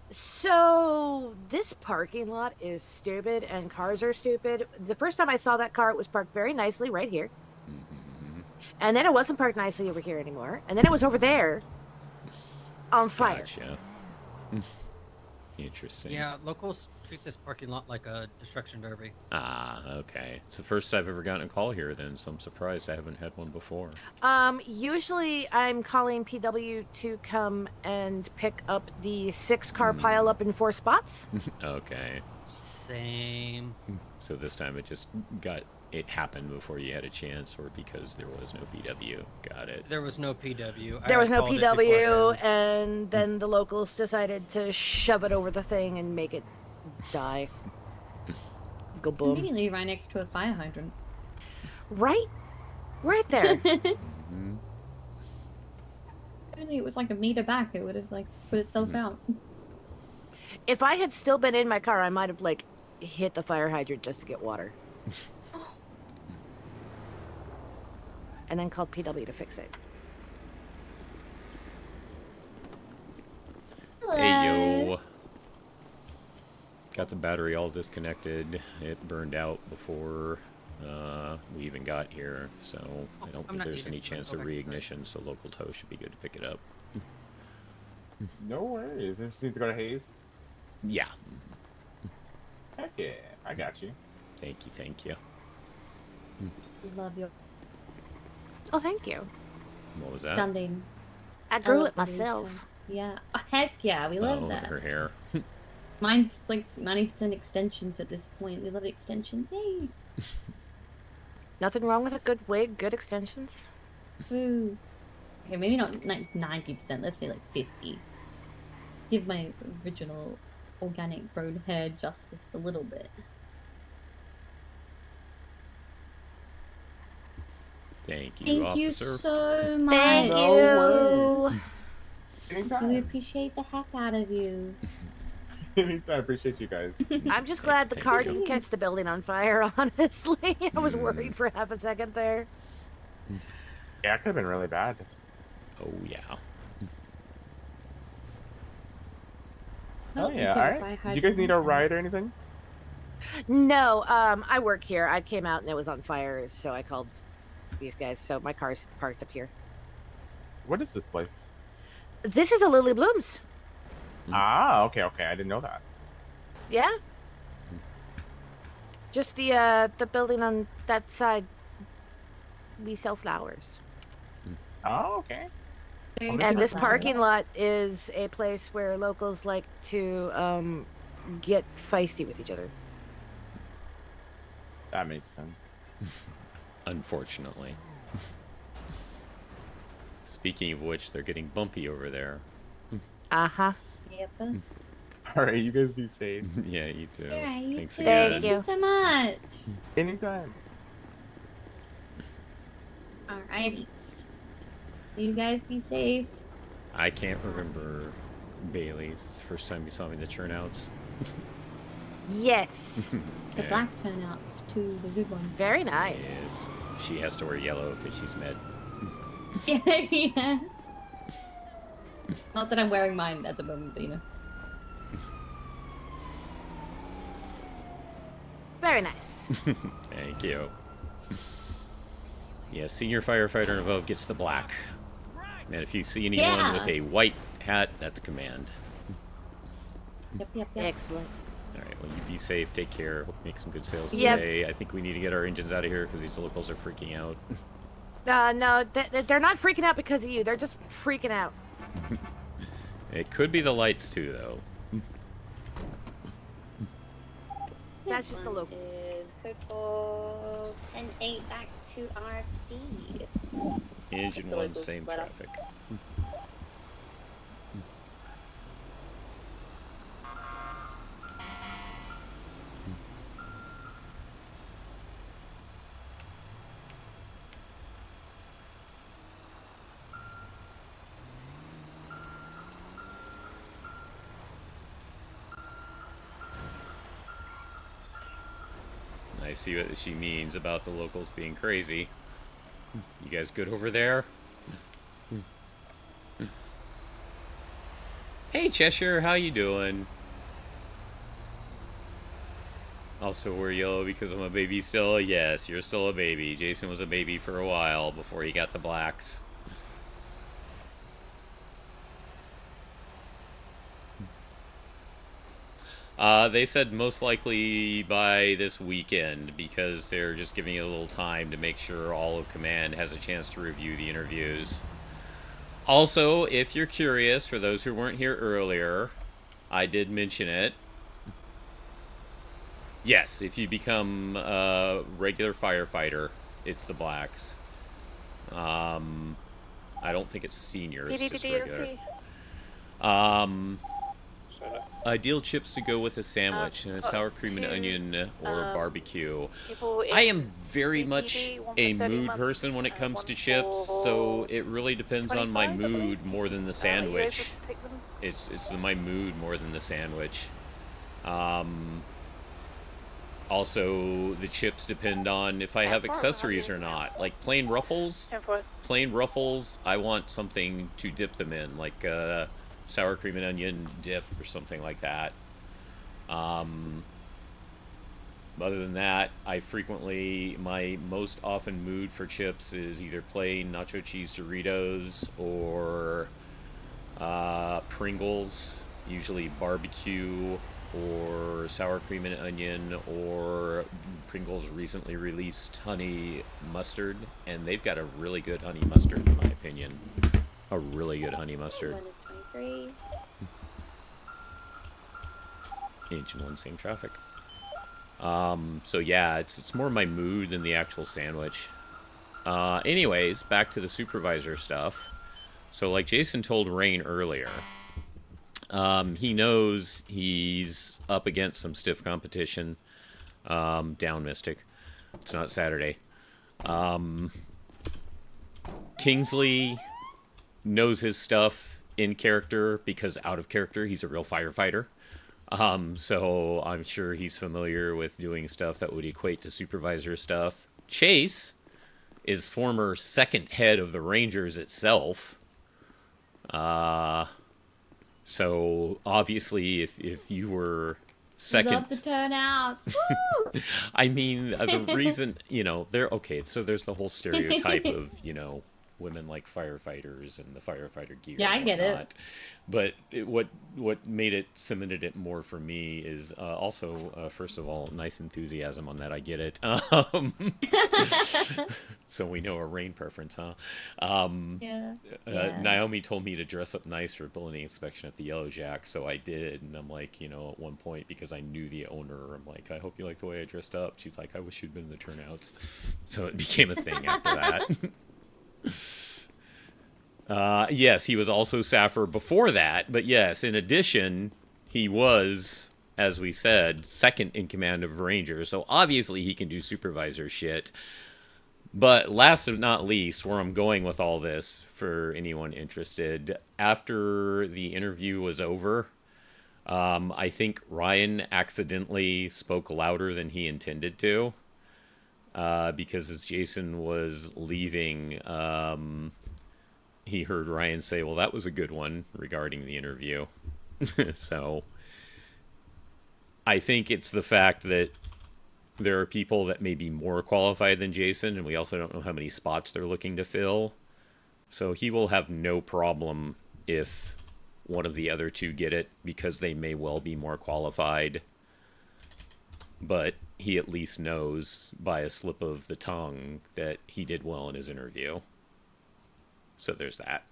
D: So this parking lot is stupid and cars are stupid. The first time I saw that car, it was parked very nicely right here. And then it wasn't parked nicely over here anymore. And then it was over there on fire.
A: Gotcha. Interesting.
R: yeah, locals treat this parking lot like a destruction derby.
A: Ah, okay. It's the first I've ever gotten a call here then, so I'm surprised I haven't had one before.
D: Usually I'm calling PW to come and pick up the 6-car pileup in 4 spots.
A: Okay.
R: Same.
A: So this time it happened before you had a chance, or because there was no PW. Got it.
R: There was no PW.
D: There was no PW, and then the locals decided to shove it over the thing and make it die. Go boom.
B: Conveniently right next to a fire hydrant.
D: Right there.
B: Only it was like a meter back, it would have like put itself out.
D: If I had still been in my car, I might have like hit the fire hydrant just to get water. and then called PW to fix it.
A: Hey, yo. Got the battery all disconnected. It burned out before we even got here, so I don't think there's any chance of reignition, so local tow should be good to pick it up.
S: No worries. Just need to go to Hayes.
A: Yeah.
S: Heck yeah, I got you.
A: Thank you, thank you.
B: Love you.
D: Oh, thank you.
A: What was that?
B: Standing.
D: I grew
B: love
D: it
B: the new
D: myself.
B: stuff. Yeah. Oh, heck yeah, we love that.
A: Her hair.
B: Mine's like 90% extensions at this point. We love extensions. Yay.
D: Nothing wrong with a good wig, good extensions.
B: Ooh. Okay, maybe not 90%. Let's say like 50. Give my original organic grown hair justice a little bit.
A: Thank you,
B: Thank
A: officer.
B: you so much.
D: Thank you.
S: Anytime.
B: We appreciate the heck out of you.
S: Anytime. I appreciate you guys.
D: I'm just glad the
A: Thank
D: car
A: you.
D: didn't catch the building on fire, honestly. I was worried for half a second there.
S: Yeah, it could have been really bad.
A: Oh, yeah.
S: Oh, yeah. All right. Do you guys need a ride or anything?
D: No, I work here. I came out and it was on fire, so I called these guys. So my car's parked up here.
S: What is this place?
D: This is a Lily Blooms.
S: Ah, okay, okay. I didn't know that.
D: Yeah. Just the building on that side. We sell flowers.
S: Oh, okay.
D: And this parking lot is a place where locals like to get feisty with each other.
S: That makes sense.
A: Unfortunately. Speaking of which, they're getting bumpy over there.
D: Uh-huh.
B: Yep.
S: All right, you guys be safe.
A: Yeah, you too.
B: Yeah, you
A: Thanks
B: too.
A: again.
B: Thank you so much.
S: Anytime.
B: Alrighty. You guys be safe.
A: I can't remember Bailey's. It's the first time you saw me in the turnouts.
D: Yes.
B: The
A: Okay.
B: black turnouts too, the good ones.
D: Very nice.
A: Yes. She has to wear yellow because she's med.
B: Yeah. Not that I'm wearing mine at the moment, but you know.
D: Very nice.
A: Thank you. Yeah, senior firefighter and above gets the black. And if you see anyone with a white hat, that's command.
B: Yep.
D: Excellent.
A: All right, well, you be safe. Take care. Hope you make some good sales
D: Yep.
A: today. I think we need to get our engines out of here because these locals are freaking out.
D: No, they're not freaking out because of you. They're just freaking out.
A: It could be the lights, too, though.
D: That's just a local.
M: Code for 10-8 back to RC.
A: Engine one, same traffic. I see what she means about the locals being crazy. You guys good over there? Hey Cheshire, how you doing? Also, we're yellow because I'm a baby still. Yes, you're still a baby. Jason was a baby for a while before he got the blacks. They said most likely by this weekend because they're just giving it a little time to make sure all of command has a chance to review the interviews. Also, if you're curious, for those who weren't here earlier, I did mention it. Yes, if you become a regular firefighter, it's the blacks. I don't think it's senior, it's just regular. Ideal chips to go with a sandwich, sour cream and onion or barbecue. I am very much a mood person when it comes to chips, so it really depends on my mood more than the sandwich. It's my mood more than the sandwich. Also, the chips depend on if I have accessories or not. Like plain ruffles, I want something to dip them in, like sour cream and onion dip or something like that. Other than that, my most often mood for chips is either plain nacho cheese Doritos or Pringles, usually barbecue or sour cream and onion, or Pringles recently released honey mustard, and they've got a really good honey mustard in my opinion. A really good honey mustard. Engine 1, same traffic. So yeah, it's more my mood than the actual sandwich. Anyways, back to the supervisor stuff. So like Jason told Rain earlier, he knows he's up against some stiff competition, down Mystic. It's not Saturday. Kingsley knows his stuff in character because out of character, he's a real firefighter. So I'm sure he's familiar with doing stuff that would equate to supervisor stuff. Chase is former second head of the Rangers itself. So obviously if you were second...
B: Love the turnouts. Woo!
A: I mean, the reason, so there's the whole stereotype of, women like firefighters and the firefighter gear.
B: Yeah, I get it.
A: But what cemented it more for me is also, first of all, nice enthusiasm on that. I get it. So we know a Rain preference, huh?
B: Yeah.
A: Naomi told me to dress up nice for building inspection at the Yellow Jack, so I did. And I'm like, at one point, because I knew the owner, I'm like, I hope you like the way I dressed up. She's like, I wish you'd been in the turnouts. So it became a thing after that. Yes, he was also Saffir before that, but yes, in addition, he was, as we said, second in command of Rangers, so obviously he can do supervisor shit. But last but not least, where I'm going with all this, for anyone interested, after the interview was over, I think Ryan accidentally spoke louder than he intended to, because as Jason was leaving, he heard Ryan say, well, that was a good one, regarding the interview. So I think it's the fact that there are people that may be more qualified than Jason, and we also don't know how many spots they're looking to fill. So he will have no problem if one of the other two get it, because they may well be more qualified. But he at least knows by a slip of the tongue that he did well in his interview. So there's that.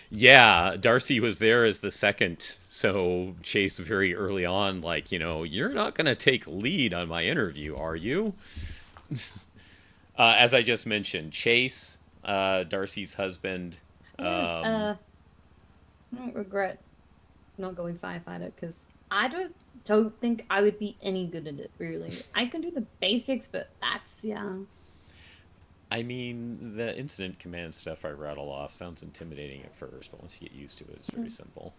A: Yeah, Darcy was there as the second, so Chase very early on, like, you're not going to take lead on my interview, are you? As I just mentioned, Chase, Darcy's husband.
B: I don't regret not going firefighter, because I don't think I would be any good at it, really. I can do the basics, but that's, yeah.
A: I mean, the incident command stuff I rattle off sounds intimidating at first, but once you get used to it, it's very simple.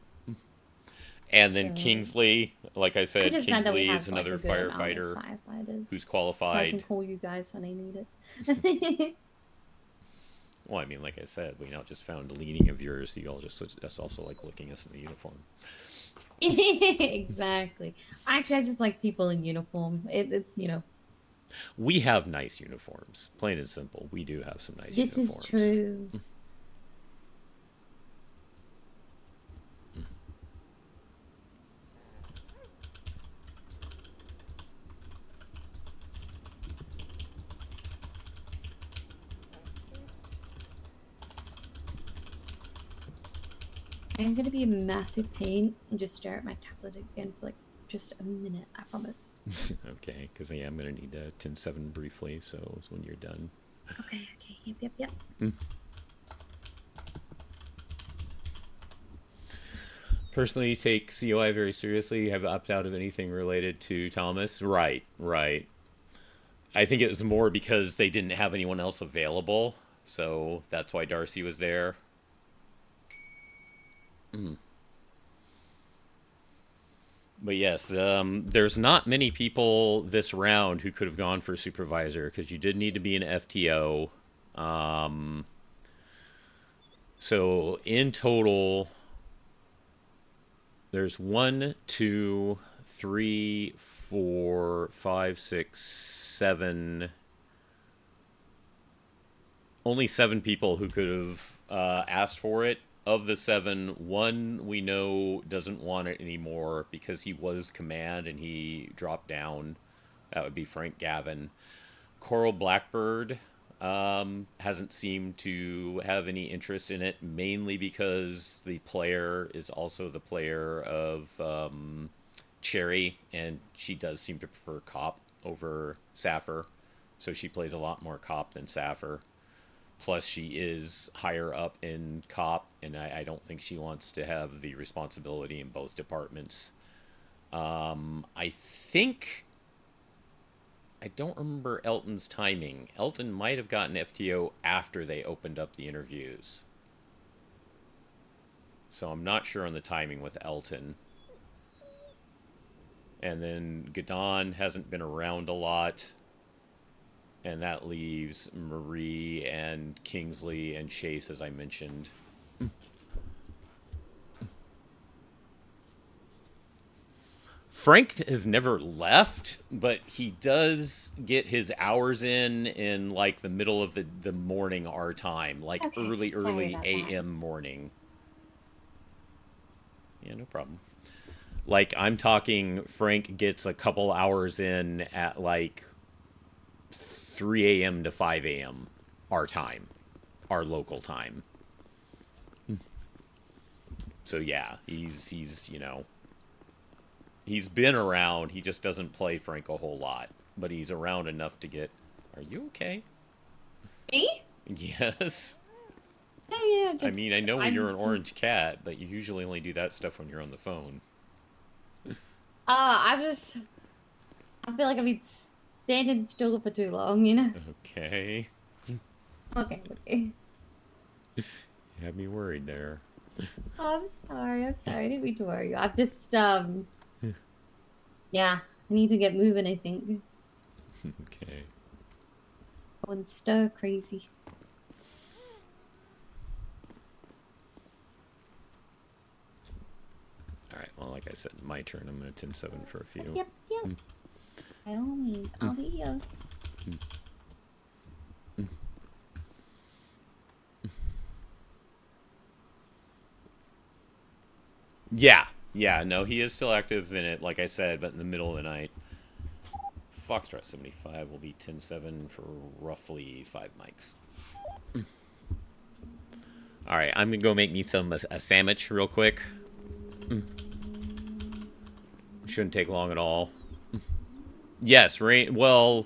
A: And then Kingsley, like I said, Kingsley is another firefighter who's qualified.
B: So I can call you guys when I need it.
A: Well, I mean, like I said, we now just found a leaning of yours, so you all just also like looking us in the uniform.
B: Exactly. Actually, I just like people in uniform.
A: We have nice uniforms, plain and simple. We do have some nice uniforms.
B: This is true. I'm gonna be a massive pain and just stare at my tablet again for like just a minute, I promise.
A: Okay, because I'm going to need 10-7 briefly, so it's when you're done.
B: Okay, yep.
A: Personally, take COI very seriously. You have opted out of anything related to Thomas? Right. I think it was more because they didn't have anyone else available. So that's why Darcy was there. But yes, there's not many people this round who could have gone for supervisor because you did need to be an FTO. So in total, there's 1, 2, 3, 4, 5, 6, 7. Only 7 people who could have asked for it. Of the 7, 1 we know doesn't want it anymore because he was command and he dropped down. That would be Frank Gavin. Coral Blackbird hasn't seemed to have any interest in it, mainly because the player is also the player of Cherry, and she does seem to prefer Cop over Sappher. So she plays a lot more Cop than Sappher. Plus, she is higher up in Cop, and I don't think she wants to have the responsibility in both departments. I don't remember Elton's timing. Elton might have gotten FTO after they opened up the interviews. So I'm not sure on the timing with Elton. And then Gadon hasn't been around a lot. And that leaves Marie and Kingsley and Chase, as I mentioned. Frank has never left, but he does get his hours in like the middle of the morning our time, like early AM morning. Yeah, no problem. Like, I'm talking Frank gets a couple hours in at like 3 a.m. to 5 a.m. our time, our local time. So yeah, he's you know, he's been around. He just doesn't play Frank a whole lot, but he's around enough to get. Are you okay?
B: Me?
A: Yes.
B: Yeah.
A: I mean, I know you're an orange cat, but you usually only do that stuff when you're on the phone.
B: I feel like I've been standing still for too long, you know?
A: Okay.
B: Okay.
A: You had me worried there.
B: Oh, I'm sorry. I didn't mean to worry you. I've just, yeah, I need to get moving, I think.
A: Okay.
B: Going stir crazy.
A: Alright, well, like I said, my turn. I'm going to 10-7 for a few.
B: Yep. By all means, I'll be here. Yeah, no, he is still active in it, like I said, but in the middle of the night. Foxtrot 75 will be 10-7 for roughly 5 mics. Alright, I'm going to go make me a sandwich real quick. Shouldn't take long at all. Yes, Rain. Well,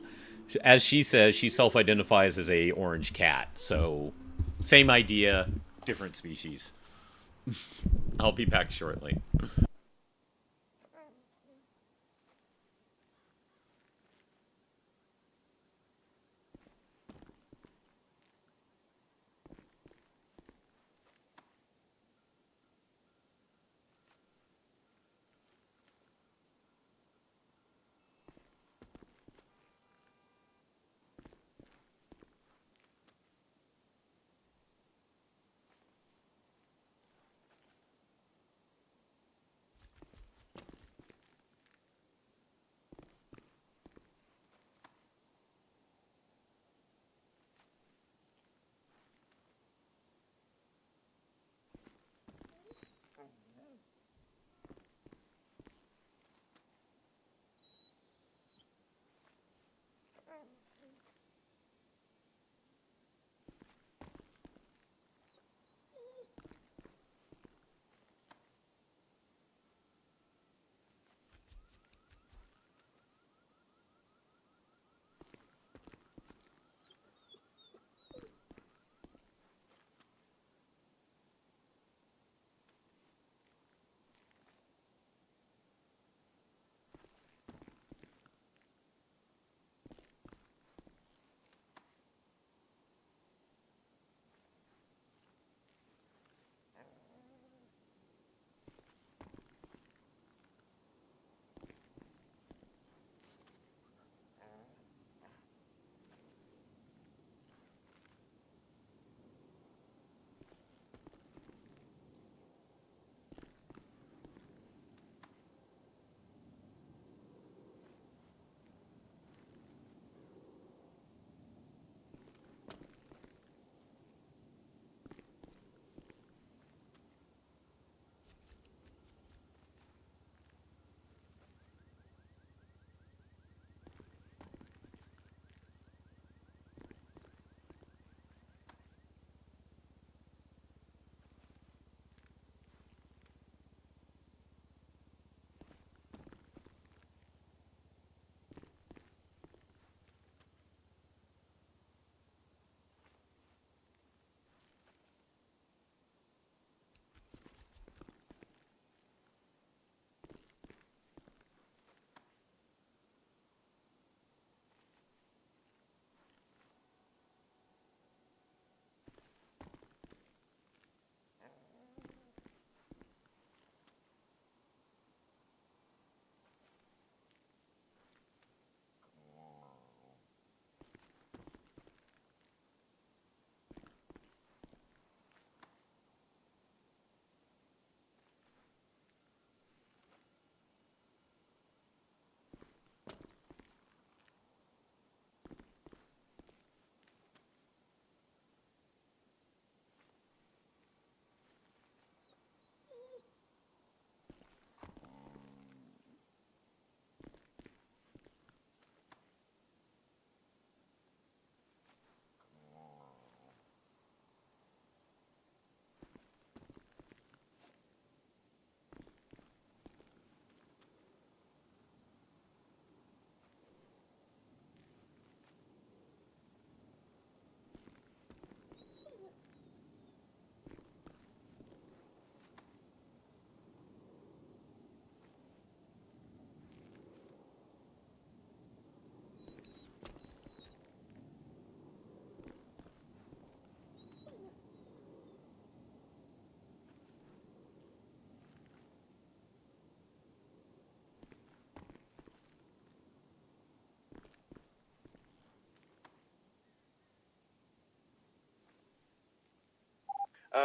B: as she says, she self-identifies as a orange cat. So, same idea, different species. I'll be back shortly.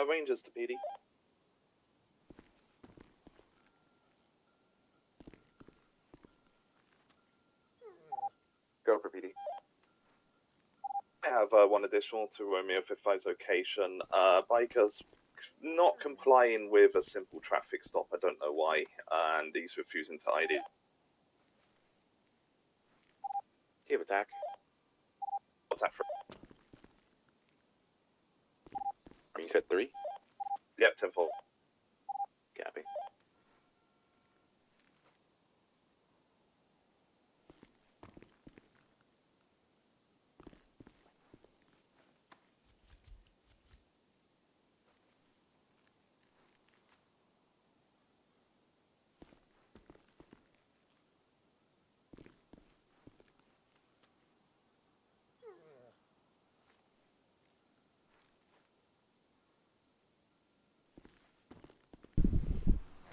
O: Rangers to PD. Go for PD. I have one additional to Romeo 55's location. Bikers not complying with a simple traffic stop. I don't know why, and he's refusing to ID. Team attack. What's that for? You said 3? Yep, 10-4. Copy.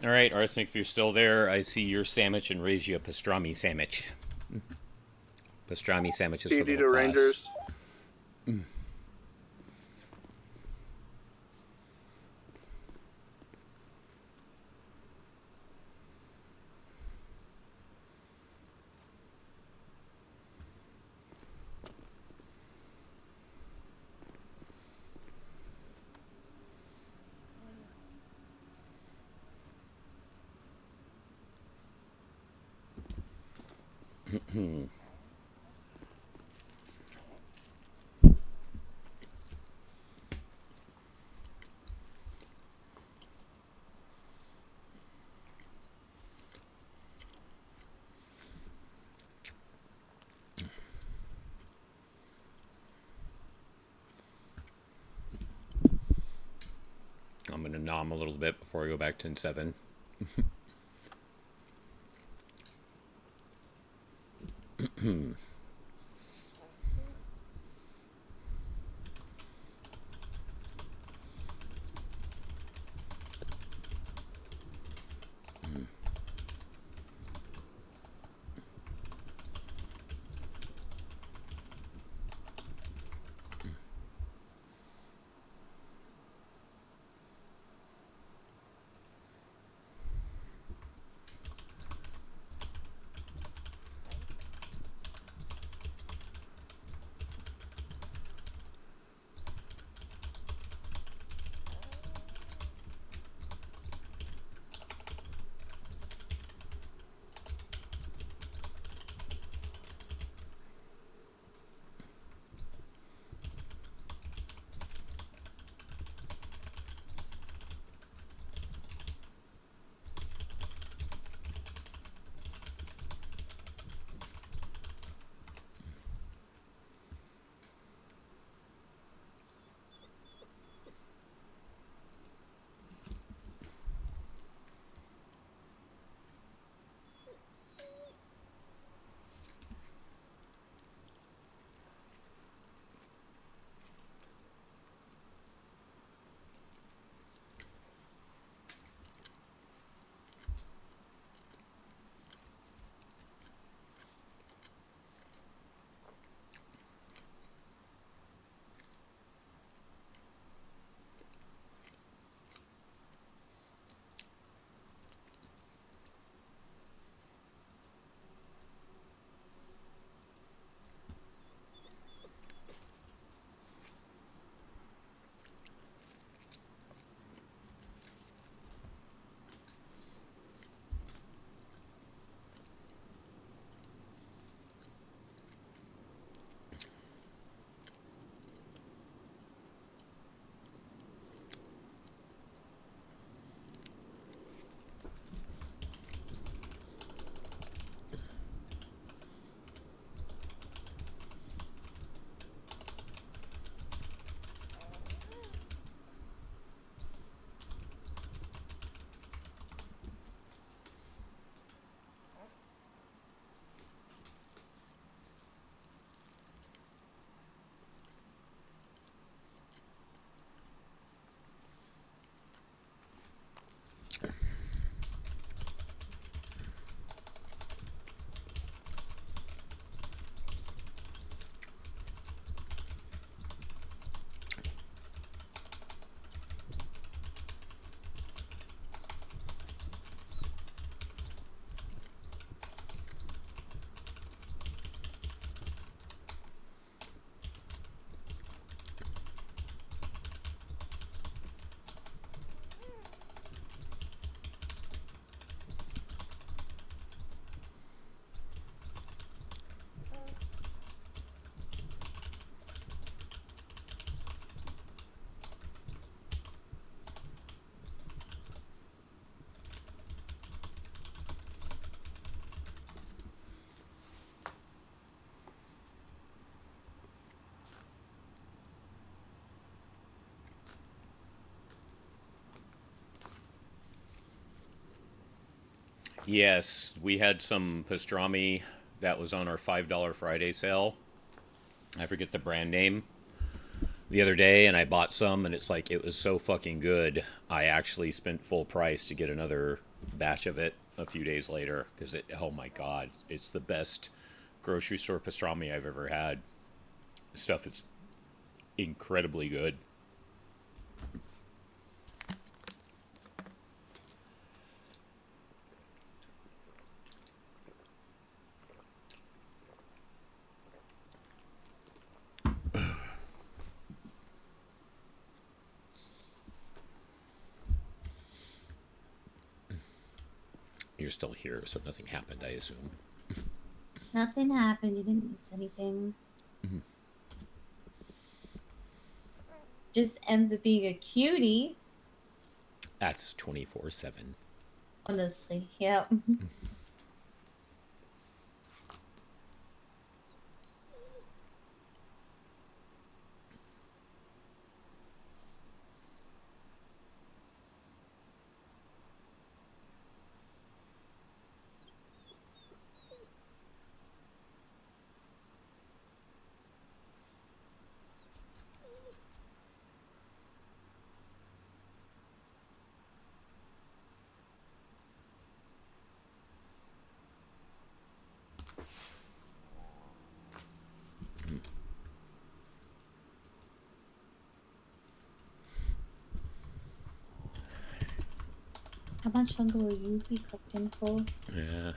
A: All right, Arsenic, if you're still there, I see your sandwich and raise you a pastrami sandwich. Pastrami sandwiches for
O: PD
A: the
O: to Rangers.
A: I'm going to nom a little bit before I go back to 10-7. Yes, we had some pastrami that was on our $5 Friday sale. I forget the brand name. The other day, and I bought some, and it's like, it was so fucking good. I actually spent full price to get another batch of it a few days later, because oh my god, it's the best grocery store pastrami I've ever had. Stuff is incredibly good. You're still here, so nothing happened, I assume.
B: Nothing happened. You didn't miss anything.
A: Mhm.
B: Just Emma being a cutie.
A: That's 24/7.
B: Honestly, yeah. How much longer will you be cooked in for?
A: Yeah.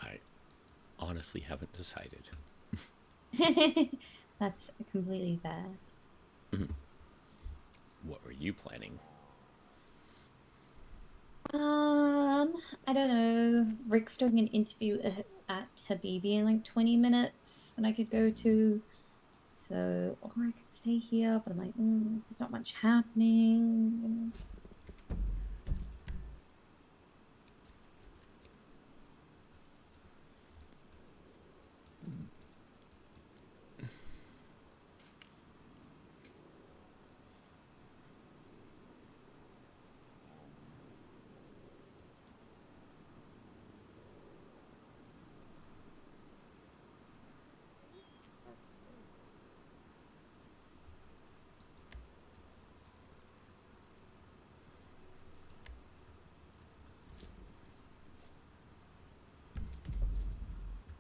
A: I honestly haven't decided.
B: That's completely fair.
A: What were you planning?
B: I don't know. Rick's doing an interview at Habibi in like 20 minutes that I could go to. So, or I could stay here, but I'm like, there's not much happening.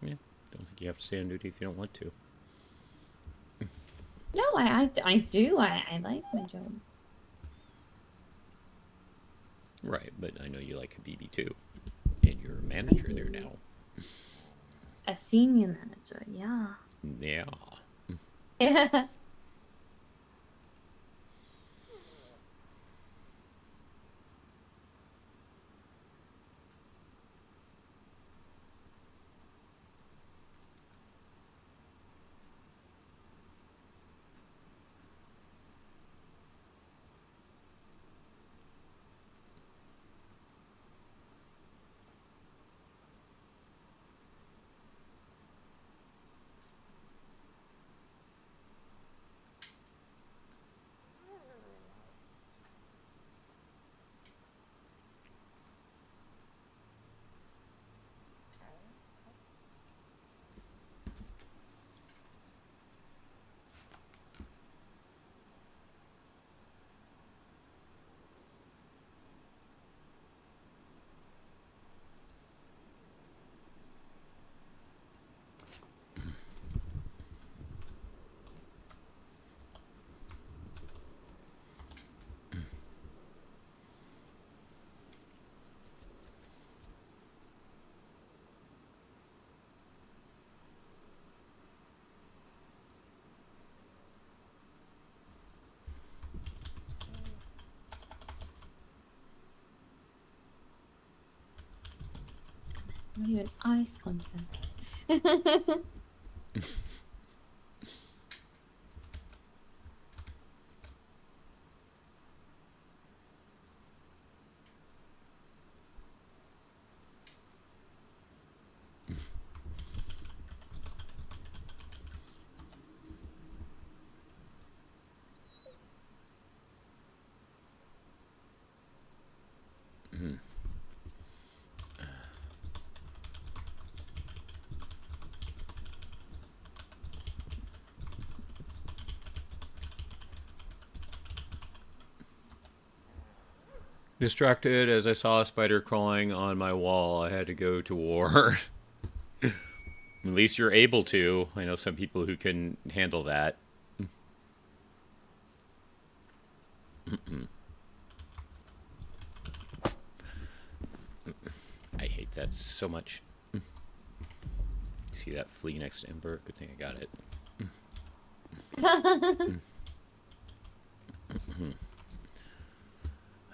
A: Yeah, don't think you have to stay on duty if you don't want to.
B: No, I do. I like my job.
A: Right, but I know you like Habibi too. And you're a manager there now.
B: A senior manager, yeah.
A: Yeah.
B: Yeah. Not even ice contact.
A: Distracted as I saw a spider crawling on my wall. I had to go to war. At least you're able to. I know some people who can handle that. I hate that so much. See that flea next to Ember? Good thing I got it.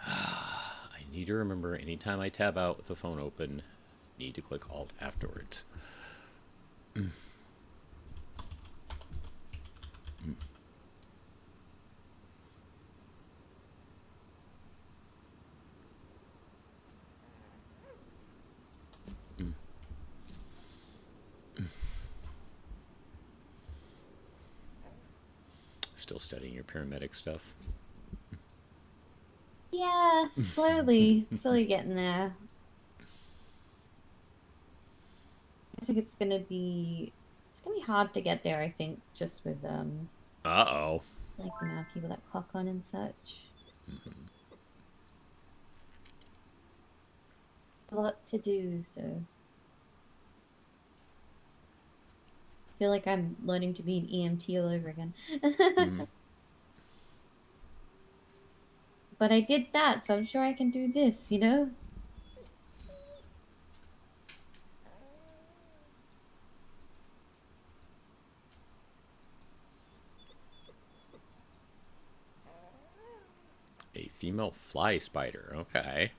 A: I need to remember anytime I tab out with the phone open, need to click Alt afterwards. Still studying your paramedic stuff.
B: Yeah, slowly getting there. I think it's gonna be hard to get there. I think just with
A: Uh-oh.
B: like the amount of people that clock on and such. A lot to do, so I feel like I'm learning to be an EMT all over again. But I did that, so I'm sure I can do this, you know?
A: A female fly spider. Okay.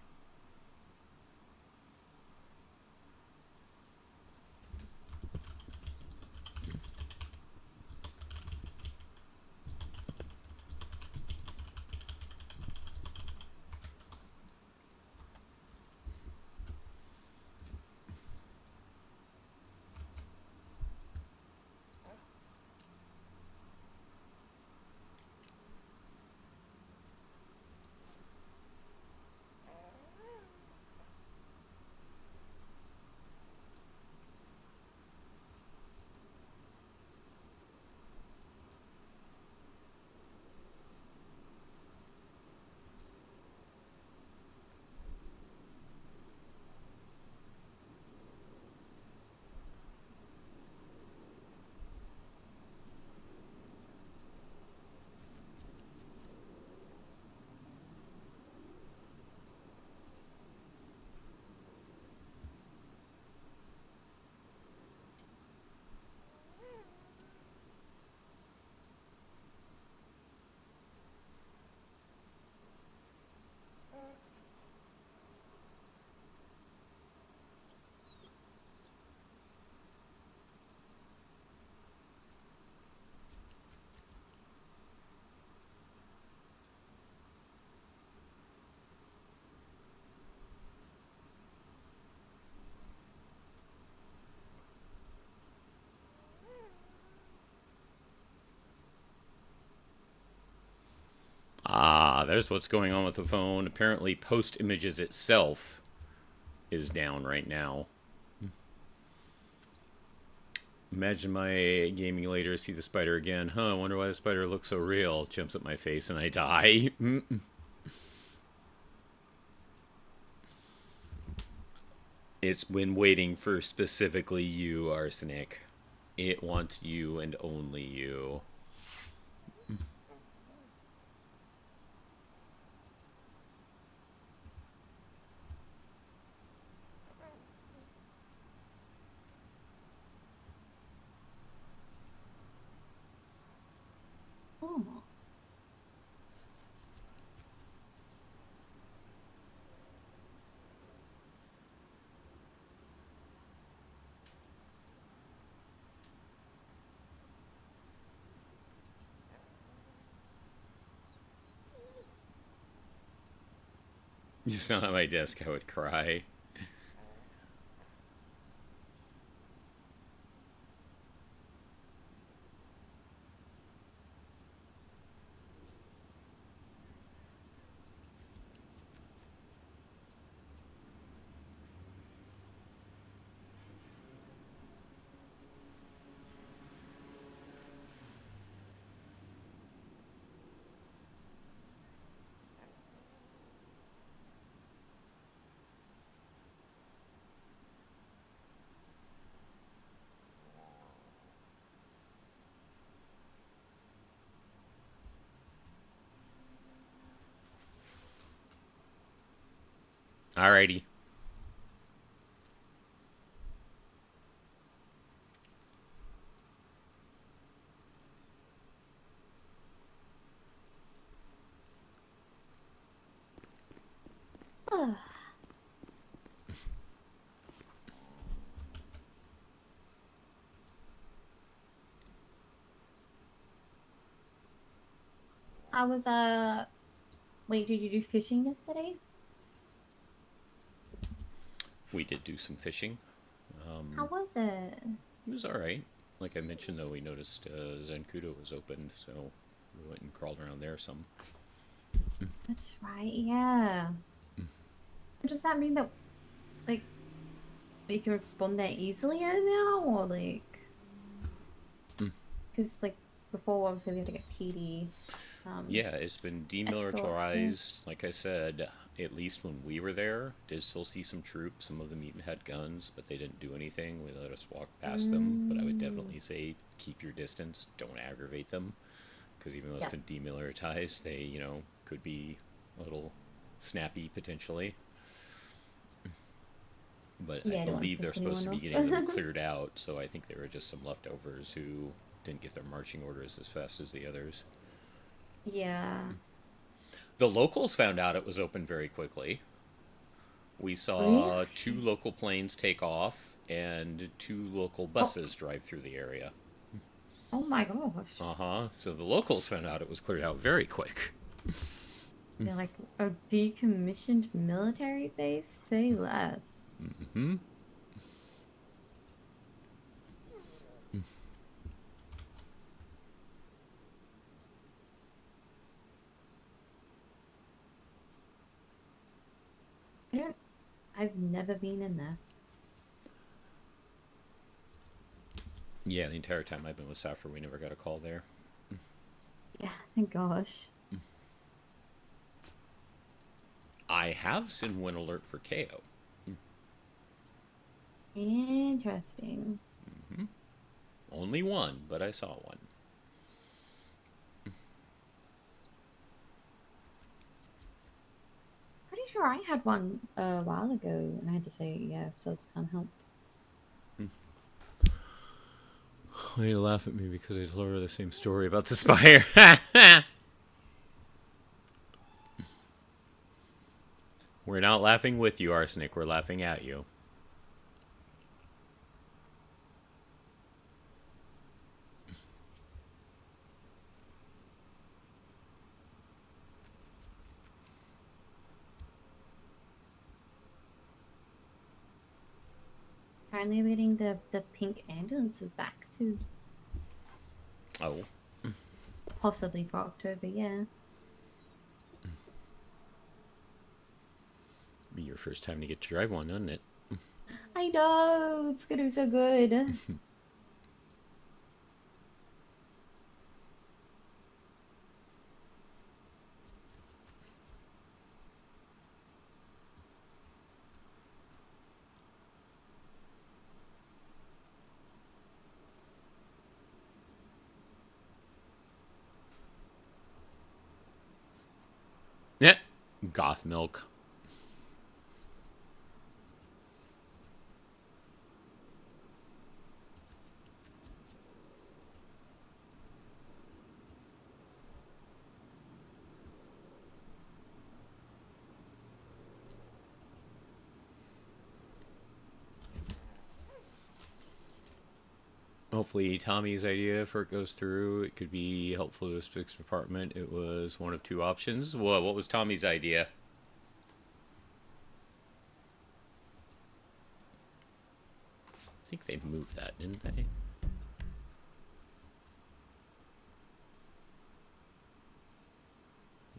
A: Ah, there's what's going on with the phone. Apparently, Post Images itself is down right now. Imagine my gaming later, see the spider again. Huh, I wonder why the spider looks so real. Jumps at my face and I die. It's been waiting for specifically you, Arsenic. It wants you and only you.
B: Oh.
A: It's not on my desk, I would cry. Alrighty.
B: I was wait, did you do fishing yesterday?
A: We did do some fishing.
B: How was it?
A: It was alright. Like I mentioned, though, we noticed Zancudo was open, so we went and crawled around there some.
B: That's right, yeah. Does that mean that, like, you can spawn there easily now, or like... Because, like, before, obviously, we had to get PD.
A: Yeah, it's been demilitarized. Like I said, at least when we were there, did still see some troops. Some of them even had guns, but they didn't do anything. We let us walk past them. But I would definitely say keep your distance. Don't aggravate them. Because even though it's been demilitarized, they, you know, could be a little snappy potentially. But I believe they're supposed to be getting them cleared out. So I think there were just some leftovers who didn't get their marching orders as fast as the others.
B: Yeah.
A: The locals found out it was open very quickly. We saw 2 local planes take off and 2 local buses drive through the area.
B: Oh my gosh.
A: Uh-huh. So the locals found out it was cleared out very quick.
B: They're like a decommissioned military base? Say less.
A: Mm-hmm.
B: I've never been in there.
A: Yeah, the entire time I've been with Saffir, we never got a call there.
B: Yeah, thank gosh.
A: I have seen one alert for KO.
B: Interesting.
A: Mm-hmm. Only one, but I saw one.
B: Pretty sure I had one a while ago, and I had to say, yeah, SOS can't help.
A: Why you laugh at me because I told her the same story about the spire. We're not laughing with you, Arsenic. We're laughing at you.
B: Apparently we're getting the pink ambulances back too.
A: Oh.
B: Possibly for October, yeah.
A: Be your first time to get to drive one, isn't it?
B: I know, it's gonna be so good.
A: Yeah. Goth milk. Hopefully Tommy's idea, if it goes through, it could be helpful to the Spix department. It was one of 2 options. What was Tommy's idea? I think they moved that, didn't they?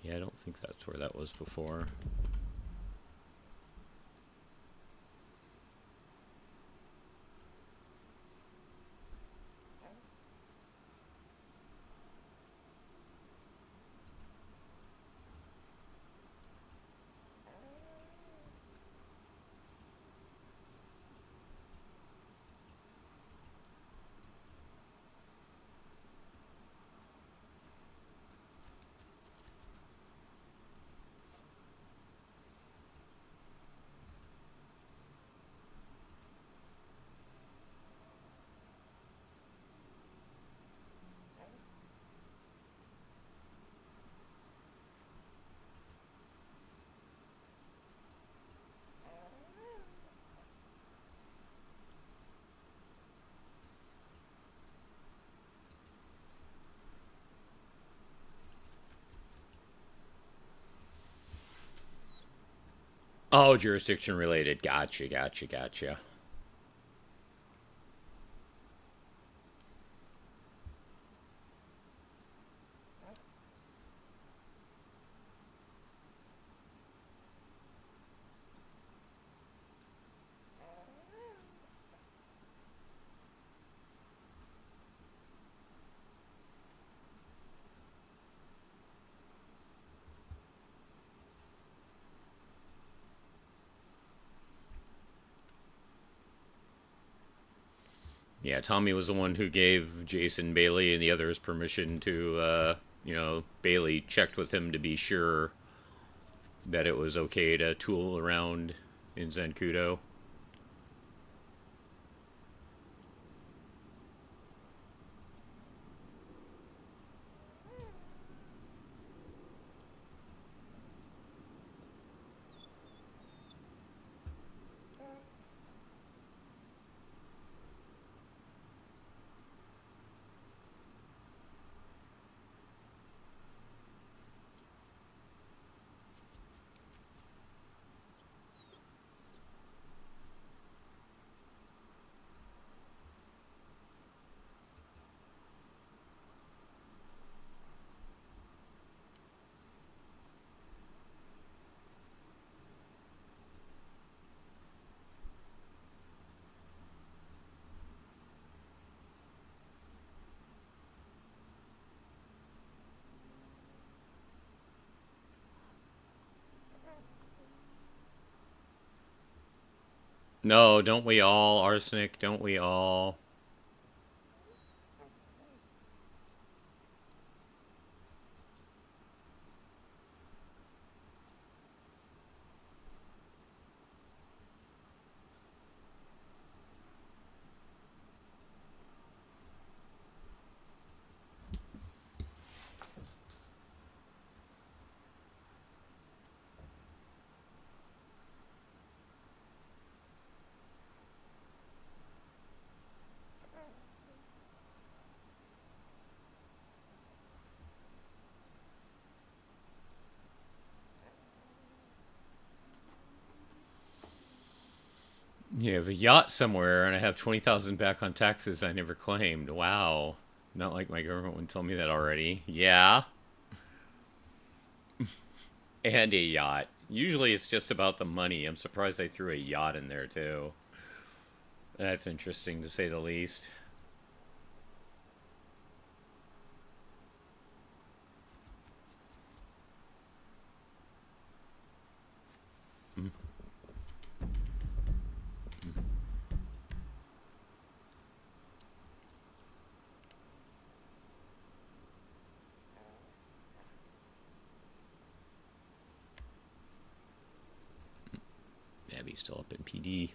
A: Yeah, I don't think that's where that was before. Oh, jurisdiction related. Gotcha, gotcha, gotcha. Yeah, Tommy was the one who gave Jason Bailey and the others permission to, Bailey checked with him to be sure that it was okay to tool around in Zancudo. No, don't we all? Arsenic, don't we all? You have a yacht somewhere, and I have 20,000 back on taxes I never claimed. Wow. Not like my government wouldn't tell me that already. Yeah. And a yacht. Usually it's just about the money. I'm surprised they threw a yacht in there, too. That's interesting, to say the least. Abby's still up in PD.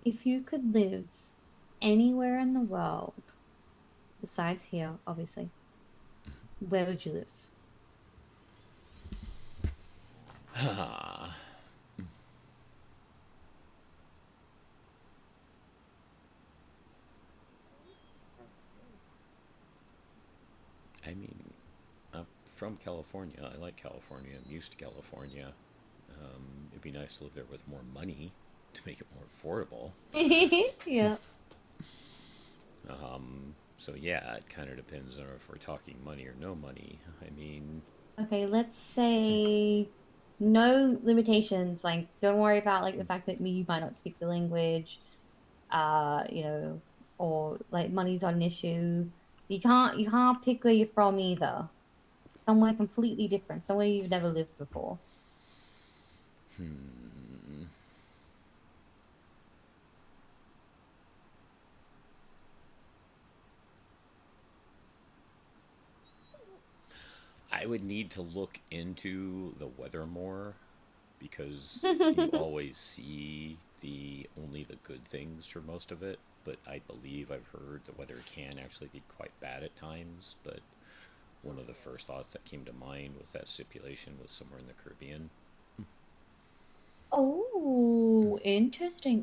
B: If you could live anywhere in the world, besides here, obviously, where would you live?
A: from California. I like California. I'm used to California. It'd be nice to live there with more money to make it more affordable.
B: Yeah.
A: So yeah, it kind of depends on if we're talking money or no money. I mean...
B: Okay, let's say no limitations. Like, don't worry about like the fact that you might not speak the language, you know, or like money's not an issue. You can't pick where you're from either. Somewhere completely different, somewhere you've never lived before.
A: I would need to look into the weather more, because you always see only the good things for most of it. But I believe I've heard the weather can actually be quite bad at times. But one of the first thoughts that came to mind with that stipulation was somewhere in the Caribbean.
B: Oh, interesting.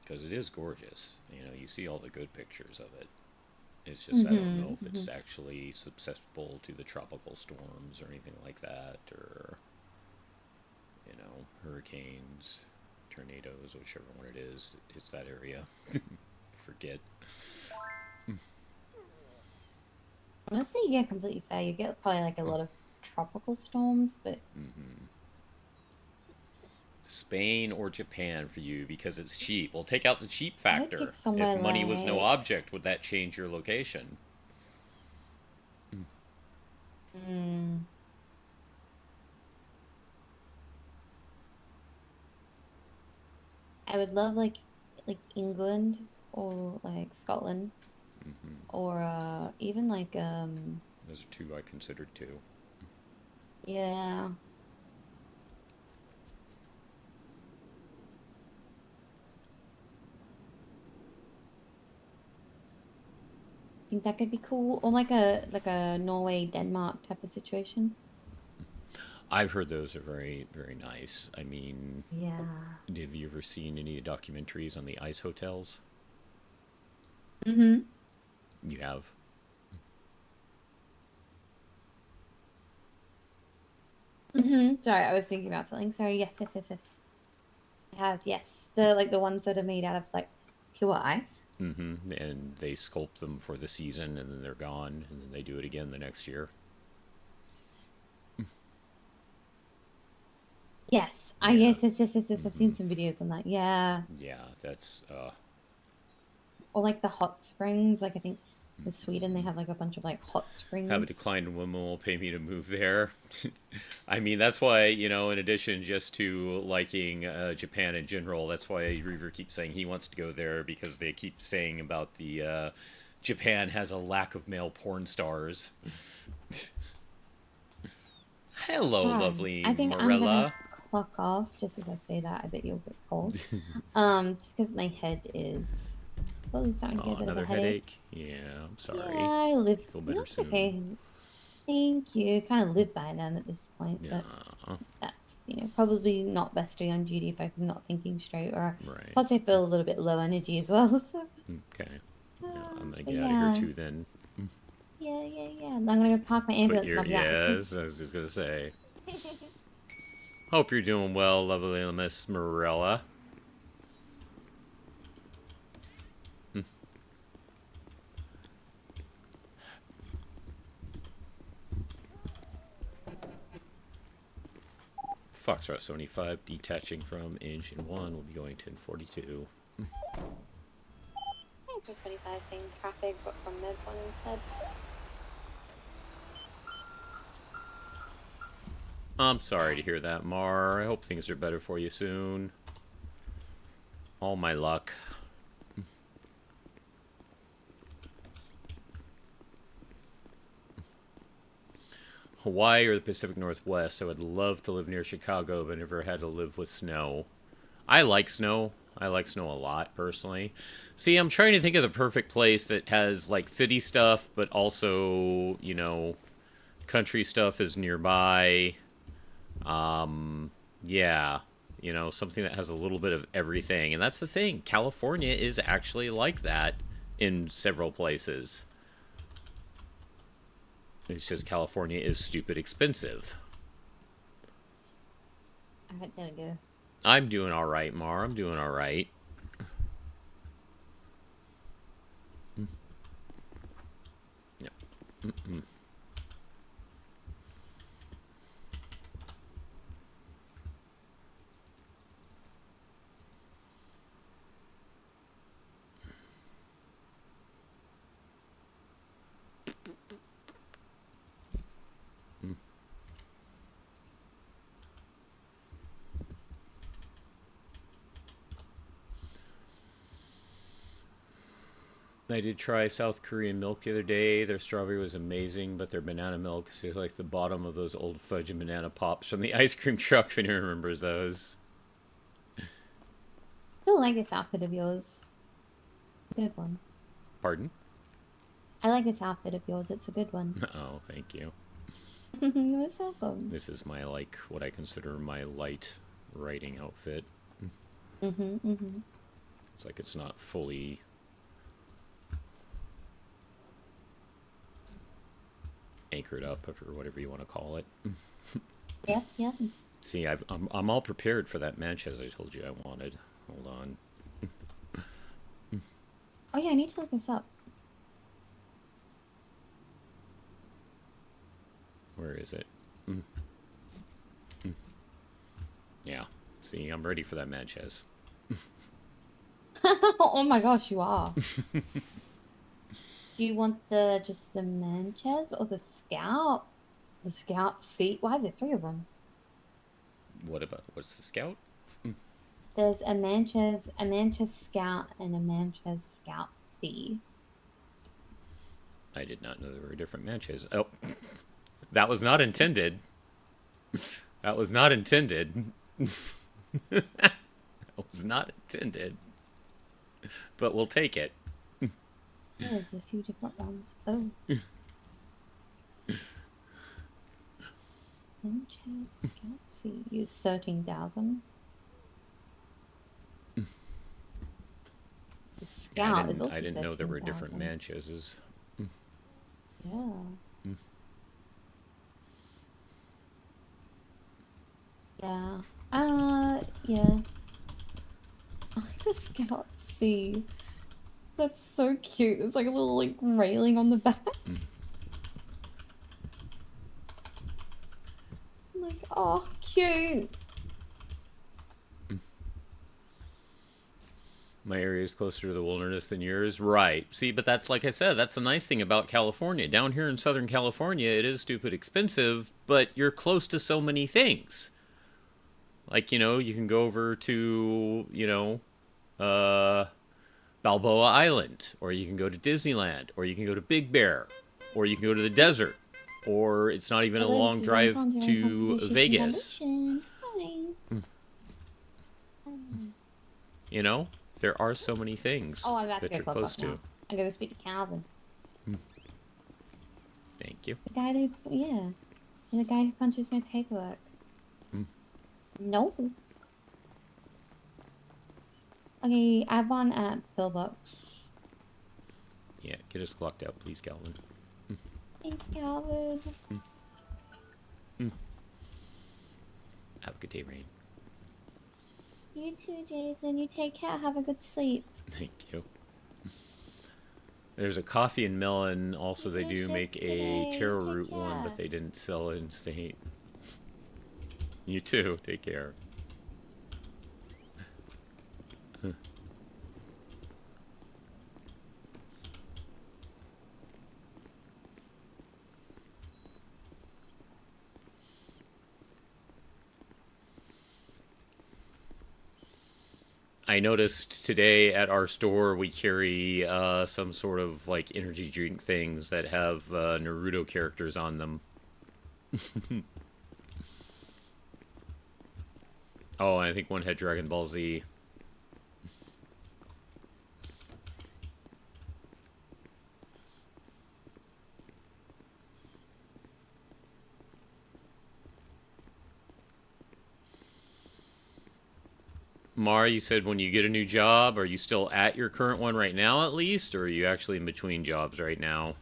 A: Because it is gorgeous. You know, you see all the good pictures of it. It's just, I don't know if it's actually susceptible to the tropical storms or anything like that, or, you know, hurricanes, tornadoes, whichever one it is, it's that area. Forget.
B: Honestly, yeah, completely fair. You get probably like a lot of tropical storms, but
A: Spain or Japan for you, because it's cheap. We'll take out the cheap factor.
B: pick somewhere
A: If money was no
B: like-
A: object, would that change your location?
B: I would love like England or like Scotland, or even like
A: Those are two I considered too.
B: yeah. I think that could be cool, or like a Norway, Denmark type of situation.
A: I've heard those are very, very nice. I mean,
B: Yeah.
A: have you ever seen any of the documentaries on the ice hotels?
B: You
A: have?
B: Sorry, I was thinking about something. Sorry. Yes. I have, yes. The ones that are made out of like pure ice.
A: And they sculpt them for the season, and then they're gone, and then they do it again the next year.
B: Yes. Yes. I've seen some videos on that. Yeah.
A: Yeah, that's
B: Or like the hot springs. Like I think in Sweden they have like a bunch of like hot springs.
A: have a declined woman will pay me to move there. I mean, that's why, you know, in addition just to liking Japan in general, that's why Reaver keeps saying he wants to go there, because they keep saying about the Japan has a lack of male porn stars. Hello, lovely
B: I think
A: Morella.
B: I'm gonna clock off just as I say that. I bet you'll get cold. Just because my head is starting to get a bit
A: Another
B: of a headache.
A: Yeah, I'm sorry.
B: Yeah, I live.
A: Feel better
B: That's
A: soon.
B: okay. Thank you. Kind of live by none at this point,
A: Yeah.
B: but that's probably not best to be on duty if I'm not thinking straight. Or
A: Right.
B: plus I feel a little bit low energy as well. So
A: Okay. Yeah, I'm gonna
B: but
A: get out of
B: yeah.
A: here too then.
B: yeah. I'm gonna go park my ambulance. and I'll be back.
A: Yes, I was just gonna say. Hope you're doing well, lovely Miss Morella. Foxtrot 75 detaching from engine 1 will be going 1042.
M: 25 saying traffic, but from mid one instead.
A: I'm sorry to hear that, Mar. I hope things are better for you soon. All my luck. Hawaii or the Pacific Northwest. I would love to live near Chicago, but never had to live with snow. I like snow. I like snow a lot, personally. See, I'm trying to think of the perfect place that has, like, city stuff, but also, you know, country stuff is nearby. Yeah, you know, something that has a little bit of everything. And that's the thing. California is actually like that in several places. It's just California is stupid expensive.
B: Alright, there we go.
A: I'm doing all right, Mar. I'm doing all right. Yep. I did try South Korean milk the other day. Their strawberry was amazing, but their banana milk is like the bottom of those old fudge and banana pops from the ice cream truck, if anyone remembers those.
B: Still like this outfit of yours. Good one.
A: Pardon?
B: I like this outfit of yours. It's a good one.
A: Oh, thank you.
B: You're most welcome.
A: This is my, like, what I consider my light writing outfit. It's like it's not fully... anchored up, or whatever you want to call it.
B: Yep.
A: See, I'm all prepared for that match as I told you I wanted. Hold on.
B: Oh yeah, I need to look this up.
A: Where is it? Yeah. See, I'm ready for that match as.
B: Oh my gosh, you are. Do you want just the Manches or the Scout? The Scout seat? Why is there 3 of them?
A: What's the Scout?
B: There's a Manches Scout and a Manches Scout C.
A: I did not know there were different matches. Oh, that was not intended. That was not intended. That was not intended. But we'll take it.
B: There's a few different ones. Oh. Manches Scout C is 13,000. The Scout is also
A: I didn't know there were different
B: 13,000.
A: Mancheses.
B: Yeah. Yeah. Yeah. I like the Scout C. That's so cute. There's like a little like railing on the back. Like, oh, cute.
A: My area is closer to the wilderness than yours. Right. See, but that's, like I said, that's the nice thing about California. Down here in Southern California, it is stupid expensive, but you're close to so many things. Like, you know, you can go over to, you know, Balboa Island, or you can go to Disneyland, or you can go to Big Bear, or you can go to the desert, or it's not even a long drive to Vegas. You know, there are so many things
B: Oh, I'm about
A: that
B: to
A: you're
B: go
A: close to.
B: now. I gotta go speak to Calvin.
A: Thank you.
B: The guy who, yeah, the guy who punches my paperwork. No. Okay, I have one at Pillbox.
A: Yeah, get us clocked out, please, Calvin.
B: Thanks, Calvin.
A: Have a good day, Rain.
B: You too, Jason. You take care. Have a good sleep.
A: Thank you. There's a coffee and melon. Also, they do make a taro root one, but they didn't sell it in state. You too. Take care. I noticed today at our store we carry some sort of like energy drink things that have Naruto characters on them. Oh, and I think one had Dragon Ball Z. Mara, you said when you get a new job, are you still at your current one right now at least, or are you actually in between jobs right now?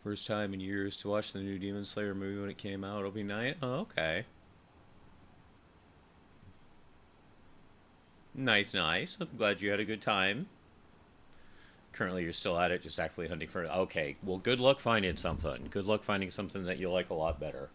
A: First time in years to watch the new Demon Slayer movie when it came out. It'll be nice. Oh, okay. Nice, nice. I'm glad you had a good time. Currently, you're still at it, just actively hunting for it. Okay, well, good luck finding something. Good luck finding something that you like a lot better.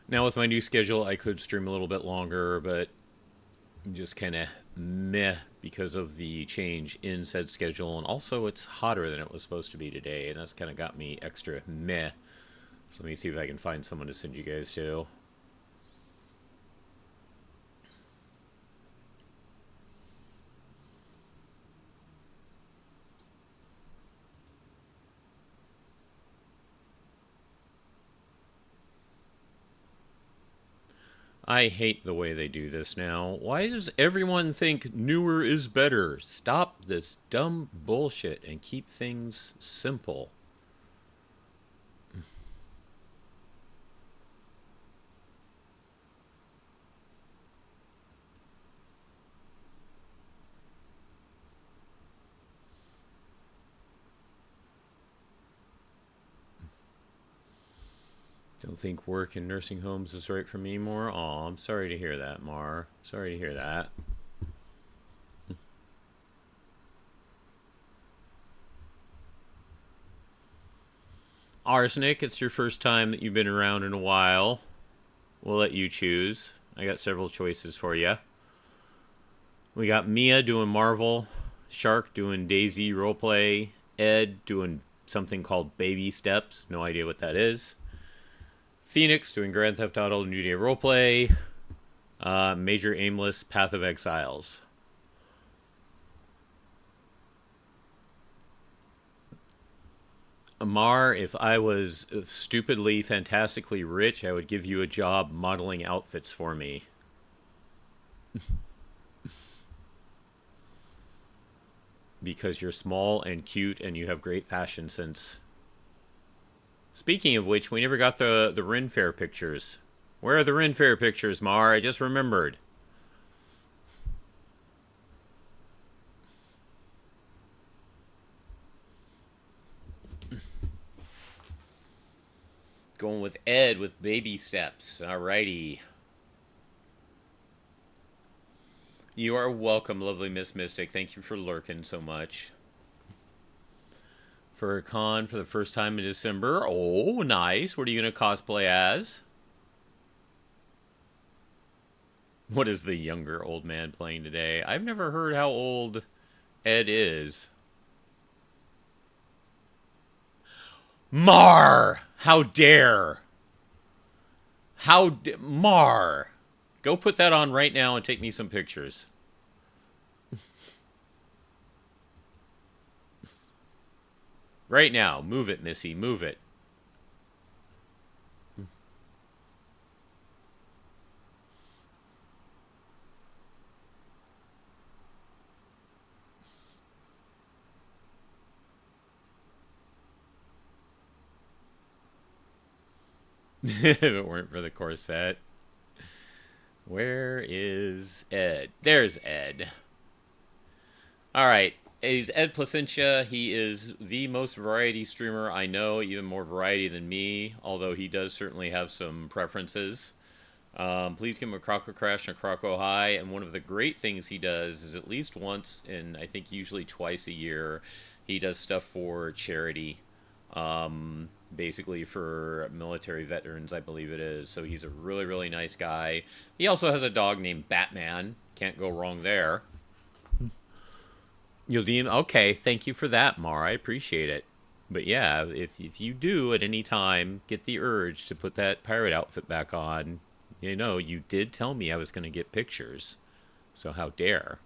A: Now, with my new schedule, I could stream a little bit longer, but I'm just kind of meh because of the change in said schedule. And also, it's hotter than it was supposed to be today, and that's kind of got me extra meh. So let me see if I can find someone to send you guys to. I hate the way they do this now. Why does everyone think newer is better? Stop this dumb bullshit and keep things simple. Don't think work in nursing homes is right for me more. Aw, I'm sorry to hear that, Mar. Sorry to hear that. Arsenic, it's your first time that you've been around in a while. We'll let you choose. I got several choices for you. We got Mia doing Marvel, Shark doing Daisy roleplay, Ed doing something called Baby Steps. No idea what that is. Phoenix doing Grand Theft Auto New Day roleplay. Major Aimless Path of Exiles. Amar, if I was stupidly, fantastically rich, I would give you a job modeling outfits for me. Because you're small and cute and you have great fashion sense. Speaking of which, we never got the Ren Fair pictures. Where are the Ren Fair pictures, Mar? I just remembered. Going with Ed with Baby Steps. Alrighty. You are welcome, lovely Miss Mystic. Thank you for lurking so much. For a con for the first time in December. Oh, nice. What are you going to cosplay as? What is the younger old man playing today? I've never heard how old Ed is. Mar! How dare! Mar! Go put that on right now and take me some pictures. Right now. Move it, Missy. Move it. If it weren't for the corset. Where is Ed? There's Ed. Alright. He's Ed Placentia. He is the most variety streamer I know, even more variety than me, although he does certainly have some preferences. Please give him a Croco Crash and a Croco High, and one of the great things he does is at least once, and I think usually twice a year, he does stuff for charity, basically for military veterans, I believe it is. So he's a really, really nice guy. He also has a dog named Batman. Can't go wrong there. You'll deem okay. Thank you for that, Mar. I appreciate it. But yeah, if you do at any time get the urge to put that pirate outfit back on, you know, you did tell me I was going to get pictures. So how dare.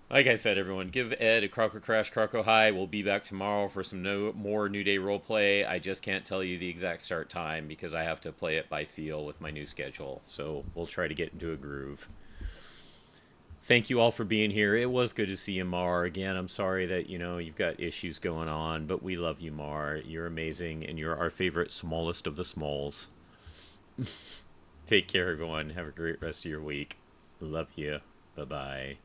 A: Like I said, everyone, give Ed a Croco Crash, Croco High. We'll be back tomorrow for some more New Day roleplay. I just can't tell you the exact start time because I have to play it by feel with my new schedule. So we'll try to get into a groove. Thank you all for being here. It was good to see you, Mar. Again, I'm sorry that, you've got issues going on, but we love you, Mar. You're amazing, and you're our favorite smallest of the smalls. Take care, everyone. Have a great rest of your week. Love you. Bye-bye.